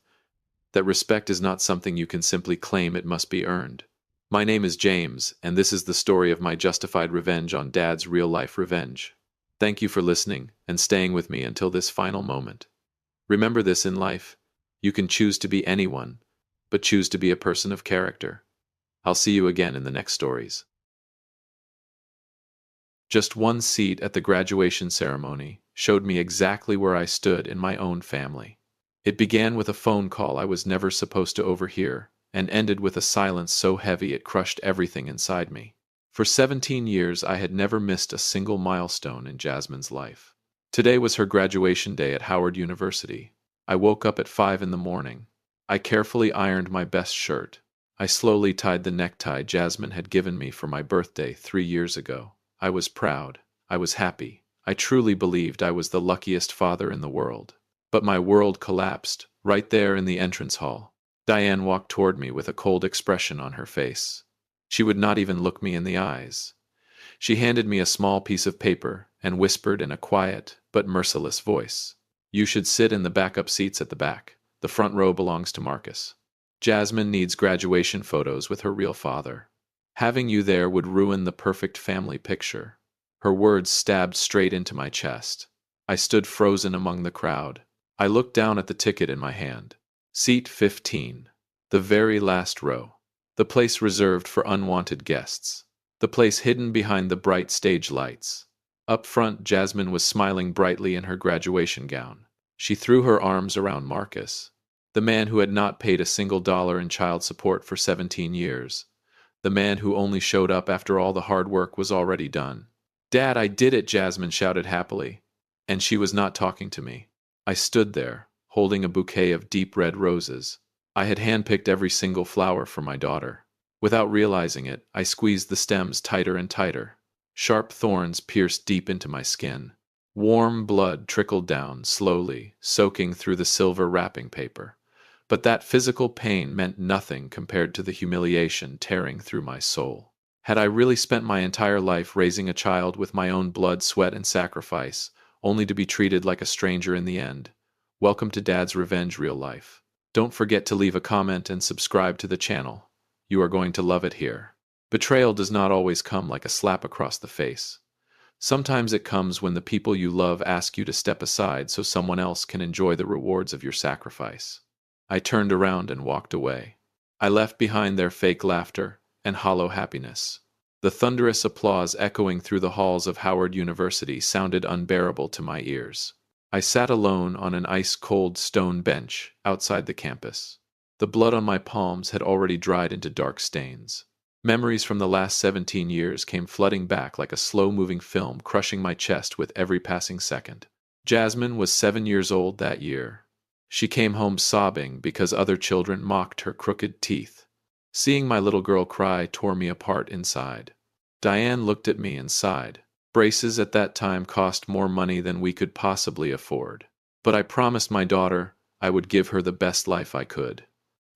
that respect is not something you can simply claim, it must be earned. My name is James, and this is the story of my justified revenge on Dad's real-life revenge. Thank you for listening and staying with me until this final moment. Remember this in life: you can choose to be anyone, but choose to be a person of character. I'll see you again in the next stories. Just one seat at the graduation ceremony showed me exactly where I stood in my own family. It began with a phone call I was never supposed to overhear, and ended with a silence so heavy it crushed everything inside me. For 17 years, I had never missed a single milestone in Jasmine's life. Today was her graduation day at Howard University. I woke up at 5 in the morning. I carefully ironed my best shirt. I slowly tied the necktie Jasmine had given me for my birthday 3 years ago. I was proud. I was happy. I truly believed I was the luckiest father in the world. But my world collapsed right there in the entrance hall. Diane walked toward me with a cold expression on her face. She would not even look me in the eyes. She handed me a small piece of paper and whispered in a quiet but merciless voice, "You should sit in the backup seats at the back. The front row belongs to Marcus. Jasmine needs graduation photos with her real father. Having you there would ruin the perfect family picture." Her words stabbed straight into my chest. I stood frozen among the crowd. I looked down at the ticket in my hand. Seat 15. The very last row. The place reserved for unwanted guests. The place hidden behind the bright stage lights. Up front, Jasmine was smiling brightly in her graduation gown. She threw her arms around Marcus, the man who had not paid a single dollar in child support for 17 years. The man who only showed up after all the hard work was already done. "Dad, I did it!" Jasmine shouted happily. And she was not talking to me. I stood there, holding a bouquet of deep red roses. I had handpicked every single flower for my daughter. Without realizing it, I squeezed the stems tighter and tighter. Sharp thorns pierced deep into my skin. Warm blood trickled down, slowly, soaking through the silver wrapping paper. But that physical pain meant nothing compared to the humiliation tearing through my soul. Had I really spent my entire life raising a child with my own blood, sweat, and sacrifice, only to be treated like a stranger in the end? Welcome to Dad's Revenge Real Life. Don't forget to leave a comment and subscribe to the channel. You are going to love it here. Betrayal does not always come like a slap across the face. Sometimes it comes when the people you love ask you to step aside so someone else can enjoy the rewards of your sacrifice. I turned around and walked away. I left behind their fake laughter and hollow happiness. The thunderous applause echoing through the halls of Howard University sounded unbearable to my ears. I sat alone on an ice-cold stone bench outside the campus. The blood on my palms had already dried into dark stains. Memories from the last 17 years came flooding back like a slow-moving film, crushing my chest with every passing second. Jasmine was 7 years old that year. She came home sobbing because other children mocked her crooked teeth. Seeing my little girl cry tore me apart inside. Diane looked at me and sighed. Braces at that time cost more money than we could possibly afford. But I promised my daughter I would give her the best life I could.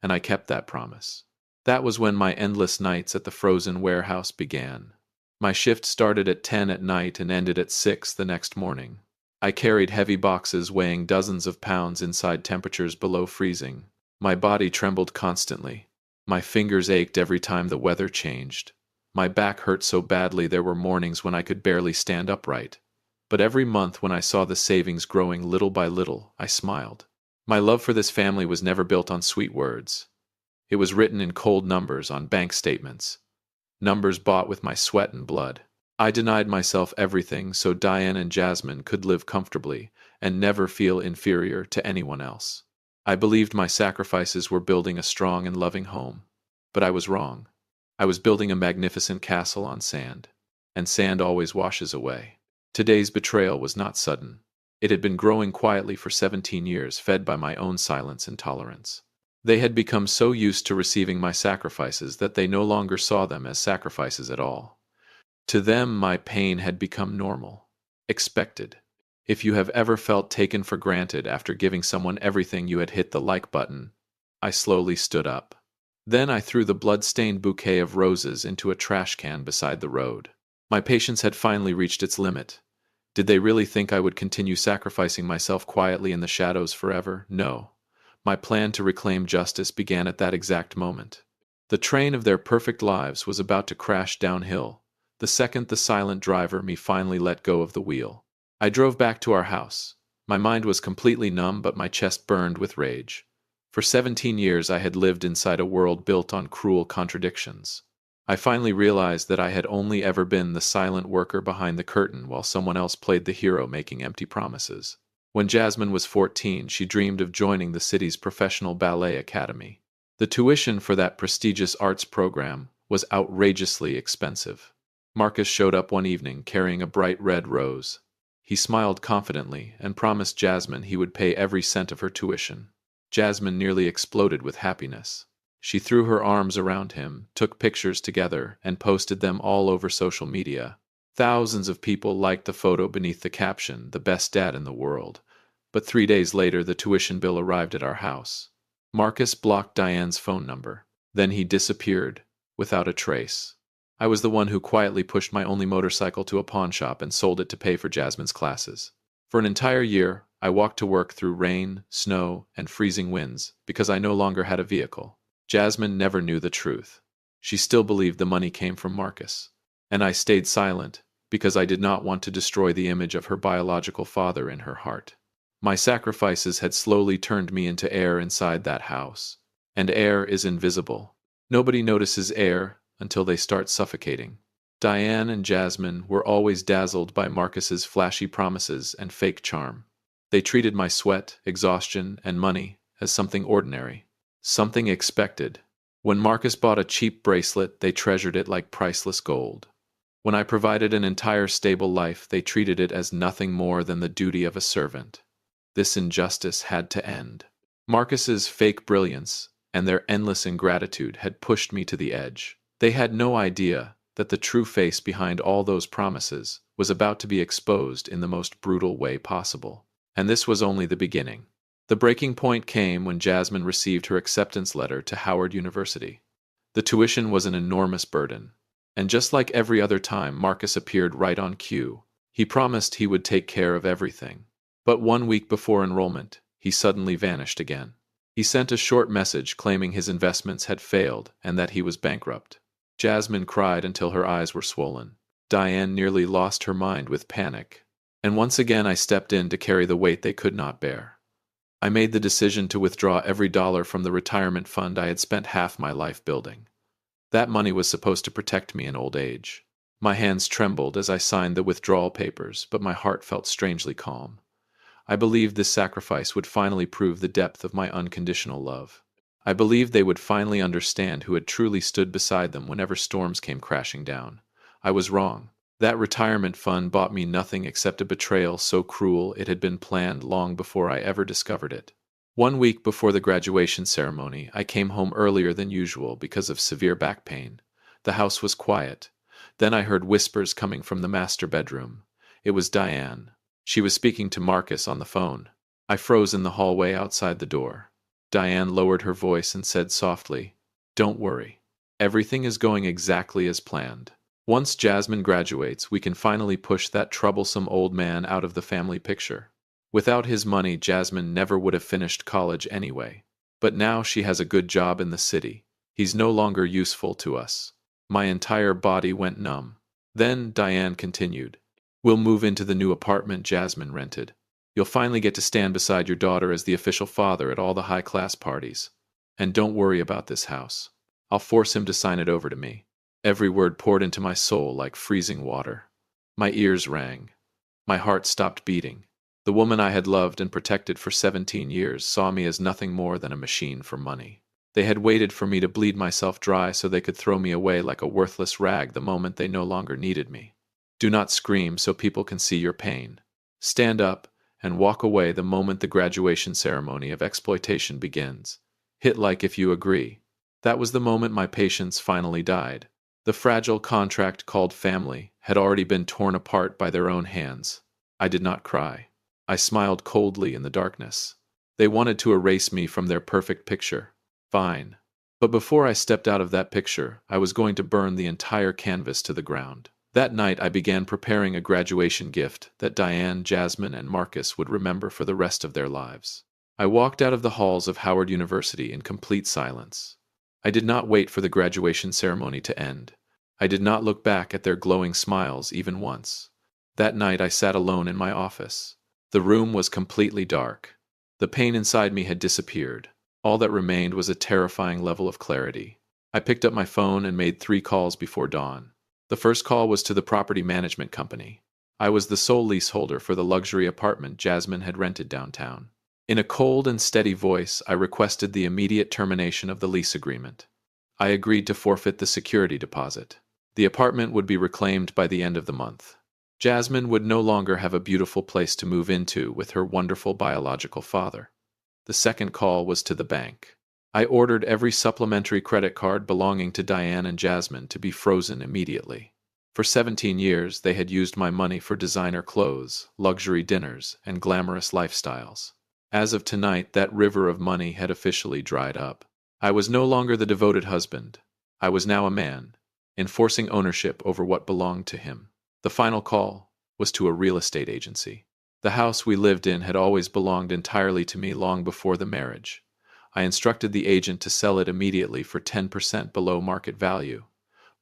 And I kept that promise. That was when my endless nights at the frozen warehouse began. My shift started at 10 at night and ended at 6 the next morning. I carried heavy boxes weighing dozens of pounds inside temperatures below freezing. My body trembled constantly. My fingers ached every time the weather changed. My back hurt so badly there were mornings when I could barely stand upright. But every month when I saw the savings growing little by little, I smiled. My love for this family was never built on sweet words. It was written in cold numbers on bank statements. Numbers bought with my sweat and blood. I denied myself everything so Diane and Jasmine could live comfortably and never feel inferior to anyone else. I believed my sacrifices were building a strong and loving home. But I was wrong. I was building a magnificent castle on sand. And sand always washes away. Today's betrayal was not sudden. It had been growing quietly for 17 years, fed by my own silence and tolerance. They had become so used to receiving my sacrifices that they no longer saw them as sacrifices at all. To them, my pain had become normal, expected. If you have ever felt taken for granted after giving someone everything, you had hit the like button. I slowly stood up. Then I threw the blood-stained bouquet of roses into a trash can beside the road. My patience had finally reached its limit. Did they really think I would continue sacrificing myself quietly in the shadows forever? No. My plan to reclaim justice began at that exact moment. The train of their perfect lives was about to crash downhill. The second the silent driver me finally let go of the wheel. I drove back to our house. My mind was completely numb, but my chest burned with rage. For 17 years I had lived inside a world built on cruel contradictions. I finally realized that I had only ever been the silent worker behind the curtain while someone else played the hero making empty promises. When Jasmine was 14, she dreamed of joining the city's professional ballet academy. The tuition for that prestigious arts program was outrageously expensive. Marcus showed up one evening carrying a bright red rose. He smiled confidently and promised Jasmine he would pay every cent of her tuition. Jasmine nearly exploded with happiness. She threw her arms around him, took pictures together, and posted them all over social media. Thousands of people liked the photo beneath the caption, "The best dad in the world." But 3 days later, the tuition bill arrived at our house. Marcus blocked Diane's phone number. Then he disappeared, without a trace. I was the one who quietly pushed my only motorcycle to a pawn shop and sold it to pay for Jasmine's classes. For an entire year, I walked to work through rain, snow, and freezing winds because I no longer had a vehicle. Jasmine never knew the truth. She still believed the money came from Marcus. And I stayed silent because I did not want to destroy the image of her biological father in her heart. My sacrifices had slowly turned me into air inside that house. And air is invisible. Nobody notices air until they start suffocating. Diane and Jasmine were always dazzled by Marcus's flashy promises and fake charm. They treated my sweat, exhaustion, and money as something ordinary, something expected. When Marcus bought a cheap bracelet, they treasured it like priceless gold. When I provided an entire stable life, they treated it as nothing more than the duty of a servant. This injustice had to end. Marcus's fake brilliance and their endless ingratitude had pushed me to the edge. They had no idea that the true face behind all those promises was about to be exposed in the most brutal way possible. And this was only the beginning. The breaking point came when Jasmine received her acceptance letter to Howard University. The tuition was an enormous burden. And just like every other time, Marcus appeared right on cue. He promised he would take care of everything. But 1 week before enrollment, he suddenly vanished again. He sent a short message claiming his investments had failed and that he was bankrupt. Jasmine cried until her eyes were swollen. Diane nearly lost her mind with panic. And once again I stepped in to carry the weight they could not bear. I made the decision to withdraw every dollar from the retirement fund I had spent half my life building. That money was supposed to protect me in old age. My hands trembled as I signed the withdrawal papers, but my heart felt strangely calm. I believed this sacrifice would finally prove the depth of my unconditional love. I believed they would finally understand who had truly stood beside them whenever storms came crashing down. I was wrong. That retirement fund bought me nothing except a betrayal so cruel it had been planned long before I ever discovered it. 1 week before the graduation ceremony, I came home earlier than usual because of severe back pain. The house was quiet. Then I heard whispers coming from the master bedroom. It was Diane. She was speaking to Marcus on the phone. I froze in the hallway outside the door. Diane lowered her voice and said softly, "Don't worry. Everything is going exactly as planned. Once Jasmine graduates, we can finally push that troublesome old man out of the family picture. Without his money, Jasmine never would have finished college anyway. But now she has a good job in the city. He's no longer useful to us." My entire body went numb. Then Diane continued, "We'll move into the new apartment Jasmine rented. You'll finally get to stand beside your daughter as the official father at all the high-class parties. And don't worry about this house. I'll force him to sign it over to me." Every word poured into my soul like freezing water. My ears rang. My heart stopped beating. The woman I had loved and protected for 17 years saw me as nothing more than a machine for money. They had waited for me to bleed myself dry so they could throw me away like a worthless rag the moment they no longer needed me. Do not scream so people can see your pain. Stand up and walk away the moment the graduation ceremony of exploitation begins. Hit like if you agree. That was the moment my patience finally died. The fragile contract called family had already been torn apart by their own hands. I did not cry. I smiled coldly in the darkness. They wanted to erase me from their perfect picture. Fine. But before I stepped out of that picture, I was going to burn the entire canvas to the ground. That night I began preparing a graduation gift that Diane, Jasmine, and Marcus would remember for the rest of their lives. I walked out of the halls of Howard University in complete silence. I did not wait for the graduation ceremony to end. I did not look back at their glowing smiles even once. That night I sat alone in my office. The room was completely dark. The pain inside me had disappeared. All that remained was a terrifying level of clarity. I picked up my phone and made 3 calls before dawn. The first call was to the property management company. I was the sole leaseholder for the luxury apartment Jasmine had rented downtown. In a cold and steady voice, I requested the immediate termination of the lease agreement. I agreed to forfeit the security deposit. The apartment would be reclaimed by the end of the month. Jasmine would no longer have a beautiful place to move into with her wonderful biological father. The second call was to the bank. I ordered every supplementary credit card belonging to Diane and Jasmine to be frozen immediately. For 17 years, they had used my money for designer clothes, luxury dinners, and glamorous lifestyles. As of tonight, that river of money had officially dried up. I was no longer the devoted husband. I was now a man, enforcing ownership over what belonged to him. The final call was to a real estate agency. The house we lived in had always belonged entirely to me long before the marriage. I instructed the agent to sell it immediately for 10% below market value.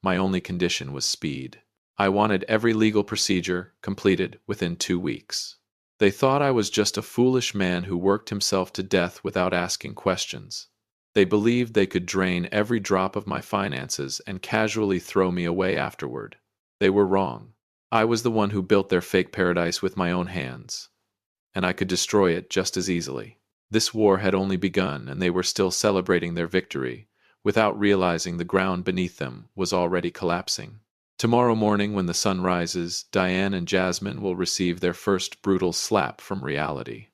My only condition was speed. I wanted every legal procedure completed within 2 weeks. They thought I was just a foolish man who worked himself to death without asking questions. They believed they could drain every drop of my finances and casually throw me away afterward. They were wrong. I was the one who built their fake paradise with my own hands, and I could destroy it just as easily. This war had only begun, and they were still celebrating their victory, without realizing the ground beneath them was already collapsing. Tomorrow morning, when the sun rises, Diane and Jasmine will receive their first brutal slap from reality.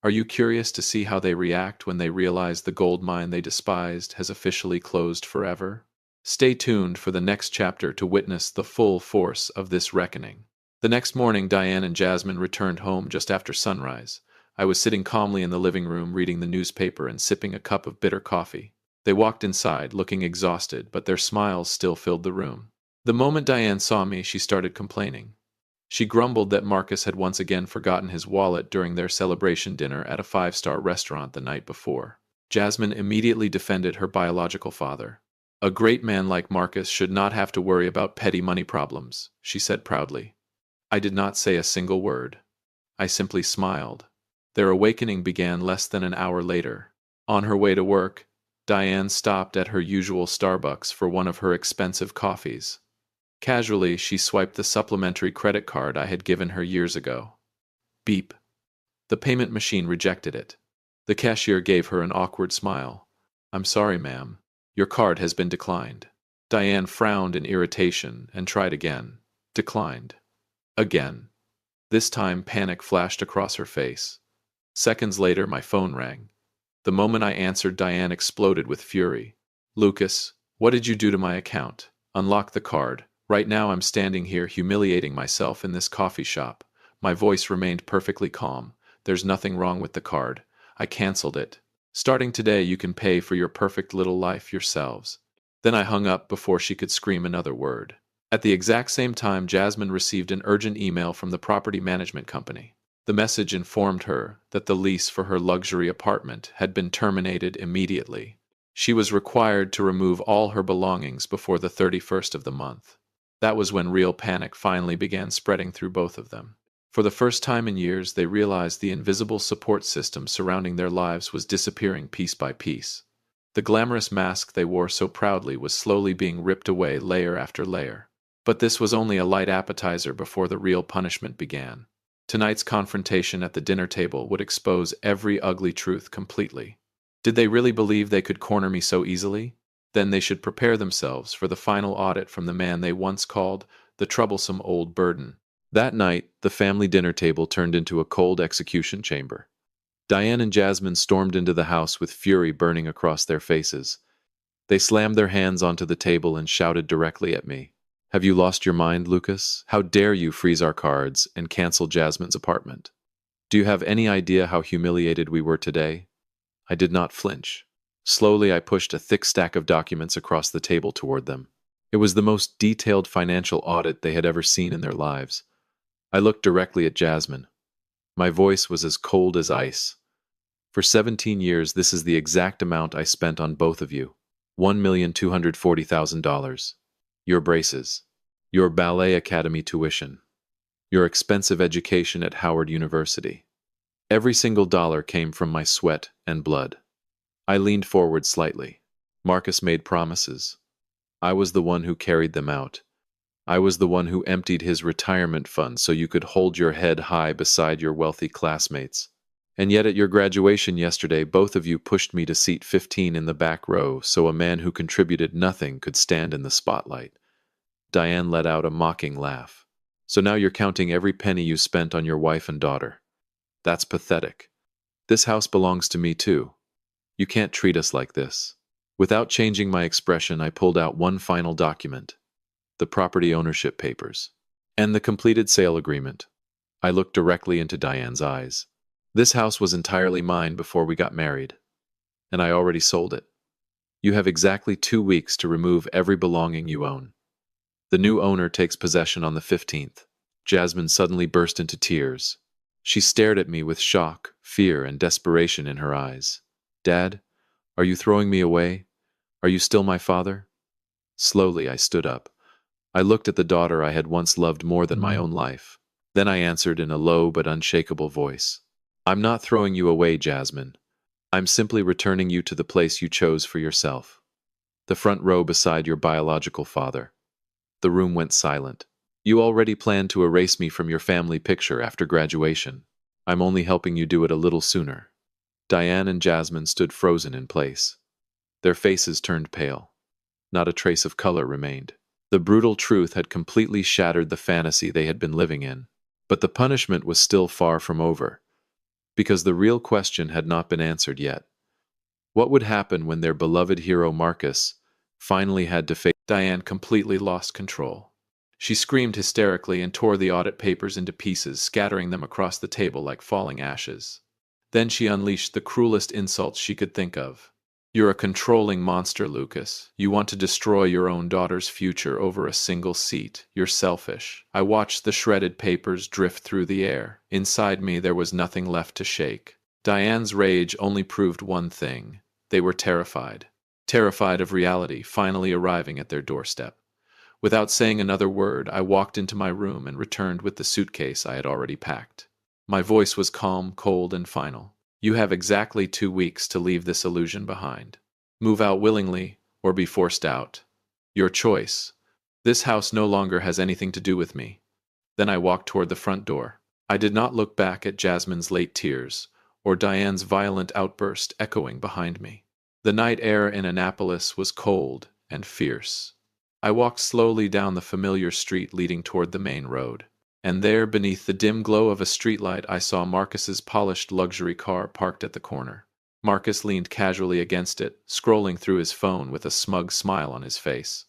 Are you curious to see how they react when they realize the gold mine they despised has officially closed forever? Stay tuned for the next chapter to witness the full force of this reckoning. The next morning, Diane and Jasmine returned home just after sunrise. I was sitting calmly in the living room reading the newspaper and sipping a cup of bitter coffee. They walked inside, looking exhausted, but their smiles still filled the room. The moment Diane saw me, she started complaining. She grumbled that Marcus had once again forgotten his wallet during their celebration dinner at a 5-star restaurant the night before. Jasmine immediately defended her biological father. A great man like Marcus should not have to worry about petty money problems, she said proudly. I did not say a single word. I simply smiled. Their awakening began less than an hour later. On her way to work, Diane stopped at her usual Starbucks for one of her expensive coffees. Casually, she swiped the supplementary credit card I had given her years ago. Beep. The payment machine rejected it. The cashier gave her an awkward smile. I'm sorry, ma'am. Your card has been declined. Diane frowned in irritation and tried again. Declined. Again. This time, panic flashed across her face. Seconds later, my phone rang. The moment I answered, Diane exploded with fury. Lucas, what did you do to my account? Unlock the card. Right now I'm standing here humiliating myself in this coffee shop. My voice remained perfectly calm. There's nothing wrong with the card. I canceled it. Starting today, you can pay for your perfect little life yourselves. Then I hung up before she could scream another word. At the exact same time, Jasmine received an urgent email from the property management company. The message informed her that the lease for her luxury apartment had been terminated immediately. She was required to remove all her belongings before the 31st of the month. That was when real panic finally began spreading through both of them. For the first time in years, they realized the invisible support system surrounding their lives was disappearing piece by piece. The glamorous mask they wore so proudly was slowly being ripped away layer after layer. But this was only a light appetizer before the real punishment began. Tonight's confrontation at the dinner table would expose every ugly truth completely. Did they really believe they could corner me so easily? Then they should prepare themselves for the final audit from the man they once called the troublesome old burden. That night, the family dinner table turned into a cold execution chamber. Diane and Jasmine stormed into the house with fury burning across their faces. They slammed their hands onto the table and shouted directly at me. Have you lost your mind, Lucas? How dare you freeze our cards and cancel Jasmine's apartment? Do you have any idea how humiliated we were today? I did not flinch. Slowly, I pushed a thick stack of documents across the table toward them. It was the most detailed financial audit they had ever seen in their lives. I looked directly at Jasmine. My voice was as cold as ice. For 17 years, this is the exact amount I spent on both of you. $1,240,000. Your braces. Your ballet academy tuition. Your expensive education at Howard University. Every single dollar came from my sweat and blood. I leaned forward slightly. Marcus made promises. I was the one who carried them out. I was the one who emptied his retirement fund so you could hold your head high beside your wealthy classmates. And yet at your graduation yesterday, both of you pushed me to seat 15 in the back row so a man who contributed nothing could stand in the spotlight. Diane let out a mocking laugh. So now you're counting every penny you spent on your wife and daughter. That's pathetic. This house belongs to me too. You can't treat us like this. Without changing my expression, I pulled out one final document. The property ownership papers. And the completed sale agreement. I looked directly into Diane's eyes. This house was entirely mine before we got married. And I already sold it. You have exactly 2 weeks to remove every belonging you own. The new owner takes possession on the 15th. Jasmine suddenly burst into tears. She stared at me with shock, fear, and desperation in her eyes. Dad, are you throwing me away? Are you still my father? Slowly, I stood up. I looked at the daughter I had once loved more than my own life. Then I answered in a low but unshakable voice. I'm not throwing you away, Jasmine. I'm simply returning you to the place you chose for yourself. The front row beside your biological father. The room went silent. You already planned to erase me from your family picture after graduation. I'm only helping you do it a little sooner. Diane and Jasmine stood frozen in place. Their faces turned pale. Not a trace of color remained. The brutal truth had completely shattered the fantasy they had been living in. But the punishment was still far from over, because the real question had not been answered yet. What would happen when their beloved hero Marcus finally had to face? Diane completely lost control. She screamed hysterically and tore the audit papers into pieces, scattering them across the table like falling ashes. Then she unleashed the cruelest insults she could think of. You're a controlling monster, Lucas. You want to destroy your own daughter's future over a single seat. You're selfish. I watched the shredded papers drift through the air. Inside me, there was nothing left to shake. Diane's rage only proved one thing. They were terrified. Terrified of reality finally arriving at their doorstep. Without saying another word, I walked into my room and returned with the suitcase I had already packed. My voice was calm, cold, and final. You have exactly 2 weeks to leave this illusion behind. Move out willingly, or be forced out. Your choice. This house no longer has anything to do with me. Then I walked toward the front door. I did not look back at Jasmine's late tears, or Diane's violent outburst echoing behind me. The night air in Annapolis was cold and fierce. I walked slowly down the familiar street leading toward the main road. And there, beneath the dim glow of a streetlight, I saw Marcus's polished luxury car parked at the corner. Marcus leaned casually against it, scrolling through his phone with a smug smile on his face.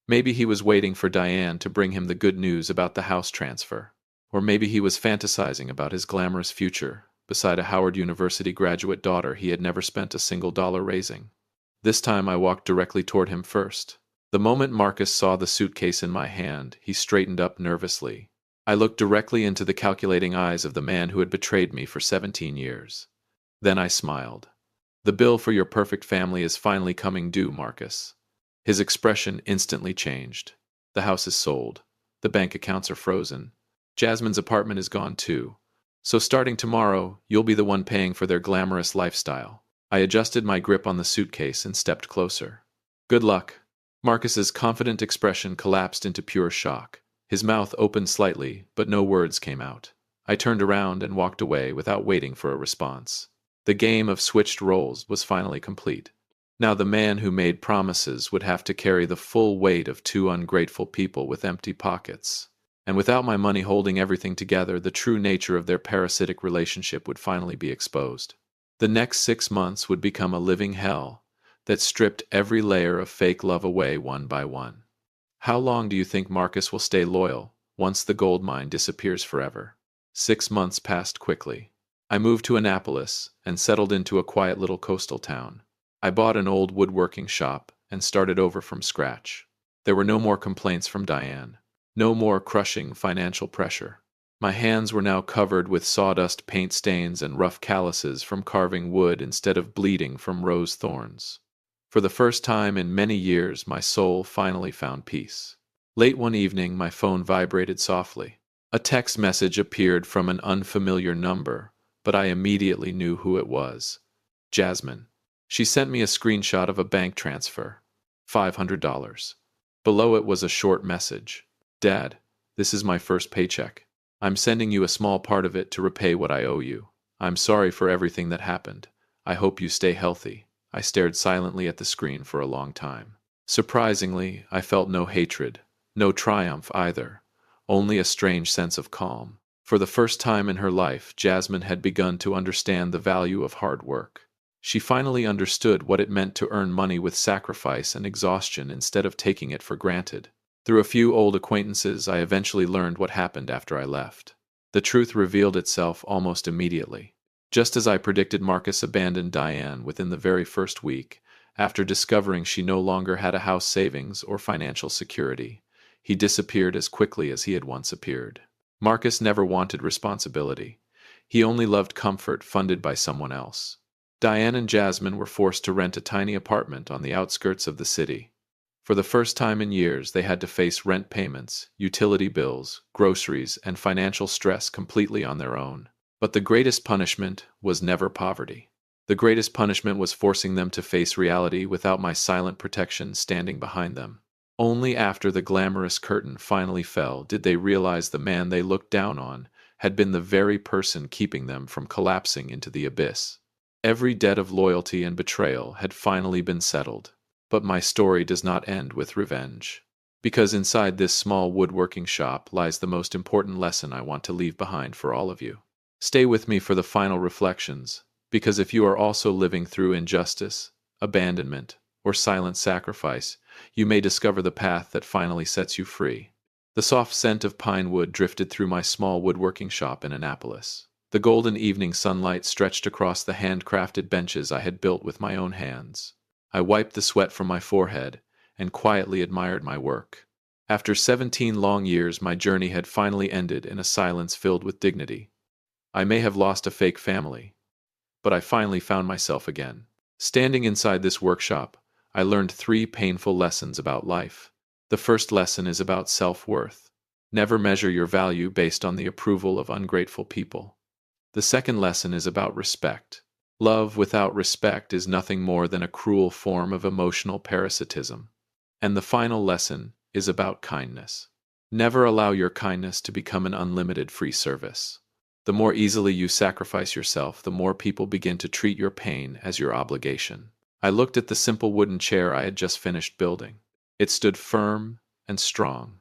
Maybe he was waiting for Diane to bring him the good news about the house transfer. Or maybe he was fantasizing about his glamorous future, beside a Howard University graduate daughter he had never spent a single dollar raising. This time I walked directly toward him first. The moment Marcus saw the suitcase in my hand, he straightened up nervously. I looked directly into the calculating eyes of the man who had betrayed me for 17 years. Then I smiled. The bill for your perfect family is finally coming due, Marcus. His expression instantly changed. The house is sold. The bank accounts are frozen. Jasmine's apartment is gone too. So starting tomorrow, you'll be the one paying for their glamorous lifestyle. I adjusted my grip on the suitcase and stepped closer. Good luck. Marcus's confident expression collapsed into pure shock. His mouth opened slightly, but no words came out. I turned around and walked away without waiting for a response. The game of switched roles was finally complete. Now the man who made promises would have to carry the full weight of two ungrateful people with empty pockets. And without my money holding everything together, the true nature of their parasitic relationship would finally be exposed. The next 6 months would become a living hell that stripped every layer of fake love away one by one. How long do you think Marcus will stay loyal once the gold mine disappears forever? 6 months passed quickly. I moved to Annapolis and settled into a quiet little coastal town. I bought an old woodworking shop and started over from scratch. There were no more complaints from Diane. No more crushing financial pressure. My hands were now covered with sawdust paint stains and rough calluses from carving wood instead of bleeding from rose thorns. For the first time in many years, my soul finally found peace. Late one evening, my phone vibrated softly. A text message appeared from an unfamiliar number, but I immediately knew who it was. Jasmine. She sent me a screenshot of a bank transfer. $500. Below it was a short message. Dad, this is my first paycheck. I'm sending you a small part of it to repay what I owe you. I'm sorry for everything that happened. I hope you stay healthy. I stared silently at the screen for a long time. Surprisingly, I felt no hatred, no triumph either, only a strange sense of calm. For the first time in her life, Jasmine had begun to understand the value of hard work. She finally understood what it meant to earn money with sacrifice and exhaustion instead of taking it for granted. Through a few old acquaintances, I eventually learned what happened after I left. The truth revealed itself almost immediately. Just as I predicted, Marcus abandoned Diane within the very first week, after discovering she no longer had a house savings or financial security. He disappeared as quickly as he had once appeared. Marcus never wanted responsibility. He only loved comfort funded by someone else. Diane and Jasmine were forced to rent a tiny apartment on the outskirts of the city. For the first time in years, they had to face rent payments, utility bills, groceries, and financial stress completely on their own. But the greatest punishment was never poverty. The greatest punishment was forcing them to face reality without my silent protection standing behind them. Only after the glamorous curtain finally fell did they realize the man they looked down on had been the very person keeping them from collapsing into the abyss. Every debt of loyalty and betrayal had finally been settled. But my story does not end with revenge. Because inside this small woodworking shop lies the most important lesson I want to leave behind for all of you. Stay with me for the final reflections, because if you are also living through injustice, abandonment, or silent sacrifice, you may discover the path that finally sets you free. The soft scent of pine wood drifted through my small woodworking shop in Annapolis. The golden evening sunlight stretched across the handcrafted benches I had built with my own hands. I wiped the sweat from my forehead and quietly admired my work. After 17 long years, my journey had finally ended in a silence filled with dignity. I may have lost a fake family, but I finally found myself again. Standing inside this workshop, I learned 3 painful lessons about life. The first lesson is about self-worth. Never measure your value based on the approval of ungrateful people. The second lesson is about respect. Love without respect is nothing more than a cruel form of emotional parasitism. And the final lesson is about kindness. Never allow your kindness to become an unlimited free service. The more easily you sacrifice yourself, the more people begin to treat your pain as your obligation. I looked at the simple wooden chair I had just finished building. It stood firm and strong.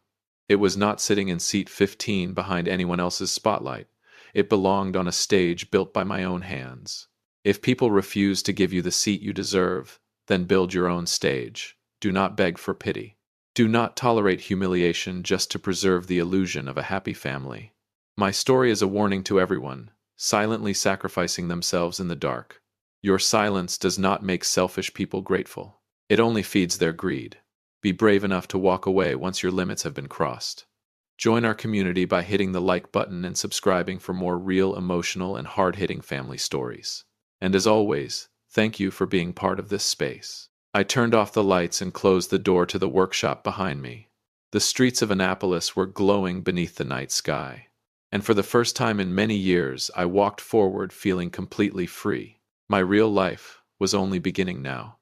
It was not sitting in seat 15 behind anyone else's spotlight. It belonged on a stage built by my own hands. If people refuse to give you the seat you deserve, then build your own stage. Do not beg for pity. Do not tolerate humiliation just to preserve the illusion of a happy family. My story is a warning to everyone, silently sacrificing themselves in the dark. Your silence does not make selfish people grateful. It only feeds their greed. Be brave enough to walk away once your limits have been crossed. Join our community by hitting the like button and subscribing for more real, emotional, and hard-hitting family stories. And as always, thank you for being part of this space. I turned off the lights and closed the door to the workshop behind me. The streets of Annapolis were glowing beneath the night sky. And for the first time in many years, I walked forward feeling completely free. My real life was only beginning now.